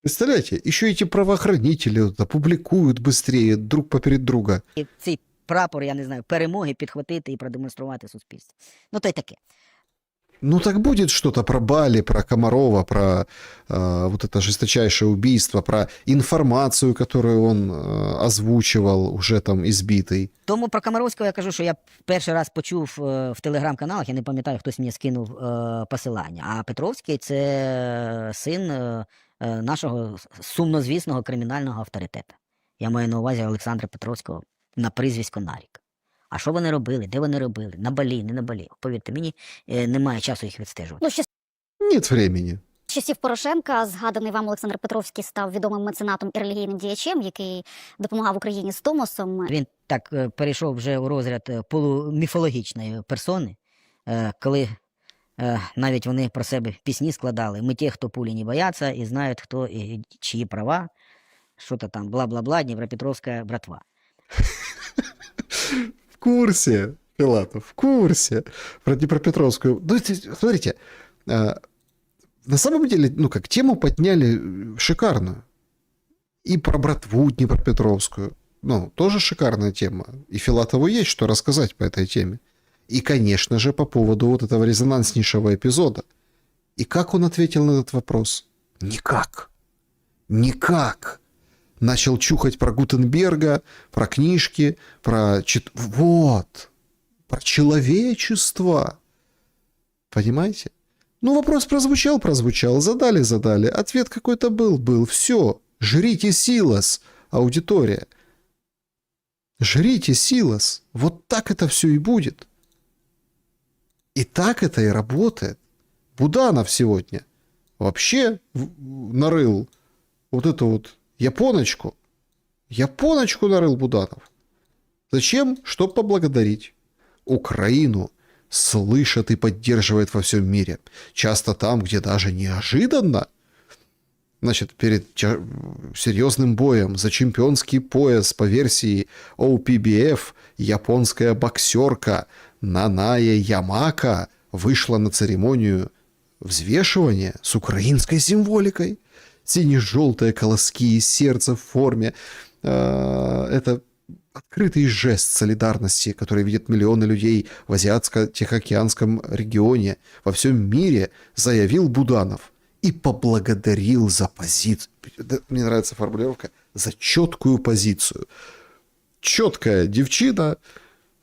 Представляете, еще эти правоохранители публикуют быстрее друг поперед друга. І цей прапор, я не знаю, перемоги підхватити і продемонструвати суспільству. Ну, то й таке. Ну так будет что-то про Бали, про Комарова, про вот это жесточайшее убийство, про информацию, которую он озвучивал, уже там избитый. Тому про Комаровського я кажу, що я перший раз почув в телеграм-каналах, я не пам'ятаю, хтось мені скинув посилання. А Петровський – це син нашого сумнозвісного кримінального авторитета. Я маю на увазі Олександра Петровського на прізвисько Нарік. А що вони робили? Де вони робили? На Балі, не на Балі. Повірте мені, немає часу їх відстежувати. Ну, Нет времени. з часів Порошенка згаданий вам Олександр Петровський став відомим меценатом і релігійним діячем, який допомагав Україні з Томосом. Він так перейшов вже у розряд полуміфологічної персони, коли навіть вони про себе пісні складали. Ми ті, хто пулі не бояться, і знають, хто і чиї права. Що-то там, бла-бла-бла, Дніпропетровська братва. В курсе, Филатов, в курсе про Днепропетровскую. Ну, смотрите, на самом деле, ну как, тему подняли шикарную. И про братву Днепропетровскую. Ну, тоже шикарная тема. И Филатову есть что рассказать по этой теме. И, конечно же, по поводу вот этого резонанснейшего эпизода. И как он ответил на этот вопрос? Никак. Никак. Начал чухать про Гутенберга, про книжки, про... Вот. Про человечество. Понимаете? Ну, вопрос прозвучал, задали. Ответ какой-то был. Все. Жрите силос, аудитория. Жрите силос. Вот так это все и будет. И так это и работает. Буданов сегодня вообще нарыл вот эту вот японочку. Японочку нарыл Буданов. Зачем? Чтоб поблагодарить. Украину слышат и поддерживают во всем мире. Часто там, где даже неожиданно. Значит, перед серьезным боем за чемпионский пояс по версии OPBF японская боксерка Нанае Ямака вышла на церемонию взвешивания с украинской символикой. Сине-желтые колоски из сердца в форме. Это открытый жест солидарности, который видят миллионы людей в Азиатско-Тихоокеанском регионе, во всем мире, заявил Буданов. И поблагодарил за позицию. Мне нравится формулировка. За четкую позицию. Четкая девчина,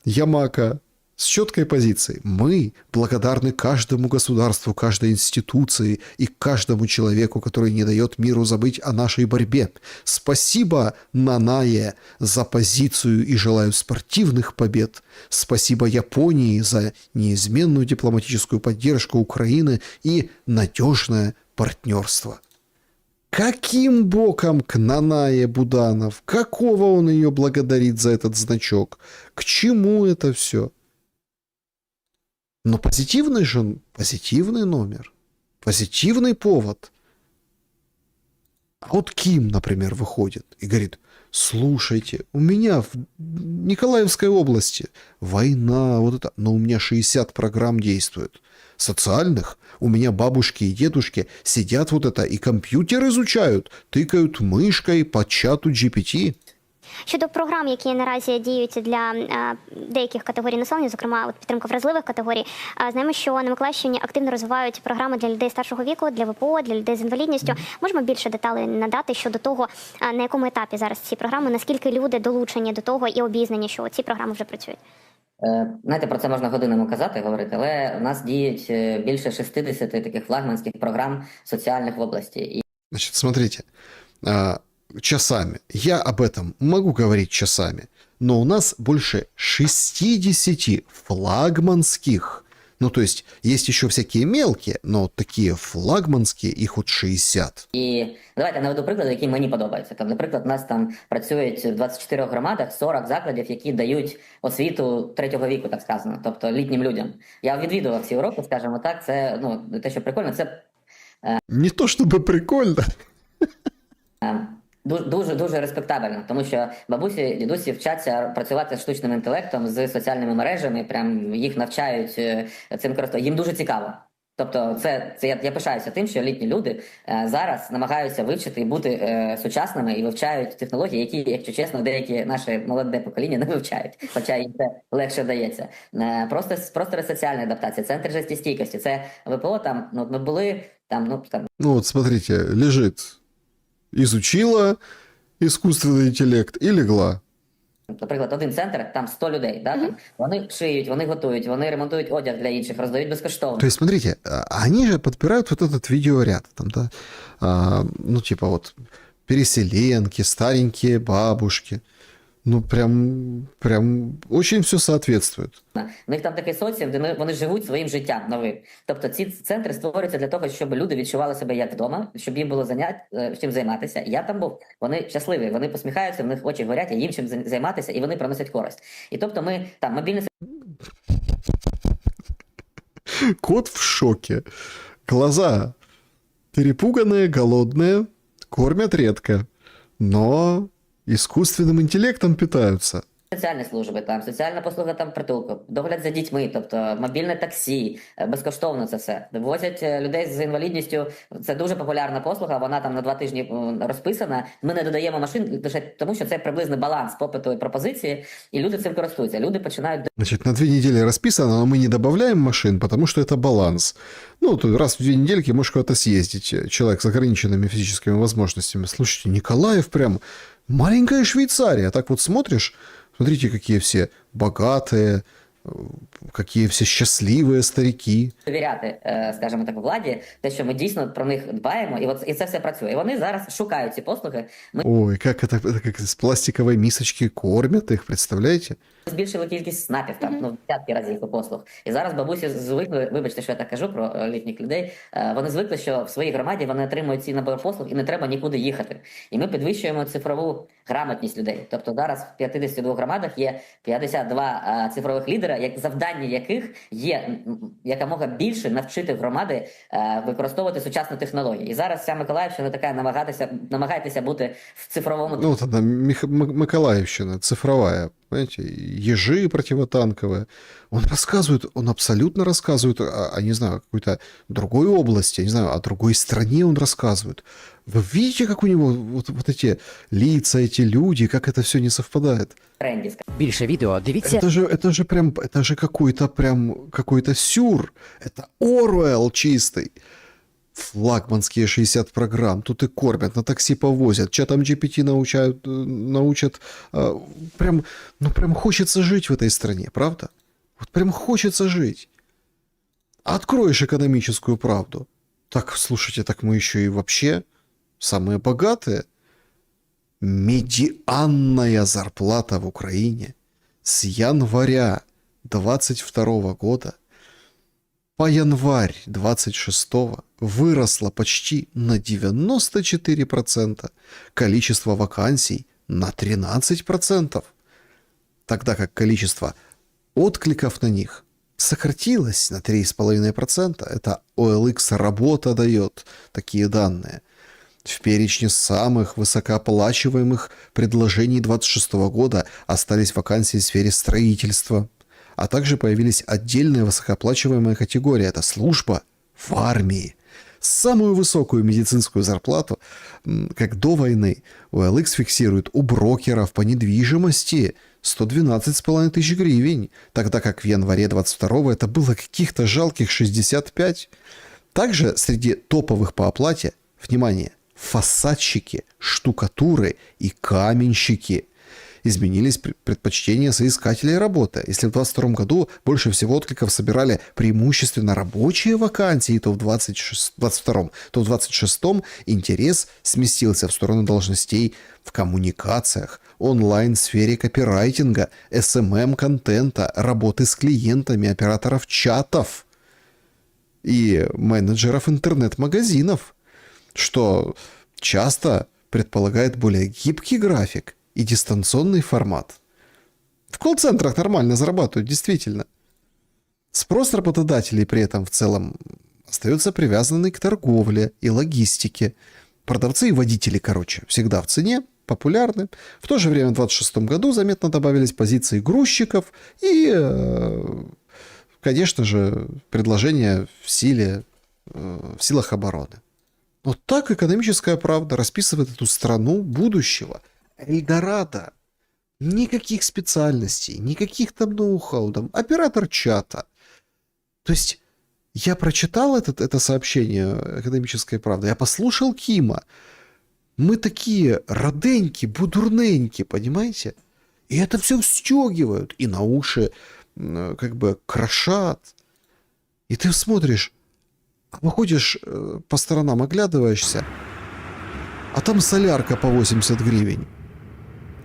Ямака, с четкой позицией. Мы благодарны каждому государству, каждой институции и каждому человеку, который не дает миру забыть о нашей борьбе. Спасибо, Нанае, за позицию и желаю спортивных побед. Спасибо Японии за неизменную дипломатическую поддержку Украины и надежное партнерство. Каким боком к Нанае Буданов? Какого он ее благодарит за этот значок? К чему это все? Но позитивный же, позитивный номер, позитивный повод. А вот Ким, например, выходит и говорит: слушайте, у меня в Николаевской области война, вот это, но у меня 60 программ действует. Социальных. У меня бабушки и дедушки сидят вот это и комп'ютер изучають, тикають мишкою по чату GPT. Щодо програм, які наразі діють для деяких категорій населення, зокрема от підтримка вразливих категорій, знаємо, що на Миколаївщині активно розвивають програми для людей старшого віку, для ВПО, для людей з інвалідністю. Можемо більше деталей надати щодо того, на якому етапі зараз ці програми, наскільки люди долучені до того і обізнані, що ці програми вже працюють? Знаєте, про це можна годинами казати, говорити, але у нас діють більше 60 таких флагманських програм соціальних в області. Значит, смотрите, часами. Я об этом могу говорить часами, но у нас больше 60 флагманских. Ну, то есть еще всякие мелкие, но такие флагманські, їх от 60. І давайте наведу приклади, які мені подобаються. Там, наприклад, у нас там працюють в 24 громадах 40 закладів, які дають освіту третього віку, так сказано, тобто літнім людям. Я відвідував ці уроки, скажімо так, це, ну, те, що прикольно, це... Не то, щоб прикольно. Дуже респектабельно, тому що бабусі, дідусі вчаться працювати з штучним інтелектом, з соціальними мережами, прям їх навчають цим користуватися. Їм дуже цікаво. Тобто я пишаюся тим, що літні люди зараз намагаються вивчити і бути сучасними і вивчають технології, які, якщо чесно, деякі наші молоде покоління не вивчають, хоча їм це легше дається. Просто соціальна адаптація, центр життєстійкості, це ВПО, там, ну, ми були, там, Ну, вот смотрите, лежит, изучила искусственный интеллект и легла. Наприклад, один центр, там 100 людей, да? Там, вони шиють, вони готують, вони ремонтують одяг для інших, роздають безкоштовно. То есть, смотрите, они же подбирают вот этот видеоряд, там, да, ну, типа вот переселенки, старенькие бабушки. Ну, прям очень все соответствует. У них там такий соціум, де вони живуть своїм життям новим. Тобто ці центри створюються для того, щоб люди відчували себе як вдома, щоб їм було чим займатися. Я там був. Вони щасливі, вони посміхаються, в них очі горять, а їм чим займатися, і вони приносять користь. І тобто ми там мобільний... Кот в шоке. Глаза перепуганные, голодные, кормят редко, но искусственным интеллектом питаются. Соціальні служби, там, соціальна послуга там притулку, догляд за дітьми, тобто мобільне таксі, безкоштовно це все. Возять людей з інвалідністю, це дуже популярна послуга, вона там на 2 тижні розписана. Ми не додаємо машин лише тому, що це приблизний баланс попиту і пропозиції, і люди цим користуються. Люди починають... Значит, на 2 недели расписано, но мы не добавляем машин, потому что это баланс. Ну, то раз в 2 недельки можешь куда-то съездить, человек с ограниченными физическими возможностями. Слушайте, Николаев прям маленькая Швейцария. Так вот смотришь, смотрите, какие все богатые, какие все щасливые старики. Довіряти, скажімо так, владі, те, що ми дійсно про них дбаємо, і це все працює. І вони зараз шукають ці послуги. Ой, как это как из пластиковой мисочки кормят их, представляете? Збільшили кількість снапів, там, в десятки разів по послуг. І зараз бабусі звикли, вибачте, що я так кажу про літніх людей, вони звикли, що в своїй громаді вони отримують ці набори послуг і не треба нікуди їхати. І ми підвищуємо цифрову грамотність людей. Тобто зараз в 52 громадах є 52 цифрових лідера, завдання яких є якомога більше навчити громади використовувати сучасні технології. І зараз вся Миколаївщина така намагайтеся бути в цифровому... Ну, вот она, Миколаевщина, цифровая, понимаете, ежи противотанковые. Он абсолютно рассказывает о, не знаю, какой-то другой области, я не знаю, о другой стране он рассказывает. Вы видите, как у него вот эти лица, эти люди, как это все не совпадает? Більше відео дивіться. Это же какой-то сюр. Это Оруэлл чистый. Флагманские 60 программ. Тут и кормят, на такси повозят, чатом GPT научат. Прям хочется жить в этой стране, правда? Вот прям хочется жить. Откроешь экономическую правду. Так, слушайте, так мы еще и вообще самые богатые. Медианная зарплата в Украине с января 22 года по январь 26 выросла почти на 94%, количество вакансий на 13%, тогда как количество откликов на них сократилось на 3,5%. Это OLX работа дает такие данные. В перечне самых высокооплачиваемых предложений 26 года остались вакансии в сфере строительства, а также появились отдельные высокооплачиваемые категории. Это служба в армии. Самую высокую медицинскую зарплату, как до войны, OLX фиксирует у брокеров по недвижимости 112,5 тысяч гривен, тогда как в январе 22 это было каких-то жалких 65. Также среди топовых по оплате, внимание, фасадщики, штукатуры и каменщики. Изменились предпочтения соискателей работы. Если в 2022 году больше всего откликов собирали преимущественно рабочие вакансии, то в 2022, то в 2026 интерес сместился в сторону должностей в коммуникациях, онлайн-сфере копирайтинга, SMM-контента, работы с клиентами, операторов чатов и менеджеров интернет-магазинов, что часто предполагает более гибкий график и дистанционный формат. В колл-центрах нормально зарабатывают, действительно. Спрос работодателей при этом в целом остается привязанный к торговле и логистике. Продавцы и водители, всегда в цене, популярны. В то же время в 2026 году заметно добавились позиции грузчиков и, конечно же, предложения в силах обороны. Вот так экономическая правда расписывает эту страну будущего. Эльдорадо. Никаких специальностей, никаких там ноу-хау, там, оператор чата. То есть я прочитал это сообщение экономической правды, я послушал Кима. Мы такие роденьки, будурненьки, понимаете? И это все встегивают, и на уши крошат. И ты смотришь, выходишь по сторонам, оглядываешься, а там солярка по 80 гривен.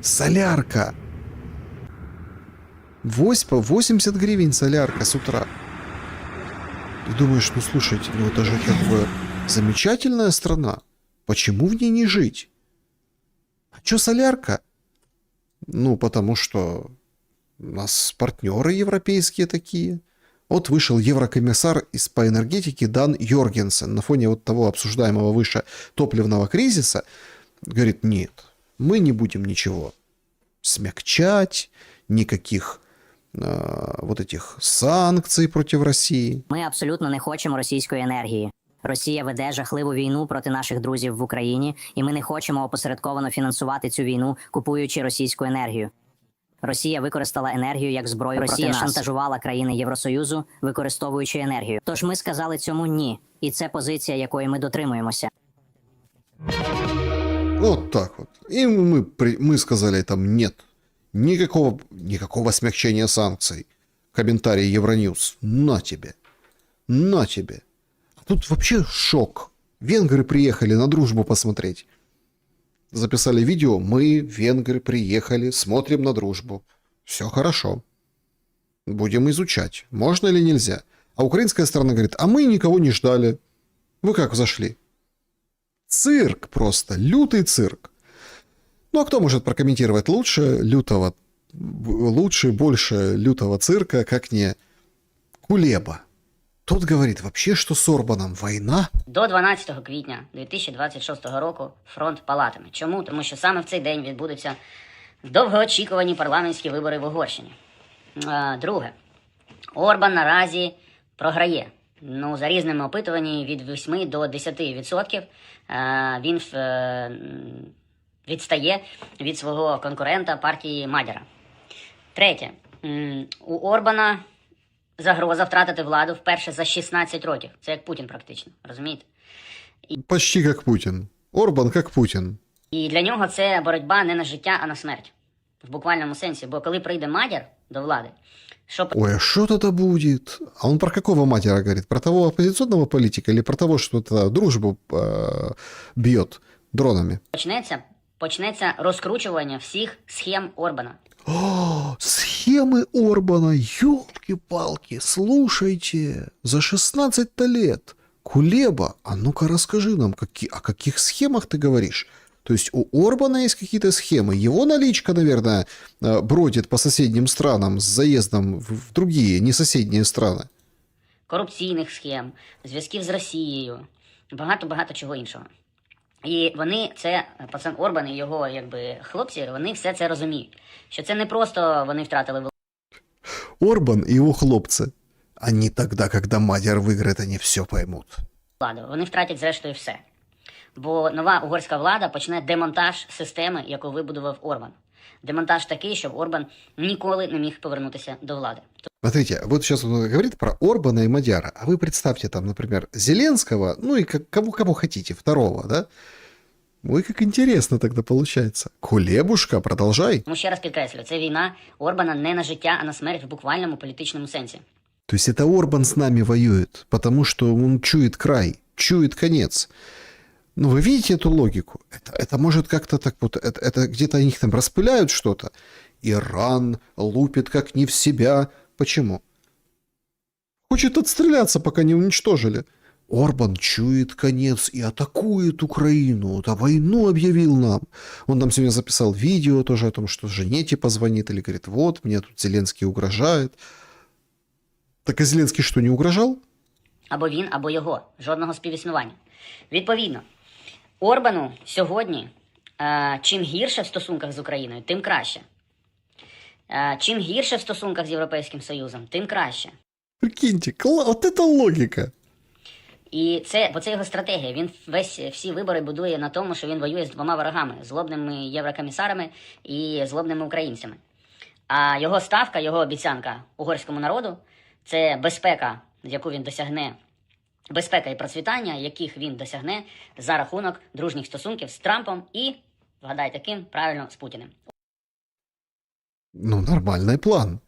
Солярка! 80 гривен солярка с утра. И думаешь, слушайте, это же замечательная страна. Почему в ней не жить? А чё солярка? Потому что у нас партнеры европейские такие. Вот вышел еврокомиссар по энергетике Дан Йоргенсен на фоне того обсуждаемого выше топливного кризиса. Говорит, нет, мы не будем ничего смягчать, никаких вот этих санкций против России. Ми абсолютно не хочемо російської енергії. Росія веде жахливу війну проти наших друзів в Україні, і ми не хочемо опосередковано фінансувати цю війну, купуючи російську енергію. Росія використала енергію як зброю проти нас. Росія шантажувала країни Євросоюзу, використовуючи енергію. Тож ми сказали цьому ні, і це позиція, якої ми дотримуємося. Вот так вот. И мы сказали там нет. Никакого смягчения санкций. Комментарий Евроньюз. На тебе. На тебе. А тут вообще шок. Венгры приехали на дружбу посмотреть. Записали видео. Мы, венгры, приехали, смотрим на дружбу. Все хорошо. Будем изучать. Можно или нельзя. А украинская сторона говорит, а мы никого не ждали. Вы как зашли? Цирк просто. Лютый цирк. Ну а кто может прокомментировать лучше больше лютого цирка, как не Кулеба? Тот говорит вообще, что с Орбаном война. До 12 квітня 2026 року фронт палатиме. Чому? Тому що саме в цей день відбудуться довгоочікувані парламентські вибори в Угорщині. Друге. Орбан наразі програє. Ну, за різними опитуваннями від 8 до 10% він відстає від свого конкурента партії Мадяра. Третє. У Орбана загроза втратити владу вперше за 16 років. Це як Путін практично, розумієте? Почти как Путин. Орбан как Путин. І для нього це боротьба не на життя, а на смерть. В буквальному сенсі. Бо коли прийде Мадяр до влади, що... Ой, а что тогда будет? А он про какого Мадяра говорит? Про того оппозиционного политика или про того, что тогда дружбу бьет дронами? Почнеться розкручування всіх схем Орбана. О, схемы Орбана, ёлки-палки, слушайте, за 16 лет. Кулеба, а ну-ка расскажи нам, о каких схемах ты говоришь? То есть у Орбана есть какие-то схемы, его наличка, наверное, бродит по соседним странам с заездом в другие, не соседние страны. Корупційних схем, зв'язків з Росією, багато чого іншого. І вони це, пацан Орбан і його хлопці, вони все це розуміють. Що це не просто вони втратили владу. Орбан и его хлопцы, они тогда, когда Мадяр выиграет, они все поймут. Вони втратять зрештою все. Бо нова угорська влада почне демонтаж системи, яку вибудував Орбан. Демонтаж такий, щоб Орбан ніколи не міг повернутися до влади. Смотрите, вот сейчас он говорит про Орбана и Мадяра, а вы представьте там, например, Зеленского, ну и кого хотите, второго, да? Ой, как интересно тогда получается. Кулебушка, продолжай. Тому ще раз підкреслю, це війна Орбана не на життя, а на смерть в буквальному політичному сенсі. То есть это Орбан с нами воюет, потому что он чует край, чует конец. Ну, вы видите эту логику? Это может как-то так вот, это где-то они там распыляют что-то. Иран лупит как не в себя. Почему? Хочет отстреляться, пока не уничтожили. Орбан чует конец и атакует Украину. Да, войну объявил нам. Он нам сегодня записал видео тоже о том, что жене типа звонит или говорит, вот, мне тут Зеленский угрожает. Так а Зеленский что, не угрожал? Або він, або його. Жодного співіснування. Відповідно, Орбану сьогодні чим гірше в стосунках з Україною, тим краще. Чим гірше в стосунках з Європейським Союзом, тим краще. Прикиньте, вот это логика. І бо це його стратегія. Він всі вибори будує на тому, що він воює з двома ворогами. Злобними єврокомісарами і злобними українцями. А його ставка, його обіцянка угорському народу – це безпека, яку він досягне. Безпека і процвітання, яких він досягне за рахунок дружніх стосунків з Трампом і, вгадайте ким, правильно, з Путіним. Ну, нормальный план.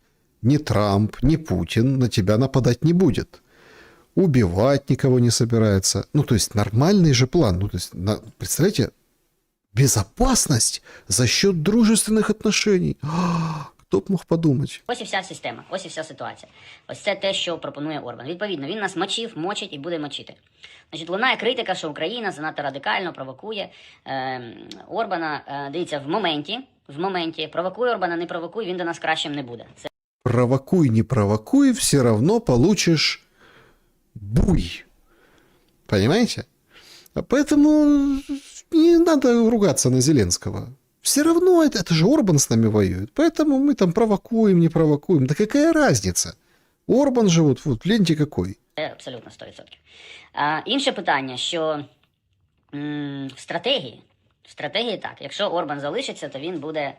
Ни Трамп, ни Путин на тебя нападать не будет. Убивать никого не собирается. Ну, то есть нормальный же план. Ну, то есть, представляете, безопасность за счет дружественных отношений. Хто б мог подумати? Ось і вся система, ось і вся ситуація. Ось це те, що пропонує Орбан. Відповідно, він нас мочив, мочить і буде мочити. Значить, лунає критика, що Україна занадто радикально провокує Орбана. Дивіться, в моменті, провокуй Орбана, не провокуй, він до нас кращим не буде. Провокуй, не провокуй, все равно получишь буй. Понимаете? Поэтому не надо ругаться на Зеленского. Все равно это же Орбан с нами воюет. Поэтому мы там провокуем, не провокуем. Да какая разница? Орбан же вот гляньте какой. Абсолютно 100%. Інше питання, що в стратегії так, якщо Орбан залишиться, то він буде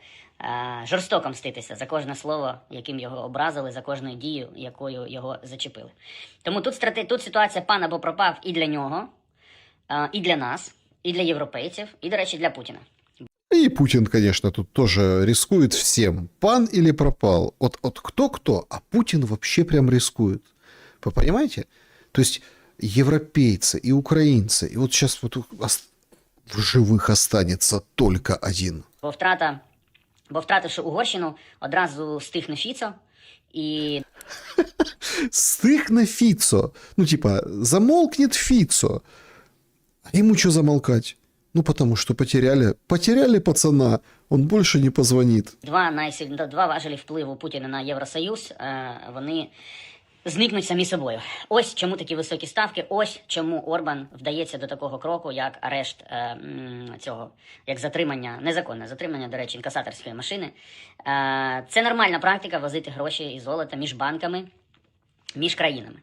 жорстоко мститися за кожне слово, яким його образили, за кожну дію, якою його зачепили. Тому тут ситуація пан або пропав і для нього, і для нас, і для європейців, і, до речі, для Путіна. И Путин, конечно, тут тоже рискует всем. Пан или пропал. Вот кто-кто, а Путин вообще прям рискует. Вы понимаете? То есть европейцы и украинцы, и вот сейчас вот в живых останется только один. Бо втративши Угорщину, одразу стихне Фіцо і... Стихне Фіцо. Ну, типа, замолкнет Фіцо. А ему что замолкать? Ну, потому что потеряли пацана, он больше не позвонит. Два важелі впливу Путіна на Євросоюз, вони зникнуть самі собою. Ось чому такі високі ставки, ось чому Орбан вдається до такого кроку, як арешт як затримання, незаконне затримання, до речі, інкасаторської машини. Це нормальна практика возити гроші і золото між банками, між країнами.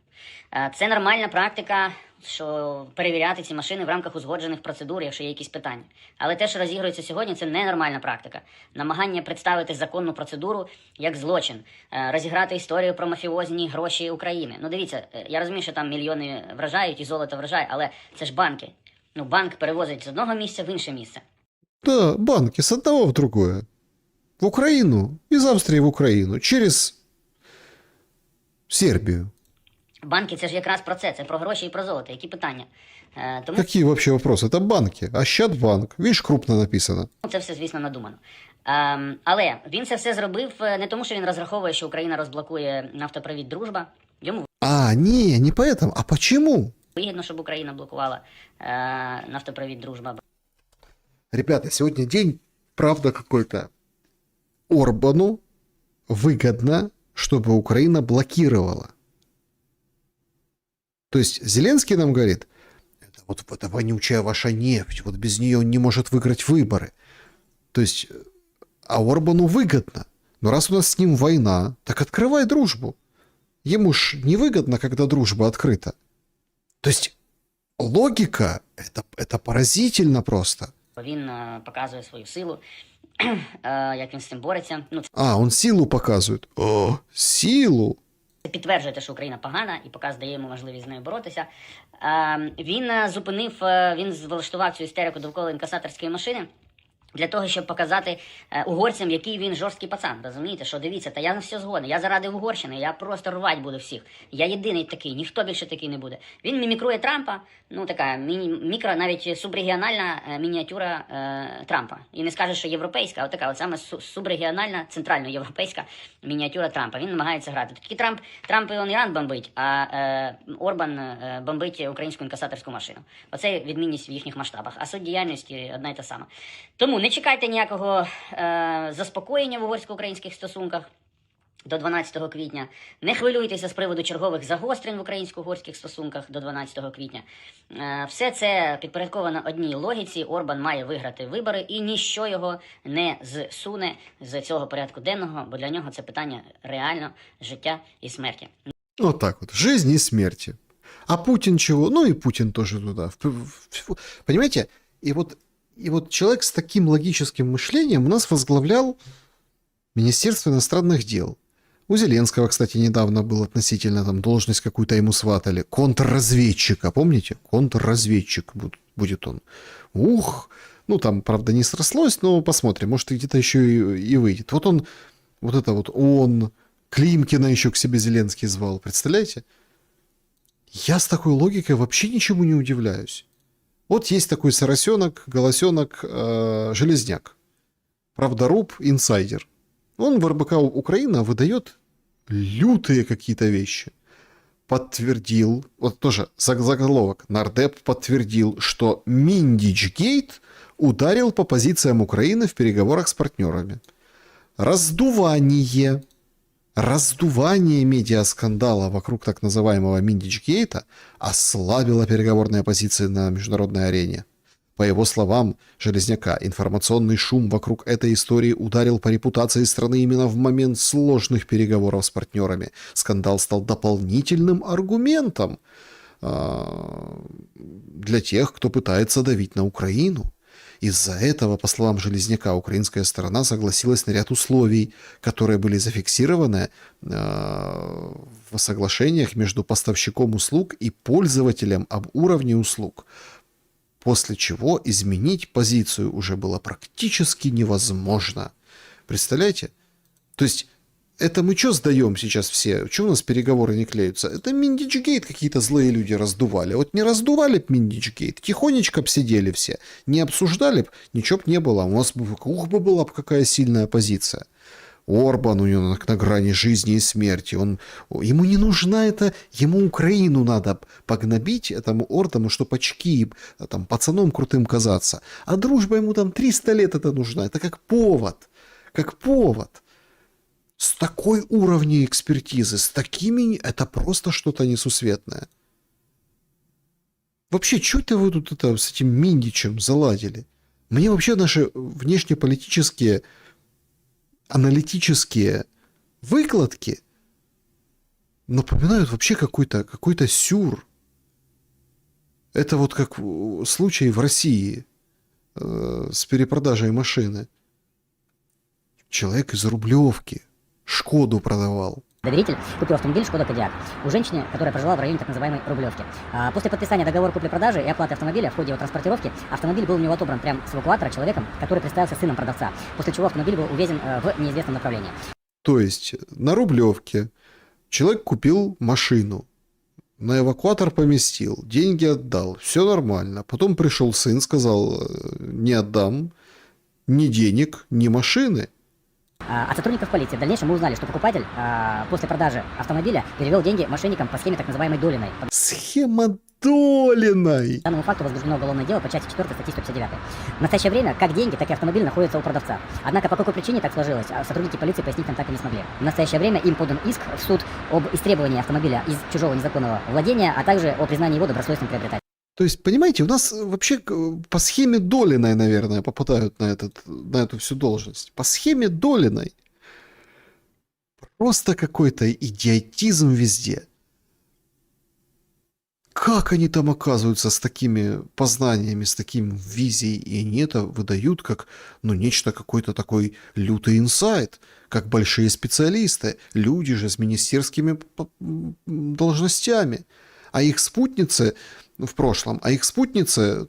Це нормальна практика, що перевіряти ці машини в рамках узгоджених процедур, якщо є якісь питання. Але те, що розігрується сьогодні, це ненормальна практика. Намагання представити законну процедуру як злочин, розіграти історію про мафіозні гроші України. Ну дивіться, я розумію, що там мільйони вражають і золото вражає, але це ж банки. Ну банк перевозить з одного місця в інше місце. Да, банки с одного в другое. В Украину, из Австрии в Украину, через Сербию. Банки – це ж якраз про це про гроші і про золото. Які питання? Тому... Какие вообще вопросы? Это банки. Ощадбанк. Видишь, крупно написано. Це все, звісно, надумано. Але він це все зробив не тому, що він розраховує, що Україна розблокує нафтопровід «Дружба». Йому Не поэтому. А почему? вигідно, щоб Україна блокувала нафтопровід «Дружба». Ребята, сегодня день, правда, какой-то. Орбану выгодно, чтобы Украина блокировала. То есть Зеленский нам говорит, это вот эта вонючая ваша нефть, вот без нее он не может выиграть выборы. То есть, а Орбану выгодно. Но раз у нас с ним война, так открывай дружбу. Ему ж невыгодно, когда дружба открыта. То есть логика, это поразительно просто. Він показує свою силу, як він з цим бореться. Он силу показує. О, силу! Це підтверджує те, що Україна погана, і показ дає йому можливість з нею боротися. Він влаштував цю істерику довкола інкасаторської машини для того, щоб показати угорцям, який він жорсткий пацан. Розумієте, що дивіться, та я на все згоден, я заради Угорщини, я просто рвать буду всіх. Я єдиний такий, ніхто більше такий не буде. Він мімікрує Трампа, ну така мікро, навіть субрегіональна мініатюра Трампа. І не скажеш, що європейська, а от така от саме субрегіональна, центральноєвропейська мініатюра Трампа. Він намагається грати. Такий Трамп і Іран бомбить, а Орбан бомбить українську інкасаторську машину. Оце відмінність в їхніх масштабах. А суть діяльності одна й та сама. Тому не чекайте ніякого заспокоєння в угорсько-українських стосунках до 12 квітня. Не хвилюйтеся з приводу чергових загострень в українсько-угорських стосунках до 12 квітня. Все це підпорядковано одній логіці. Орбан має виграти вибори і ніщо його не зсуне з цього порядку денного, бо для нього це питання реально життя і смерті. Вот так вот. Жизнь и смерти. А Путин чего? Ну и Путин тоже туда. Понимаете? И вот человек с таким логическим мышлением у нас возглавлял Министерство иностранных дел. У Зеленского, кстати, недавно был относительно там должность какую-то ему сватали. Контрразведчика, помните? Контрразведчик будет он. Ух! Ну, там, правда, не срослось, но посмотрим. Может, где-то еще и выйдет. Вот он, он, Климкина еще к себе Зеленский звал. Представляете? Я с такой логикой вообще ничему не удивляюсь. Вот есть такой соросенок, голосенок, Железняк. Правдоруб, инсайдер. Он в РБК Украина выдает лютые какие-то вещи. Подтвердил, вот тоже заголовок, нардеп подтвердил, что Миндичгейт ударил по позициям Украины в переговорах с партнерами. Раздувание медиаскандала вокруг так называемого Миндичгейта ослабило переговорные позиции на международной арене. По его словам, Железняка, информационный шум вокруг этой истории ударил по репутации страны именно в момент сложных переговоров с партнерами. Скандал стал дополнительным аргументом для тех, кто пытается давить на Украину. Из-за этого, по словам Железняка, украинская сторона согласилась на ряд условий, которые были зафиксированы в соглашениях между поставщиком услуг и пользователем об уровне услуг, после чего изменить позицию уже было практически невозможно. Представляете? То есть это мы что сдаем сейчас все? Чего у нас переговоры не клеются? Это Миндичгейт какие-то злые люди раздували. Вот не раздували б Миндичгейт, тихонечко б сидели все, не обсуждали б, ничего б не было. У нас бы, была бы какая сильная позиция. Орбан у него на грани жизни и смерти. Ему не нужна это, ему Украину надо погнобить, этому Орбану, чтобы очки, там, пацаном крутым казаться. А дружба ему там 300 лет это нужна. Это как повод. Как повод. С такой уровнем экспертизы, с такими... Это просто что-то несусветное. Вообще, что это вы тут с этим Миндичем заладили? Мне вообще наши внешнеполитические, аналитические выкладки напоминают вообще какой-то сюр. Это вот как случай в России с перепродажей машины. Человек из Рублевки Шкоду продавал. Доверитель купил автомобиль Шкода Кодиак у женщины, которая прожила в районе так называемой Рублевки. После подписания договора купли-продажи и оплаты автомобиля в ходе его транспортировки автомобиль был у него отобран прямо с эвакуатора человеком, который представился сыном продавца, после чего автомобиль был увезен в неизвестном направлении. То есть на Рублевке человек купил машину, на эвакуатор поместил, деньги отдал, все нормально. Потом пришел сын, сказал, не отдам ни денег, ни машины. От сотрудников полиции в дальнейшем мы узнали, что покупатель после продажи автомобиля перевел деньги мошенникам по схеме так называемой Долиной. Схема Долиной! По данному факту возбуждено уголовное дело по части 4 статьи 159. В настоящее время как деньги, так и автомобиль находятся у продавца. Однако по какой причине так сложилось, сотрудники полиции пояснить нам так и не смогли. В настоящее время им подан иск в суд об истребовании автомобиля из чужого незаконного владения, а также о признании его добросовестным приобретателем. То есть, понимаете, у нас вообще по схеме Долиной, наверное, попадают на эту всю должность. По схеме Долиной. Просто какой-то идиотизм везде. Как они там оказываются с такими познаниями, с таким визией, и они это выдают как, нечто, какой-то такой лютый инсайт, как большие специалисты, люди же с министерскими должностями. А их спутницы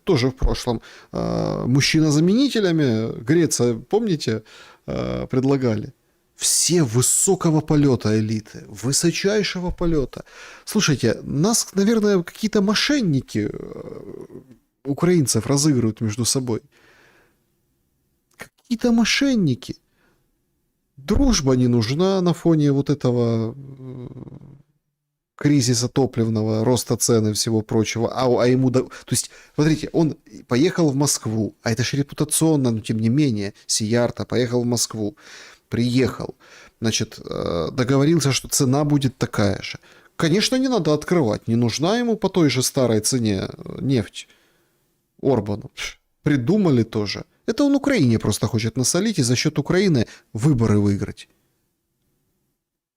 тоже в прошлом, мужчина-заменителями Греция, помните, предлагали? Все высокого полета элиты, высочайшего полета. Слушайте, нас, наверное, какие-то мошенники украинцев разыгрывают между собой. Какие-то мошенники. Дружба не нужна на фоне вот этого кризиса топливного, роста цен и всего прочего. А ему... То есть, смотрите, он поехал в Москву, а это же репутационно, но тем не менее, Сиярта поехал в Москву. Приехал, значит, договорился, что цена будет такая же. Конечно, не надо открывать, не нужна ему по той же старой цене нефть Орбану. Придумали тоже. Это он Украине просто хочет насолить и за счет Украины выборы выиграть.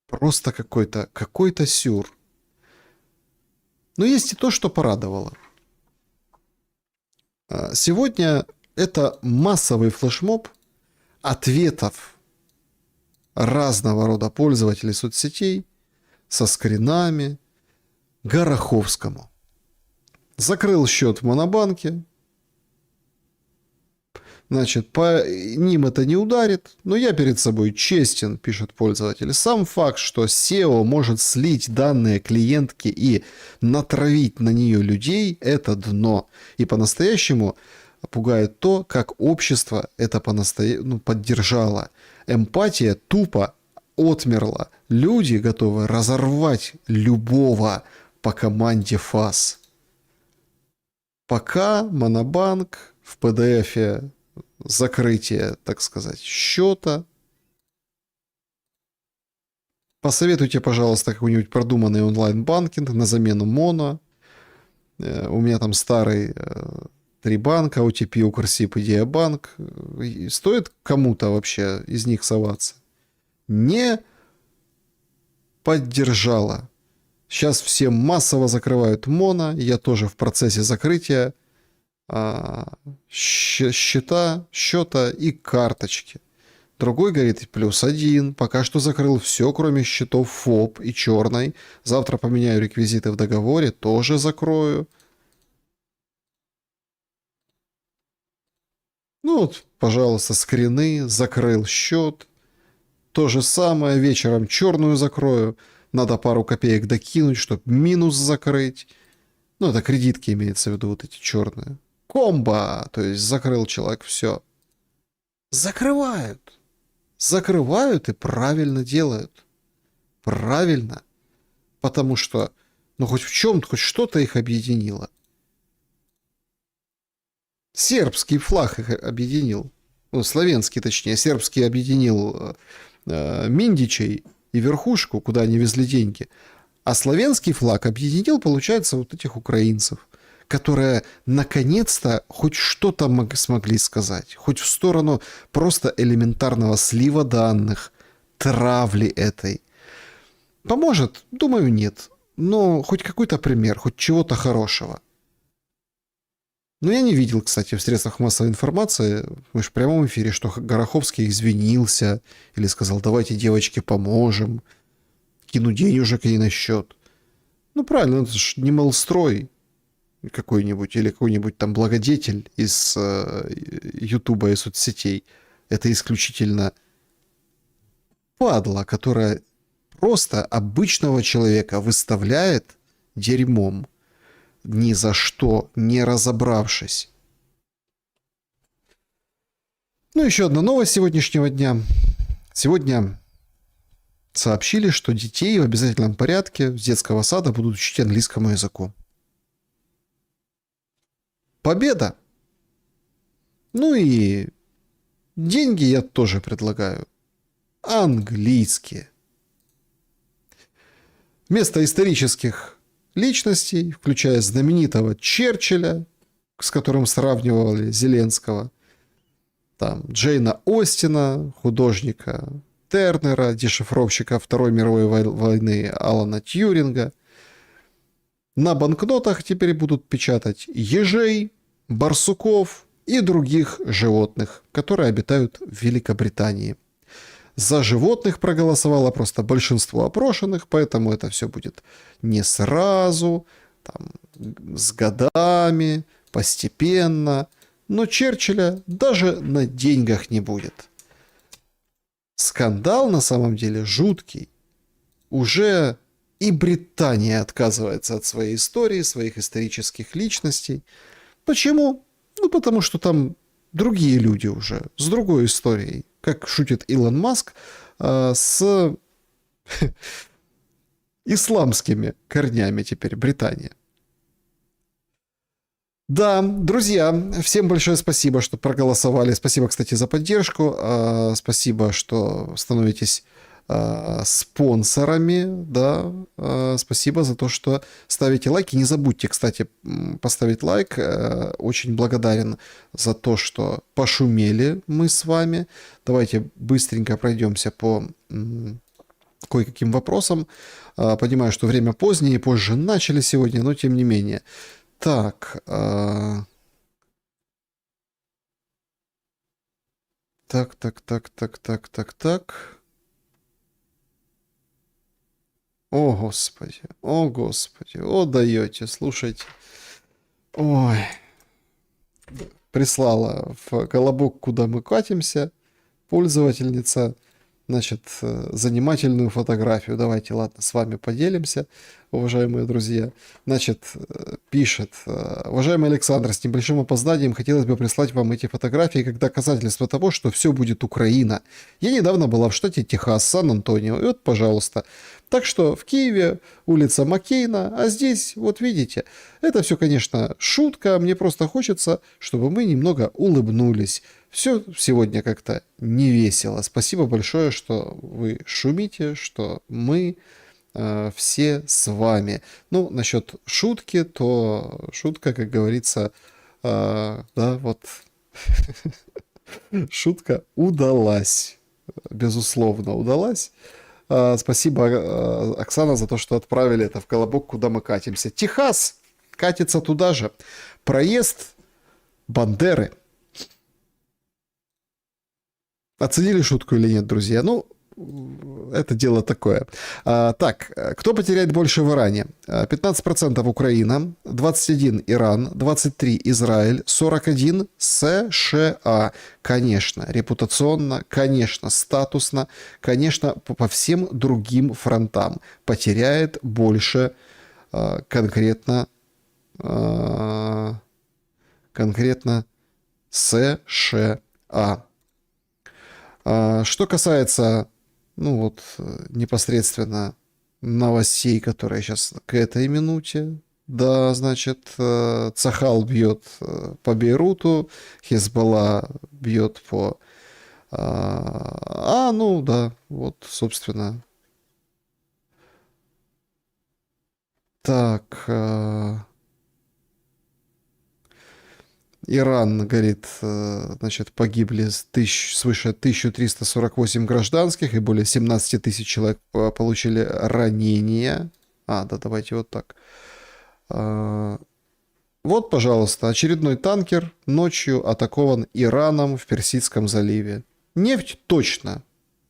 Просто какой-то сюр. Но есть и то, что порадовало. Сегодня это массовый флешмоб ответов разного рода пользователей соцсетей со скринами Гороховскому. Закрыл счет в Монобанке. Значит, по ним это не ударит, но я перед собой честен, пишет пользователь. Сам факт, что SEO может слить данные клиентки и натравить на нее людей, это дно. И по-настоящему пугает то, как общество это поддержало. Эмпатия тупо отмерла. Люди готовы разорвать любого по команде ФАС. Пока Монобанк в PDF закрытие, так сказать, счета. Посоветуйте, пожалуйста, какой-нибудь продуманный онлайн-банкинг на замену Моно. У меня там старый 3 банка, OTP, Укрсиб, Идея-банк. Стоит кому-то вообще из них соваться? Не поддержала. Сейчас все массово закрывают моно. Я тоже в процессе закрытия счета и карточки. Другой говорит, +1. Пока что закрыл все, кроме счетов ФОП и черной. Завтра поменяю реквизиты в договоре, тоже закрою. Ну вот, пожалуйста, скрины, закрыл счет. То же самое, вечером черную закрою. Надо пару копеек докинуть, чтобы минус закрыть. Ну, это кредитки имеется в виду, вот эти черные. Комбо! То есть закрыл человек, все. Закрывают. Закрывают и правильно делают. Правильно. Потому что, ну, хоть в чем-то, хоть что-то их объединило. Сербский флаг их объединил. Ну, славянский, точнее. Сербский объединил Миндичей и верхушку, куда они везли деньги. А славянский флаг объединил, получается, вот этих украинцев, которые наконец-то хоть что-то смогли сказать. Хоть в сторону просто элементарного слива данных, травли этой. Поможет? Думаю, нет. Но хоть какой-то пример, хоть чего-то хорошего. Но я не видел, кстати, в средствах массовой информации, мы же в прямом эфире, что Гороховский извинился или сказал, давайте, девочки, поможем, кину денежек ей на счет. Ну, правильно, это же не Молстрой какой-нибудь или какой-нибудь там благодетель из Ютуба и соцсетей. Это исключительно падла, которая просто обычного человека выставляет дерьмом, ни за что не разобравшись. Ну, еще одна новость сегодняшнего дня. Сегодня сообщили, что детей в обязательном порядке с детского сада будут учить английскому языку. Победа! Ну и деньги я тоже предлагаю. Английские. Вместо исторических личностей, включая знаменитого Черчилля, с которым сравнивали Зеленского, там Джейна Остина, художника Тернера, дешифровщика Второй мировой войны Алана Тьюринга. На банкнотах теперь будут печатать ежей, барсуков и других животных, которые обитают в Великобритании. За животных проголосовало просто большинство опрошенных, поэтому это все будет не сразу, там, с годами, постепенно. Но Черчилля даже на деньгах не будет. Скандал на самом деле жуткий. Уже и Британия отказывается от своей истории, своих исторических личностей. Почему? Ну, потому что там другие люди уже, с другой историей. Как шутит Илон Маск, с исламскими корнями теперь Британия. Да, друзья, всем большое спасибо, что проголосовали. Спасибо, кстати, за поддержку. Спасибо, что становитесь спонсорами. Да, спасибо за то, что ставите лайки. Не забудьте, кстати, поставить лайк. Очень благодарен за то, что пошумели мы с вами. Давайте быстренько пройдемся по кое-каким вопросам. Понимаю, что время позднее, позже начали сегодня, но тем не менее. Так. Так. О, Господи, о, даете, слушайте. Ой. Прислала в колобок, куда мы катимся, пользовательница, значит, занимательную фотографию. Давайте, ладно, с вами поделимся, уважаемые друзья. Значит, пишет: уважаемый Александр, с небольшим опозданием хотелось бы прислать вам эти фотографии как доказательство того, что все будет Украина. Я недавно была в штате Техас, Сан-Антонио, и вот, пожалуйста. Так что в Киеве улица Маккейна, а здесь, вот видите, это все, конечно, шутка. Мне просто хочется, чтобы мы немного улыбнулись. Все сегодня как-то не весело. Спасибо большое, что вы шумите, что мы все с вами. Ну, насчет шутки, то шутка, как говорится, Да, вот. Шутка удалась. Безусловно, удалась. Спасибо, Оксана, за то, что отправили это в колобок, куда мы катимся. Техас катится туда же. Проезд Бандеры. Оценили шутку или нет, друзья? Ну, это дело такое. Так, кто потеряет больше в Иране? 15% Украина, 21% Иран, 23% Израиль, 41% США. Конечно, репутационно, конечно, статусно, конечно, по всем другим фронтам. Потеряет больше конкретно США. Что касается, ну вот, непосредственно новостей, которые сейчас к этой минуте, да, значит, Цахал бьет по Бейруту, Хезболла бьет по... ну да, вот, собственно. Так... Иран, говорит, значит, погибли свыше 1348 гражданских, и более 17 тысяч человек получили ранения. Да, давайте вот так. Вот, пожалуйста, очередной танкер ночью атакован Ираном в Персидском заливе. Нефть точно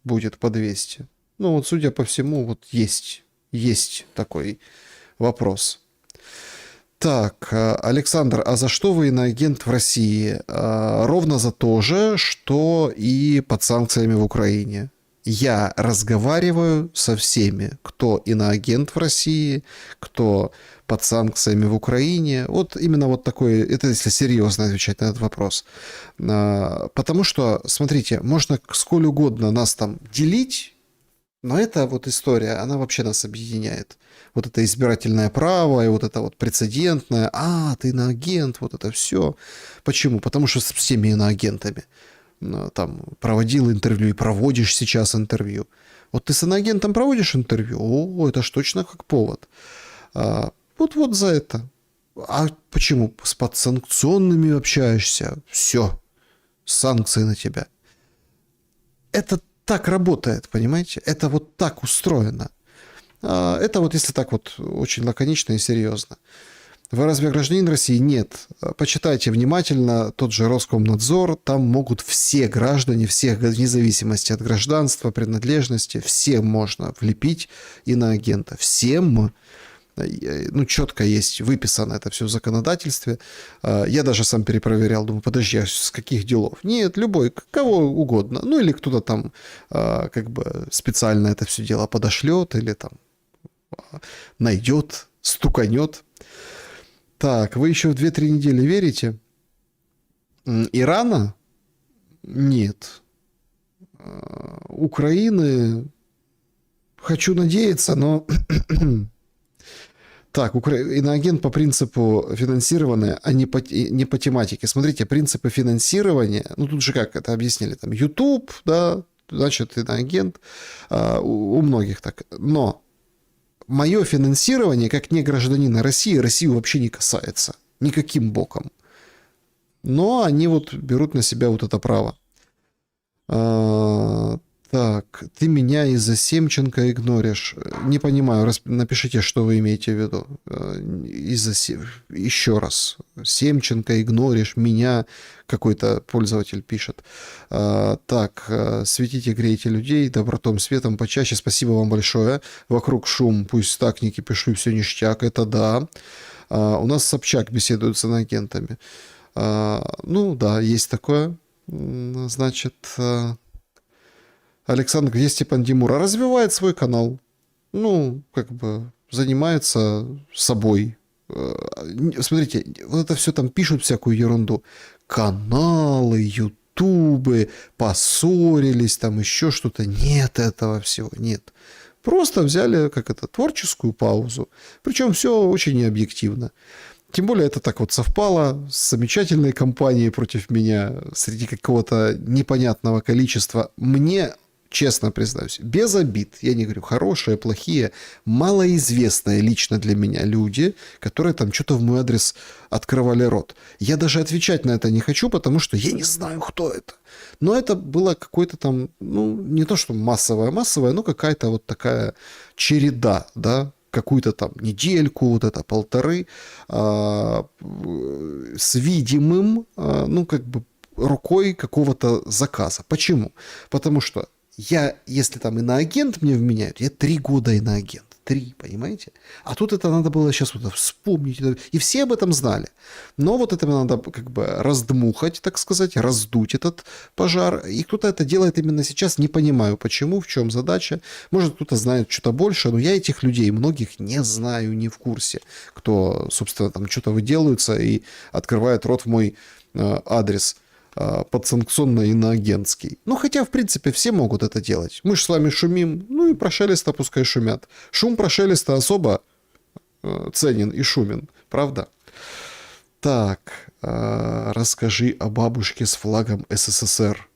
будет по 200. Ну, вот, судя по всему, вот есть такой вопрос. Так, Александр, а за что вы иноагент в России? Ровно за то же, что и под санкциями в Украине. Я разговариваю со всеми, кто иноагент в России, кто под санкциями в Украине. Вот именно вот такой, это если серьезно отвечать на этот вопрос. Потому что, смотрите, можно сколь угодно нас там делить, но эта вот история, она вообще нас объединяет. Вот это избирательное право и вот это вот прецедентное, ты иноагент, вот это все. Почему? Потому что с всеми иноагентами там проводил интервью и проводишь сейчас интервью. Вот ты с иноагентом проводишь интервью, это ж точно как повод. Вот за это. А почему? С подсанкционными общаешься, все, санкции на тебя. Это так работает, понимаете? Это вот так устроено. Это вот если так вот очень лаконично и серьезно. Вы разве гражданин России? Нет. Почитайте внимательно тот же Роскомнадзор. Там могут все граждане, всех, вне зависимости от гражданства, принадлежности, всем можно влепить иноагента. Всем. Ну, четко есть выписано это все в законодательстве. Я даже сам перепроверял, думаю, подожди, а с каких делов? Нет, любой, кого угодно. Ну, или кто-то там как бы специально это все дело подошлет, или там найдет, стуканет. Так, вы еще в 2-3 недели верите? Ирана? Нет. Украины? Хочу надеяться, но... Так, иноагент по принципу финансирования, а не по тематике. Смотрите, принципы финансирования, ну тут же как это объяснили, там YouTube, да, значит, иноагент, у многих так. Но мое финансирование, как не гражданина России, Россию вообще не касается. Никаким боком. Но они вот берут на себя вот это право. Так, ты меня из-за Семченко игноришь. Не понимаю, напишите, что вы имеете в виду. Еще раз. Семченко игноришь, меня какой-то пользователь пишет. Так, светите, грейте людей, добротом, светом почаще. Спасибо вам большое. Вокруг шум, пусть так не кипишу, все ништяк, это да. У нас Собчак беседует с иноагентами. Ну да, есть такое. Значит... Александр, где Степан Димура? Развивает свой канал. Ну, как бы занимается собой. Смотрите, вот это все там пишут всякую ерунду. Каналы, ютубы, поссорились, там еще что-то. Нет этого всего, нет. Просто взяли, творческую паузу. Причем все очень необъективно. Тем более это так вот совпало с замечательной кампанией против меня среди какого-то непонятного количества. Мне честно признаюсь, без обид, я не говорю хорошие, плохие, малоизвестные лично для меня люди, которые там что-то в мой адрес открывали рот. Я даже отвечать на это не хочу, потому что я не знаю, кто это. Но это было какое-то там, ну, не то что массовое, но какая-то вот такая череда, да, какую-то там недельку, вот это полторы, с видимым, ну, как бы, рукой какого-то заказа. Почему? Потому что я, если там иноагент мне вменяют, я 3 года иноагент. 3, понимаете? А тут это надо было сейчас вот вспомнить. И все об этом знали. Но вот это надо как бы раздмухать, так сказать, раздуть этот пожар. И кто-то это делает именно сейчас. Не понимаю, почему, в чем задача. Может, кто-то знает что-то больше, но я этих людей многих не знаю, не в курсе. Кто, собственно, там что-то выделывается и открывает рот в мой адрес подсанкционно-иноагентский. Ну, хотя, в принципе, все могут это делать. Мы же с вами шумим, ну и про Шелеста пускай шумят. Шум про Шелеста особо ценен и шумен, правда? Так, расскажи о бабушке с флагом СССР.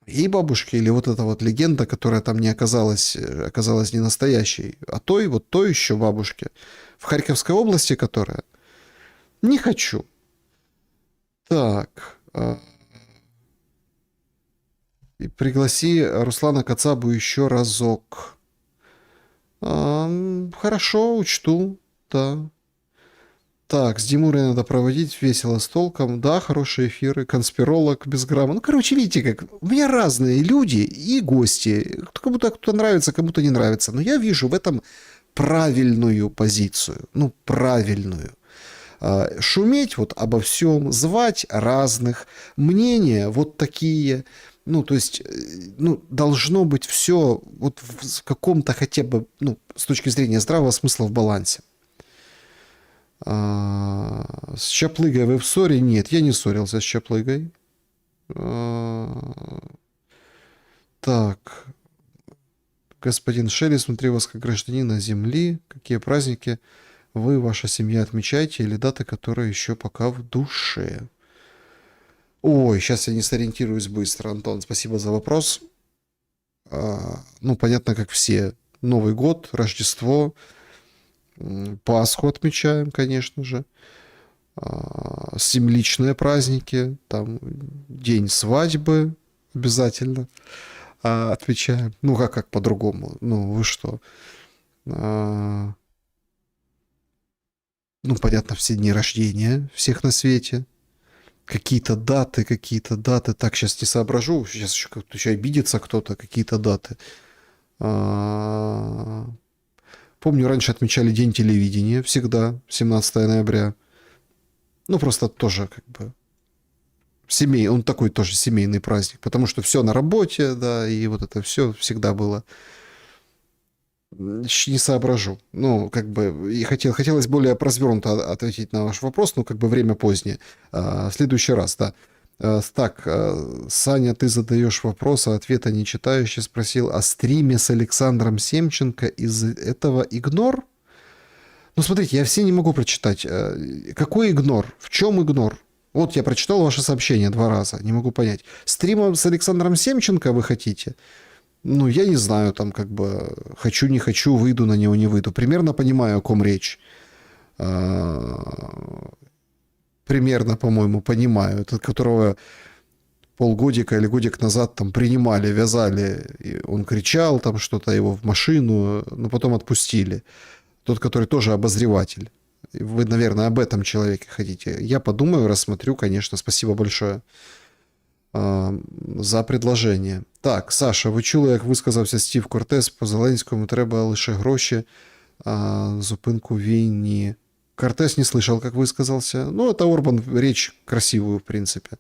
Ей бабушке или вот эта вот легенда, которая там не оказалась не настоящей, а той еще бабушке в Харьковской области, которая? Не хочу. Так. И пригласи Руслана Кацабу еще разок. Хорошо, учту, да. Так, с Димурой надо проводить весело, с толком. Да, хорошие эфиры, конспиролог без грамма. Ну, короче, видите, как у меня разные люди и гости. Кому-то кто-то нравится, кому-то не нравится. Но я вижу в этом правильную позицию. Ну, правильную. Шуметь вот обо всем, звать разных, мнения вот такие, ну, то есть, ну, должно быть все вот в каком-то хотя бы, ну, с точки зрения здравого смысла в балансе. С Чаплыгой вы в ссоре? Нет, я не ссорился с Чаплыгой. Так, господин Шелли, смотри вас как гражданина Земли, какие праздники вы, ваша семья отмечаете или даты, которые еще пока в душе? Ой, сейчас я не сориентируюсь быстро, Антон, спасибо за вопрос. Ну, понятно, как все. Новый год, Рождество, Пасху отмечаем, конечно же. Семиличные праздники, там день свадьбы обязательно отмечаем. Ну, как по-другому? Ну, вы что? Ну, понятно, все дни рождения всех на свете. Какие-то даты. Так, сейчас не соображу. Сейчас еще обидится кто-то. Какие-то даты. Помню, раньше отмечали День телевидения. Всегда. 17 ноября. Ну, просто тоже как бы... Он такой тоже семейный праздник. Потому что все на работе, да, и вот это все всегда было... Не соображу. Ну, как бы, и хотелось более развернуто ответить на ваш вопрос, но как бы время позднее. В следующий раз, да. Так, Саня, ты задаешь вопрос, а ответа не читающий спросил о стриме с Александром Семченко. Из этого игнор? Ну, смотрите, я все не могу прочитать. Какой игнор? В чем игнор? Вот я прочитал ваше сообщение 2 раза, не могу понять. Стримом с Александром Семченко вы хотите? Ну, я не знаю, там как бы хочу, не хочу, выйду на него, не выйду. Примерно понимаю, о ком речь. Примерно, по-моему, понимаю. Этот, которого полгодика или годик назад там принимали, вязали. И он кричал там что-то, его в машину, но потом отпустили. Тот, который тоже обозреватель. Вы, наверное, об этом человеке хотите. Я подумаю, рассмотрю, конечно. Спасибо большое за предложення. Так, Саша, ви чули, як висказався Стів Кортес по Зеленському, треба лише гроші, зупинку війні. Кортес не слышал, как высказался. Ну, это Орбан, речь красивую, в принципе.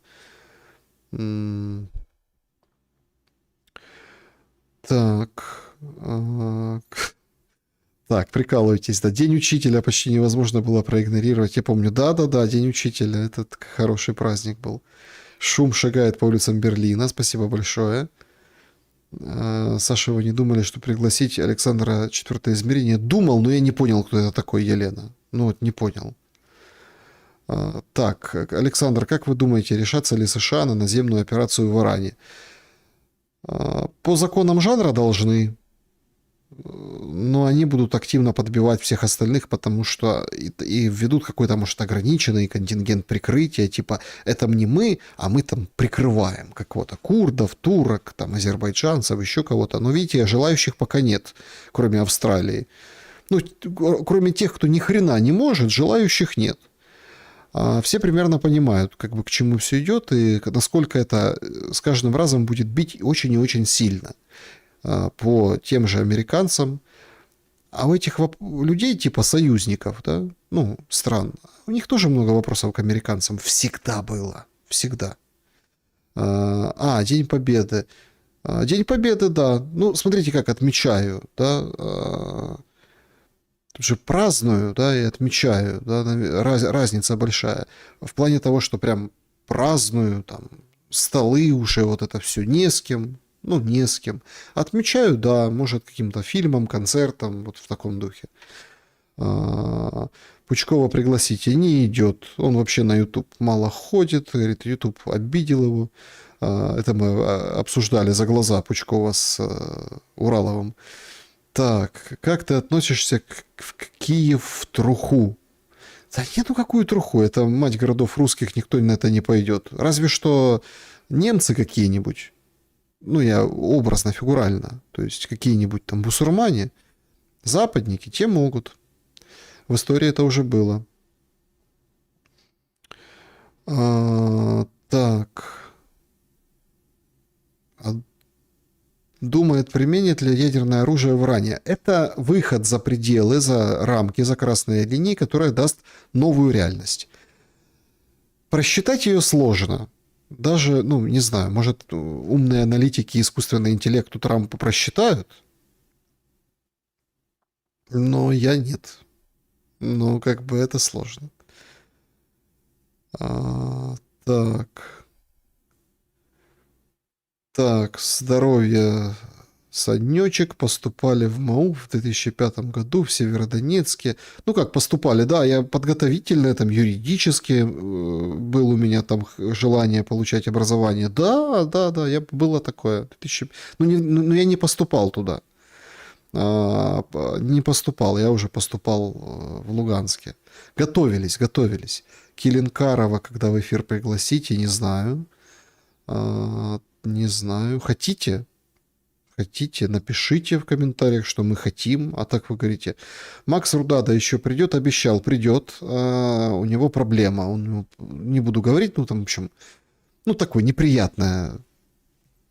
Так. Так, прикалывайтесь, да. День учителя почти невозможно было проигнорировать. Я помню, да, День учителя. Это хороший праздник был. Шум шагает по улицам Берлина. Спасибо большое. Саша, вы не думали, что пригласить Александра Четвертое измерение? Думал, но я не понял, кто это такой, Елена. Ну вот, не понял. Так, Александр, как вы думаете, решатся ли США на наземную операцию в Иране? По законам жанра должны, но они будут активно подбивать всех остальных, потому что и введут какой-то, может, ограниченный контингент прикрытия, типа, это не мы, а мы там прикрываем какого-то курдов, турок, там, азербайджанцев, еще кого-то. Но, видите, желающих пока нет, кроме Австралии. Ну, кроме тех, кто ни хрена не может, желающих нет. Все примерно понимают, как бы к чему все идет, и насколько это с каждым разом будет бить очень и очень сильно по тем же американцам. А у этих людей, типа союзников, да, ну, стран, у них тоже много вопросов к американцам. Всегда было. Всегда. День Победы. День Победы, да. Ну, смотрите, как отмечаю, да. Тут же праздную, да, и отмечаю, да, разница большая. В плане того, что прям праздную, там, столы уже, вот это все не с кем. Ну, не с кем. Отмечаю, да, может, каким-то фильмом, концертом, вот в таком духе. Пучкова пригласите, не идет. Он вообще на YouTube мало ходит. Говорит, YouTube обидел его. Это мы обсуждали за глаза Пучкова с Ураловым. Так, как ты относишься к Киев в труху? Да нет, ну какую труху? Это мать городов русских, никто на это не пойдет. Разве что немцы какие-нибудь. Ну, я образно, фигурально. То есть, какие-нибудь там бусурмане, западники, те могут. В истории это уже было. Так. Думает, применит ли ядерное оружие в Иране. Это выход за пределы, за рамки, за красные линии, которая даст новую реальность. Просчитать ее сложно. Даже, ну, не знаю, может, умные аналитики, искусственный интеллект у Трампа просчитают? Но я нет. Ну, как бы это сложно. Так. Так, здоровье. Санечек. Поступали в МАУ в 2005 году в Северодонецке. Ну, как поступали, да, я подготовительно, там, юридически был у меня там желание получать образование. Да, было такое. Ну, я не поступал туда. Не поступал, я уже поступал в Луганске. Готовились. Килинкарова, когда в эфир пригласите, не знаю. Не знаю. Хотите, напишите в комментариях, что мы хотим. А так вы говорите, Макс Рудада еще придет, обещал, придет. У него проблема. Не буду говорить, ну там, в общем, ну такой неприятная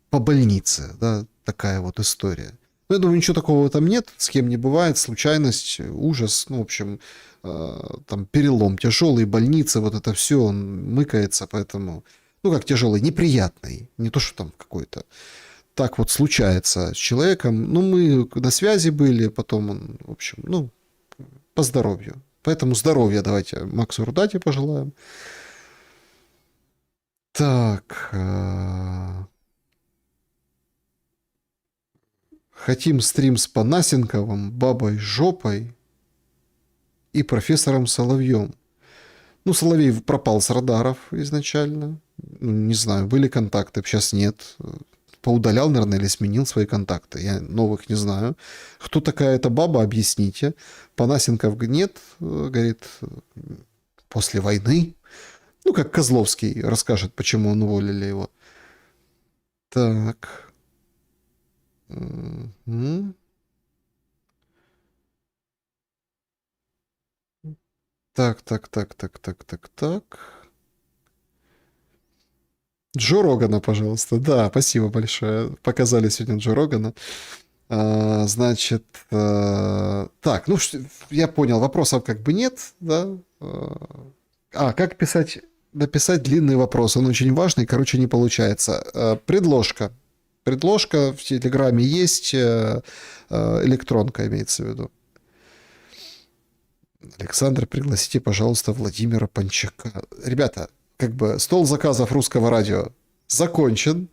по больнице, да, такая вот история. Ну, я думаю, ничего такого там нет, с кем не бывает, случайность, ужас, ну, в общем, там перелом тяжелый, больница, вот это все, он мыкается, поэтому, ну, как тяжелый, неприятный, не то, что там какой-то. Так вот случается с человеком. Ну, мы на связи были, потом он, в общем, ну, по здоровью. Поэтому здоровья давайте Максу Рудате пожелаем. Так. Хотим стрим с Панасенковым, Бабой Жопой и профессором Соловьем. Ну, Соловей пропал с радаров изначально. Ну, не знаю, были контакты, сейчас нет. Поудалял, наверное, или сменил свои контакты. Я новых не знаю. Кто такая эта баба, объясните. Панасенков нет, говорит, после войны. Ну, как Козловский расскажет, почему он уволили его. Так. Так. Джо Рогана, пожалуйста. Да, спасибо большое. Показали сегодня Джо Рогана. Значит, так, ну, я понял, вопросов как бы нет, да. Как написать длинный вопрос? Он очень важный, короче, не получается. Предложка. Предложка в Телеграме есть, электронка имеется в виду. Александр, пригласите, пожалуйста, Владимира Панчака. Ребята, как бы стол заказов русского радио закончен.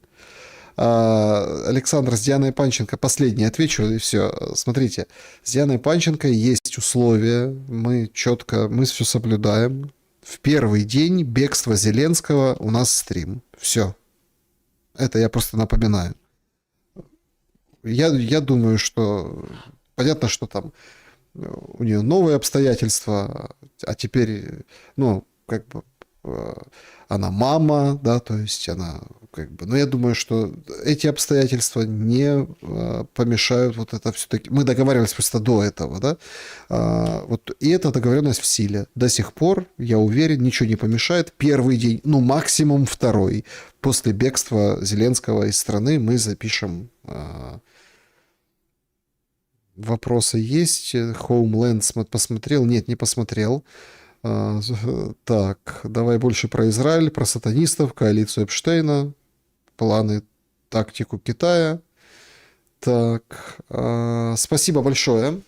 Александр, с Дианой Панченко, последний отвечу, и все. Смотрите, с Дианой Панченко есть условия, мы все соблюдаем. В первый день бегства Зеленского у нас стрим. Все. Это я просто напоминаю. я думаю, что понятно, что там у нее новые обстоятельства, а теперь, ну, как бы она мама, да, то есть она как бы... Но я думаю, что эти обстоятельства не помешают вот это все-таки... Мы договаривались просто до этого, да, вот, и эта договоренность в силе. До сих пор, я уверен, ничего не помешает. Первый день, ну, максимум второй. После бегства Зеленского из страны мы запишем... Вопросы есть. Homeland посмотрел? Нет, не посмотрел. Так, давай больше про Израиль, про сатанистов, коалицию Эпштейна, планы, тактику Китая. Так, спасибо большое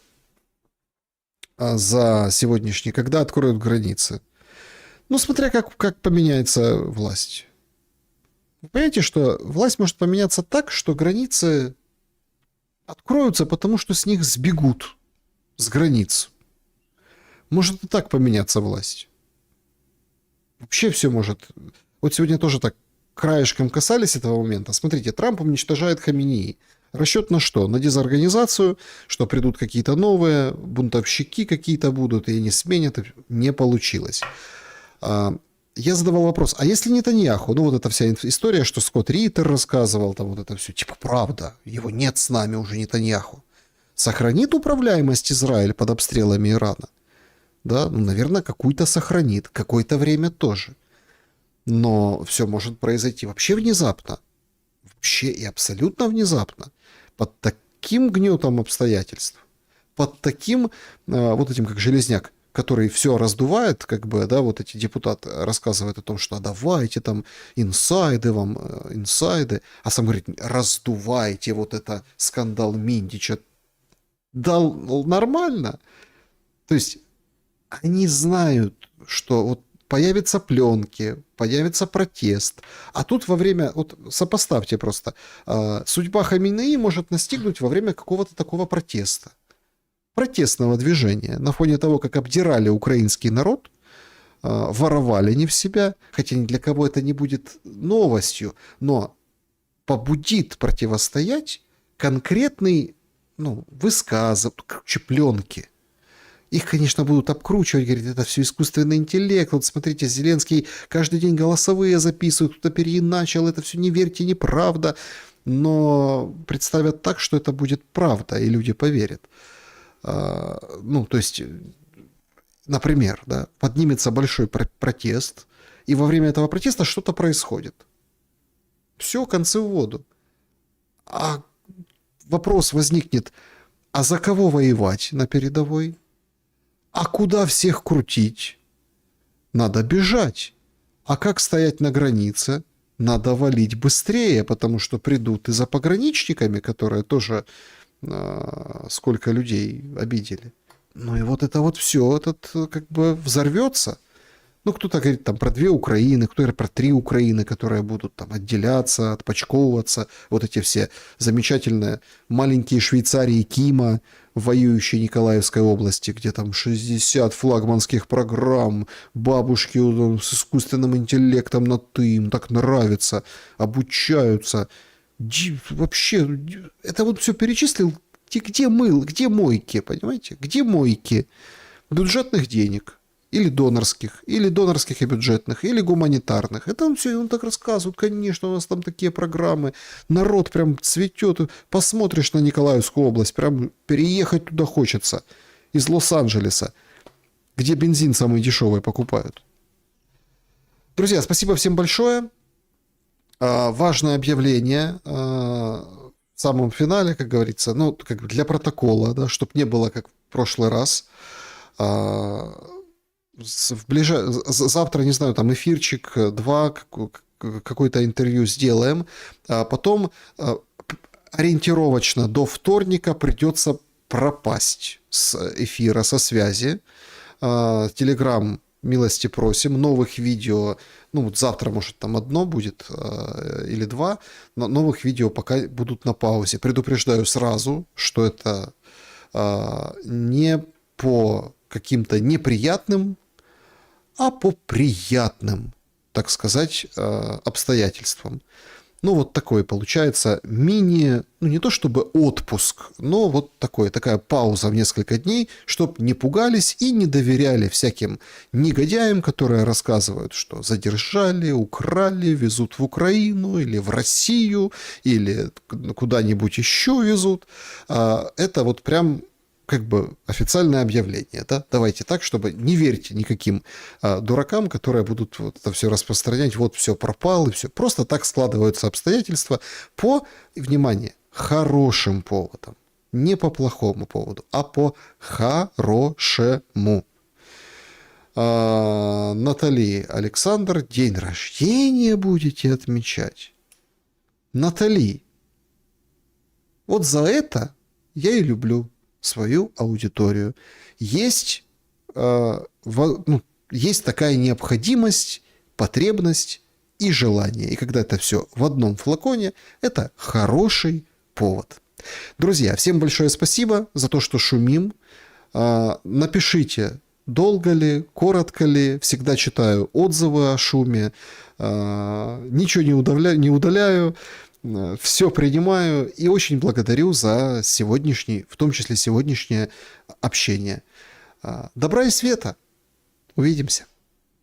за сегодняшний. Когда откроют границы? Ну, смотря как поменяется власть. Вы понимаете, что власть может поменяться так, что границы откроются, потому что с них сбегут с границ. Может и так поменяться власть. Вообще все может. Вот сегодня тоже так краешком касались этого момента. Смотрите, Трамп уничтожает Хаменеи. Расчет на что? На дезорганизацию, что придут какие-то новые, бунтовщики какие-то будут, и они сменят. Не получилось. Я задавал вопрос, а если Нетаньяху, ну вот эта вся история, что Скотт Риттер рассказывал, там вот это все, типа правда, его нет с нами уже Нетаньяху. Сохранит управляемость Израиль под обстрелами Ирана? Да, ну, наверное, какую-то сохранит, какое-то время тоже. Но все может произойти вообще внезапно. Вообще и абсолютно внезапно. Под таким гнетом обстоятельств. Под таким, вот этим как Железняк, который все раздувает, как бы, да, вот эти депутаты рассказывают о том, что давайте там инсайды вам, инсайды, а сам говорит, раздувайте вот это скандал Миндича. Да, нормально. То есть они знают, что вот появятся пленки, появится протест. А тут во время, вот сопоставьте просто, судьба Хаминеи может настигнуть во время какого-то такого протеста. Протестного движения. На фоне того, как обдирали украинский народ, воровали не в себя, хотя ни для кого это не будет новостью, но побудит противостоять конкретный, ну, высказывания, короче, пленки. Их, конечно, будут обкручивать, говорить, это все искусственный интеллект. Вот смотрите, Зеленский каждый день голосовые записывает, кто-то переиначил, это все не верьте, неправда. Но представят так, что это будет правда, и люди поверят. Ну, то есть, например, да, поднимется большой протест, и во время этого протеста что-то происходит. Все, концы в воду. А вопрос возникнет, а за кого воевать на передовой? А куда всех крутить? Надо бежать. А как стоять на границе? Надо валить быстрее, потому что придут и за пограничниками, которые тоже сколько людей обидели. Ну и вот это вот все, этот как бы взорвется. Ну, кто-то говорит там про 2 Украины, кто-то про 3 Украины, которые будут там отделяться, отпочковываться. Вот эти все замечательные маленькие Швейцарии Кима, воюющие Николаевской области, где там 60 флагманских программ, бабушки с искусственным интеллектом на «ты», им так нравится, обучаются. Вообще, это вот все перечислил. Где мойки, понимаете? Где мойки бюджетных денег? Или донорских и бюджетных, или гуманитарных. Это он все, он так рассказывает, конечно, у нас там такие программы. Народ прям цветет. Посмотришь на Николаевскую область, прям переехать туда хочется. Из Лос-Анджелеса, где бензин самый дешевый покупают. Друзья, спасибо всем большое. Важное объявление в самом финале, как говорится, ну, как бы для протокола, да, чтобы не было как в прошлый раз. Завтра, не знаю, там эфирчик, 2, какое-то интервью сделаем. А потом ориентировочно до вторника придется пропасть с эфира, со связи. Телеграм, милости просим. Новых видео, ну вот завтра, может, там 1 будет или 2, но новых видео пока будут на паузе. Предупреждаю сразу, что это не по каким-то неприятным, а по приятным, так сказать, обстоятельствам. Ну, вот такой получается мини, ну, не то чтобы отпуск, но вот такая пауза в несколько дней, чтобы не пугались и не доверяли всяким негодяям, которые рассказывают, что задержали, украли, везут в Украину или в Россию, или куда-нибудь еще везут. Это вот прям как бы официальное объявление, да? Давайте так, чтобы не верьте никаким дуракам, которые будут вот это все распространять, вот все пропало, и все. Просто так складываются обстоятельства по, внимание, хорошим поводам. Не по плохому поводу, а по хорошему. Натали Александр, день рождения будете отмечать. Натали, вот за это я и люблю свою аудиторию. Есть такая необходимость, потребность и желание. И когда это все в одном флаконе, это хороший повод. Друзья, всем большое спасибо за то, что шумим. Напишите, долго ли, коротко ли. Всегда читаю отзывы о шуме. Ничего не удаляю. Все принимаю и очень благодарю за сегодняшний, в том числе сегодняшнее общение. Добра и света. Увидимся.